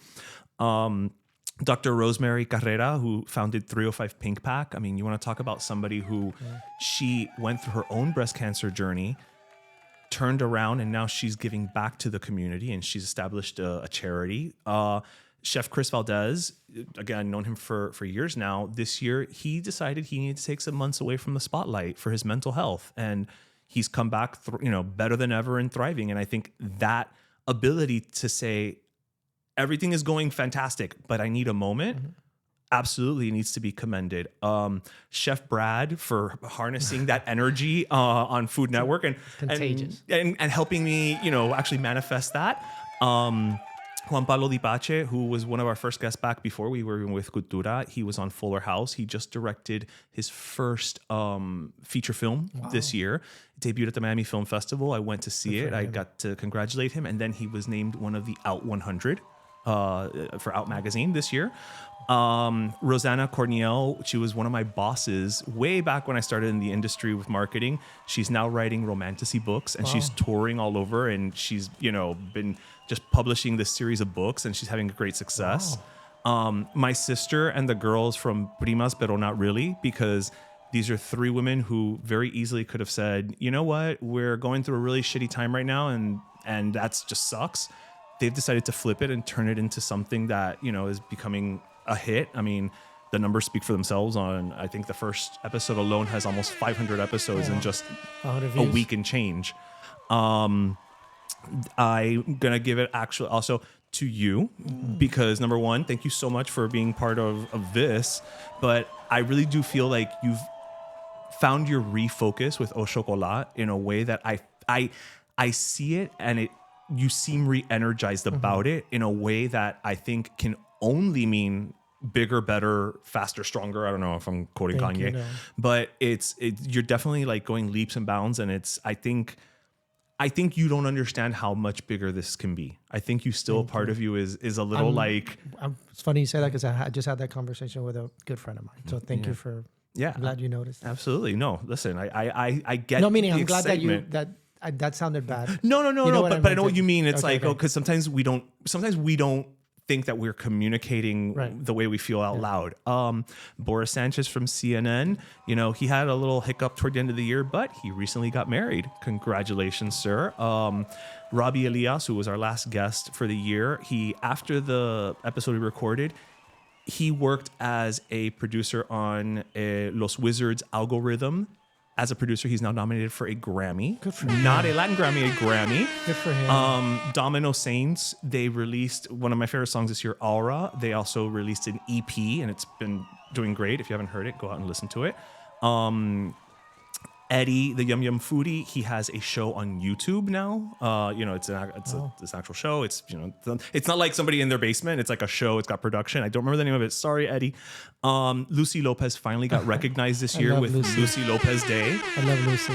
[SPEAKER 1] Dr. Rosemary Carrera, who founded 305 Pink Pack. I mean, you want to talk about somebody who she went through her own breast cancer journey, turned around, and now she's giving back to the community, and she's established a charity. Chef Chris Valdez, again, known him for years now. This year, he decided he needed to take some months away from the spotlight for his mental health, and he's come back, better than ever and thriving. And I think that ability to say, everything is going fantastic, but I need a moment. Absolutely needs to be commended. Chef Brad for harnessing that energy on Food Network and
[SPEAKER 2] contagious
[SPEAKER 1] and helping me, actually manifest that. Juan Pablo Di Pace, who was one of our first guests back before we were with Cultura, he was on Fuller House. He just directed his first feature film this year. It debuted at the Miami Film Festival. I went to see it. I got to congratulate him, and then he was named one of the Out 100. For Out Magazine this year. Rosanna Corniel, she was one of my bosses way back when I started in the industry with marketing. She's now writing romantasy books, and she's touring all over, and she's, been just publishing this series of books, and she's having great success. My sister and the girls from Primas Pero Not Really, because these are three women who very easily could have said, you know what, we're going through a really shitty time right now, and that's just sucks. They've decided to flip it and turn it into something that, is becoming a hit. I mean, the numbers speak for themselves. I think the first episode alone has almost 500 episodes in just a week and change. I'm going to give it actually also to you because, number one, thank you so much for being part of this. But I really do feel like you've found your refocus with Au Chocolat in a way that I see it, and you seem re-energized about it in a way that I think can only mean bigger, better, faster, stronger. I don't know if I'm quoting Kanye, but you're definitely like going leaps and bounds. And I think you don't understand how much bigger this can be. I think you still, part of you is a little
[SPEAKER 2] it's funny you say that because I just had that conversation with a good friend of mine. So thank you for, I'm glad you noticed.
[SPEAKER 1] Absolutely. No, listen, I get
[SPEAKER 2] no, meaning
[SPEAKER 1] the
[SPEAKER 2] I'm glad
[SPEAKER 1] excitement.
[SPEAKER 2] that sounded bad.
[SPEAKER 1] No, but I know what you mean. It's
[SPEAKER 2] okay,
[SPEAKER 1] because sometimes we don't think that we're communicating the way we feel out loud. Boris Sanchez from CNN, he had a little hiccup toward the end of the year, but he recently got married. Congratulations, sir. Robbie Elias, who was our last guest for the year, after the episode we recorded, he worked as a producer on Los Wizards algorithm. As a producer, he's now nominated for a Grammy.
[SPEAKER 2] Good for him.
[SPEAKER 1] Not a Latin Grammy, a Grammy.
[SPEAKER 2] Good for him.
[SPEAKER 1] Domino Saints, they released one of my favorite songs this year, Aura. They also released an EP, and it's been doing great. If you haven't heard it, go out and listen to it. Eddie, the Yum Yum Foodie, he has a show on YouTube now. It's an actual show. It's it's not like somebody in their basement. It's like a show. It's got production. I don't remember the name of it. Sorry, Eddie. Lucy Lopez finally got recognized this year with Lucy Lopez Day.
[SPEAKER 2] I love Lucy.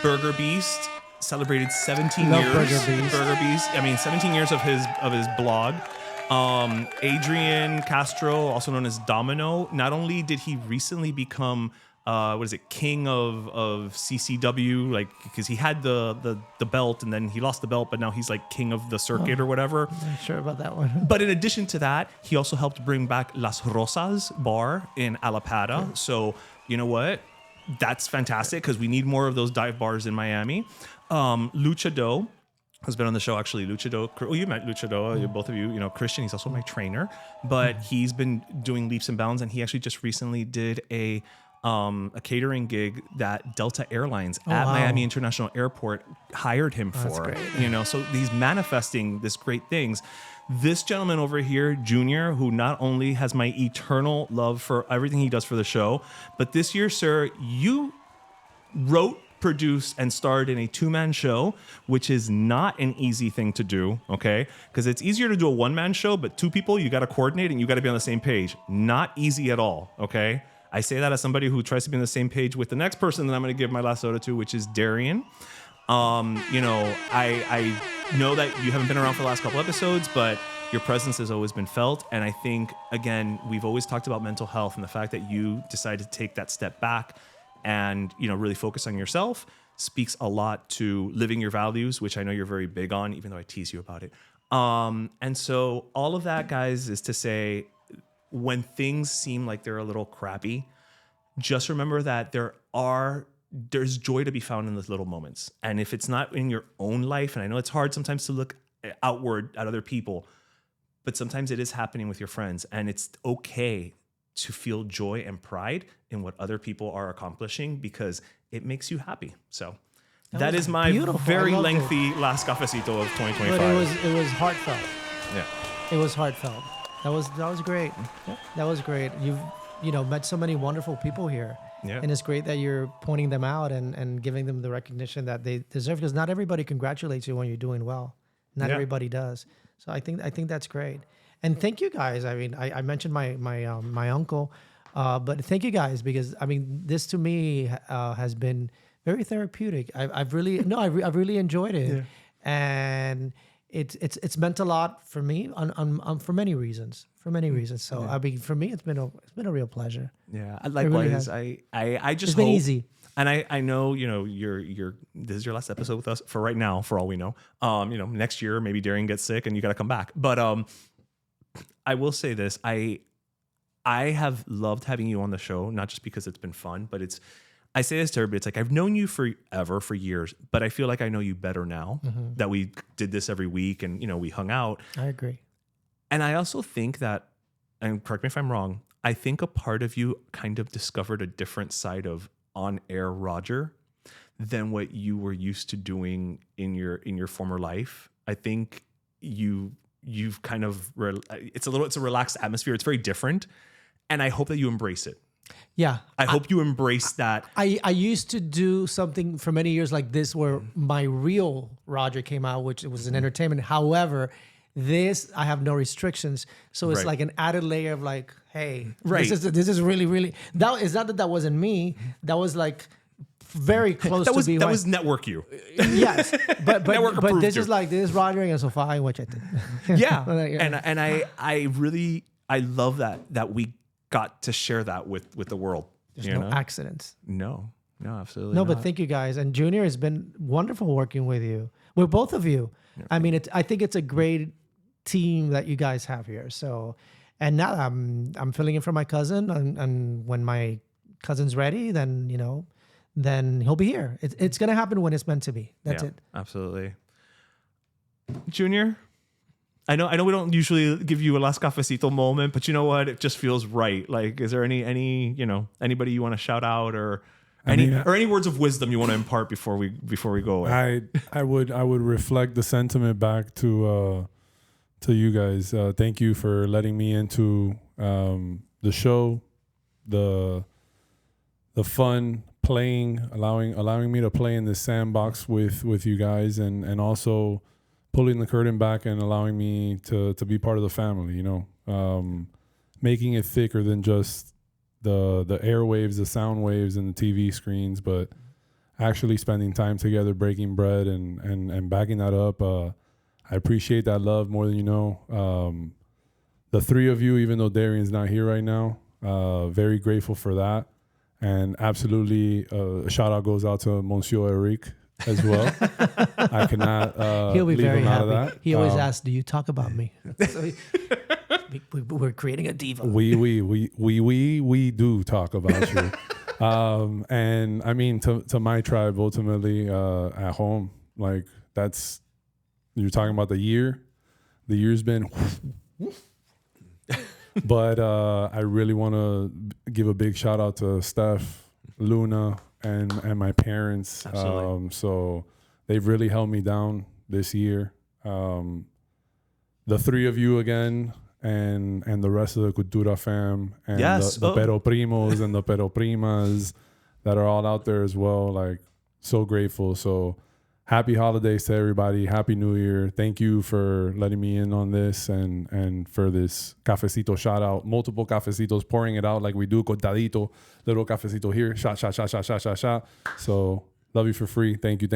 [SPEAKER 1] Burger Beast celebrated 17
[SPEAKER 2] Love
[SPEAKER 1] years.
[SPEAKER 2] Burger Beast.
[SPEAKER 1] 17 years of his blog. Adrian Castro, also known as Domino. Not only did he recently become king of CCW, because he had the belt and then he lost the belt, but now he's like king of the circuit or whatever.
[SPEAKER 2] I'm not sure about that one.
[SPEAKER 1] But in addition to that, he also helped bring back Las Rosas bar in Alapata. Okay. So you know what? That's fantastic because we need more of those dive bars in Miami. Lucha Dough, has been on the show, actually. Luchado, oh, you met Luchado, both of you, Christian, he's also my trainer, but he's been doing leaps and bounds, and he actually just recently did a catering gig that Delta Airlines at Miami International Airport hired him for.
[SPEAKER 2] Great.
[SPEAKER 1] So he's manifesting this great things. This gentleman over here, Junior, who not only has my eternal love for everything he does for the show, but this year, sir, you wrote, produced, and starred in a two-man show, which is not an easy thing to do, okay? Because it's easier to do a one-man show, but two people, you got to coordinate and you got to be on the same page. Not easy at all, okay? I say that as somebody who tries to be on the same page with the next person that I'm going to give my last soda to, which is Darian. I know that you haven't been around for the last couple episodes, but your presence has always been felt. And I think, again, we've always talked about mental health, and the fact that you decided to take that step back and, really focus on yourself speaks a lot to living your values, which I know you're very big on, even though I tease you about it. And so all of that, guys, is to say, when things seem like they're a little crappy, just remember that there's joy to be found in those little moments. And if it's not in your own life, and I know it's hard sometimes to look outward at other people, but sometimes it is happening with your friends, and it's okay to feel joy and pride in what other people are accomplishing, because it makes you happy. So that is my
[SPEAKER 2] beautiful.
[SPEAKER 1] very
[SPEAKER 2] I loved
[SPEAKER 1] lengthy Last Cafecito of 2025.
[SPEAKER 2] But it was heartfelt.
[SPEAKER 1] Yeah.
[SPEAKER 2] It was heartfelt. That was great.
[SPEAKER 1] Yeah.
[SPEAKER 2] That was great. You've met so many wonderful people here.
[SPEAKER 1] Yeah.
[SPEAKER 2] And it's great that you're pointing them out and giving them the recognition that they deserve, because not everybody congratulates you when you're doing well. Not everybody does. So I think that's great. And thank you guys. I mean, I mentioned my uncle, but thank you guys, because this to me has been very therapeutic. I've really enjoyed it.
[SPEAKER 1] Yeah.
[SPEAKER 2] And it's meant a lot for me on for many reasons. So for me, it's been a real pleasure.
[SPEAKER 1] Yeah. Likewise,
[SPEAKER 2] really
[SPEAKER 1] I just
[SPEAKER 2] It's been
[SPEAKER 1] hope,
[SPEAKER 2] easy.
[SPEAKER 1] and I know, this is your last episode with us for right now, for all we know. Next year, maybe Darian gets sick and you got to come back. But I will say this. I have loved having you on the show, not just because it's been fun, but I say this to everybody. It's like, I've known you for years, but I feel like I know you better now that we did this every week and, we hung out.
[SPEAKER 2] I agree.
[SPEAKER 1] And I also think that, and correct me if I'm wrong, I think a part of you kind of discovered a different side of on-air Roger than what you were used to doing in your former life. I think you've kind of, it's a relaxed atmosphere. It's very different. And I hope that you embrace it.
[SPEAKER 2] Yeah.
[SPEAKER 1] I hope you embrace that.
[SPEAKER 2] I used to do something for many years like this, where my real Roger came out, which was an entertainment. However, this, I have no restrictions. So it's like an added layer of like, hey, this is really, really, that wasn't me. That was like very close to being.
[SPEAKER 1] That was network you.
[SPEAKER 2] Yes. But this
[SPEAKER 1] you.
[SPEAKER 2] is like, this is Roger and Sophia, which I did.
[SPEAKER 1] Yeah. And I really love that we got to share that with the world.
[SPEAKER 2] There's no accidents.
[SPEAKER 1] No, absolutely
[SPEAKER 2] No,
[SPEAKER 1] not.
[SPEAKER 2] but thank you guys. And Junior, has been wonderful working with you, with both of you. Yeah. I mean, I think it's a great team that you guys have here. So, and now I'm filling in for my cousin, and when my cousin's ready, then he'll be here. It's gonna happen when it's meant to be. That's it.
[SPEAKER 1] Absolutely. Junior, I know we don't usually give you a Last Cafecito moment, but you know what? It just feels right. Like, is there any anybody you want to shout out, or any words of wisdom you want to impart before we go away?
[SPEAKER 3] I would reflect the sentiment back to you guys. Thank you for letting me into the show, the fun, playing, allowing me to play in this sandbox with you guys, and also pulling the curtain back and allowing me to be part of the family, making it thicker than just the airwaves, the sound waves, and the TV screens, but actually spending time together, breaking bread and backing that up. I appreciate that love more than you know. The three of you, even though Darian's not here right now, very grateful for that. And absolutely, a shout out goes out to Monsieur Eric as well. I cannot
[SPEAKER 2] he'll be
[SPEAKER 3] leave
[SPEAKER 2] very
[SPEAKER 3] him out of
[SPEAKER 2] happy.
[SPEAKER 3] that.
[SPEAKER 2] He always asks, "Do you talk about me?" So we're creating a diva.
[SPEAKER 3] We do talk about you. And I mean, to my tribe, ultimately at home, like that's you're talking about the year. The year's been, but I really want to give a big shout out to Steph, Luna, and my parents.
[SPEAKER 1] Absolutely.
[SPEAKER 3] So they've really held me down this year. The three of you again, and the rest of the Cultura fam, and
[SPEAKER 1] Yes.
[SPEAKER 3] the Pero Primos and the Pero Primas that are all out there as well. Like, so grateful. So happy holidays to everybody. Happy New Year. Thank you for letting me in on this and for this cafecito shout out. Multiple cafecitos, pouring it out like we do, cortadito, little cafecito here, shot. So love you for free. Thank you.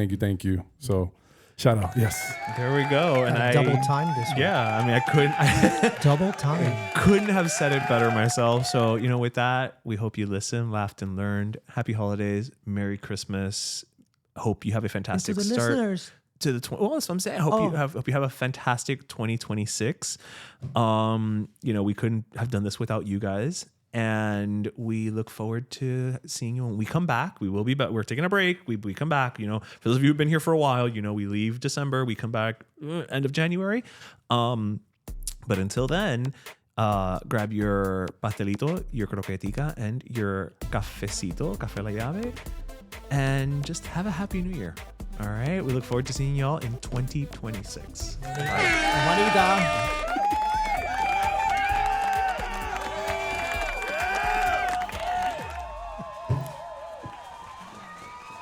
[SPEAKER 3] So shout out. Yes.
[SPEAKER 1] There we go. And I
[SPEAKER 2] double time this week.
[SPEAKER 1] Yeah, I mean, I
[SPEAKER 2] Double time.
[SPEAKER 1] couldn't have said it better myself. So, with that, we hope you listened, laughed, and learned. Happy holidays. Merry Christmas. Hope you have a fantastic
[SPEAKER 2] To the
[SPEAKER 1] start
[SPEAKER 2] listeners.
[SPEAKER 1] to the well, that's what I'm saying. Hope you have a fantastic 2026. We couldn't have done this without you guys. And we look forward to seeing you when we come back. We will be back. We're taking a break. We come back. For those of you who've been here for a while, we leave December. We come back end of January. But until then, grab your pastelito, your croquetica, and your cafecito, café la llave, and just have a happy new year. All right. We look forward to seeing y'all in 2026.
[SPEAKER 2] Juanita.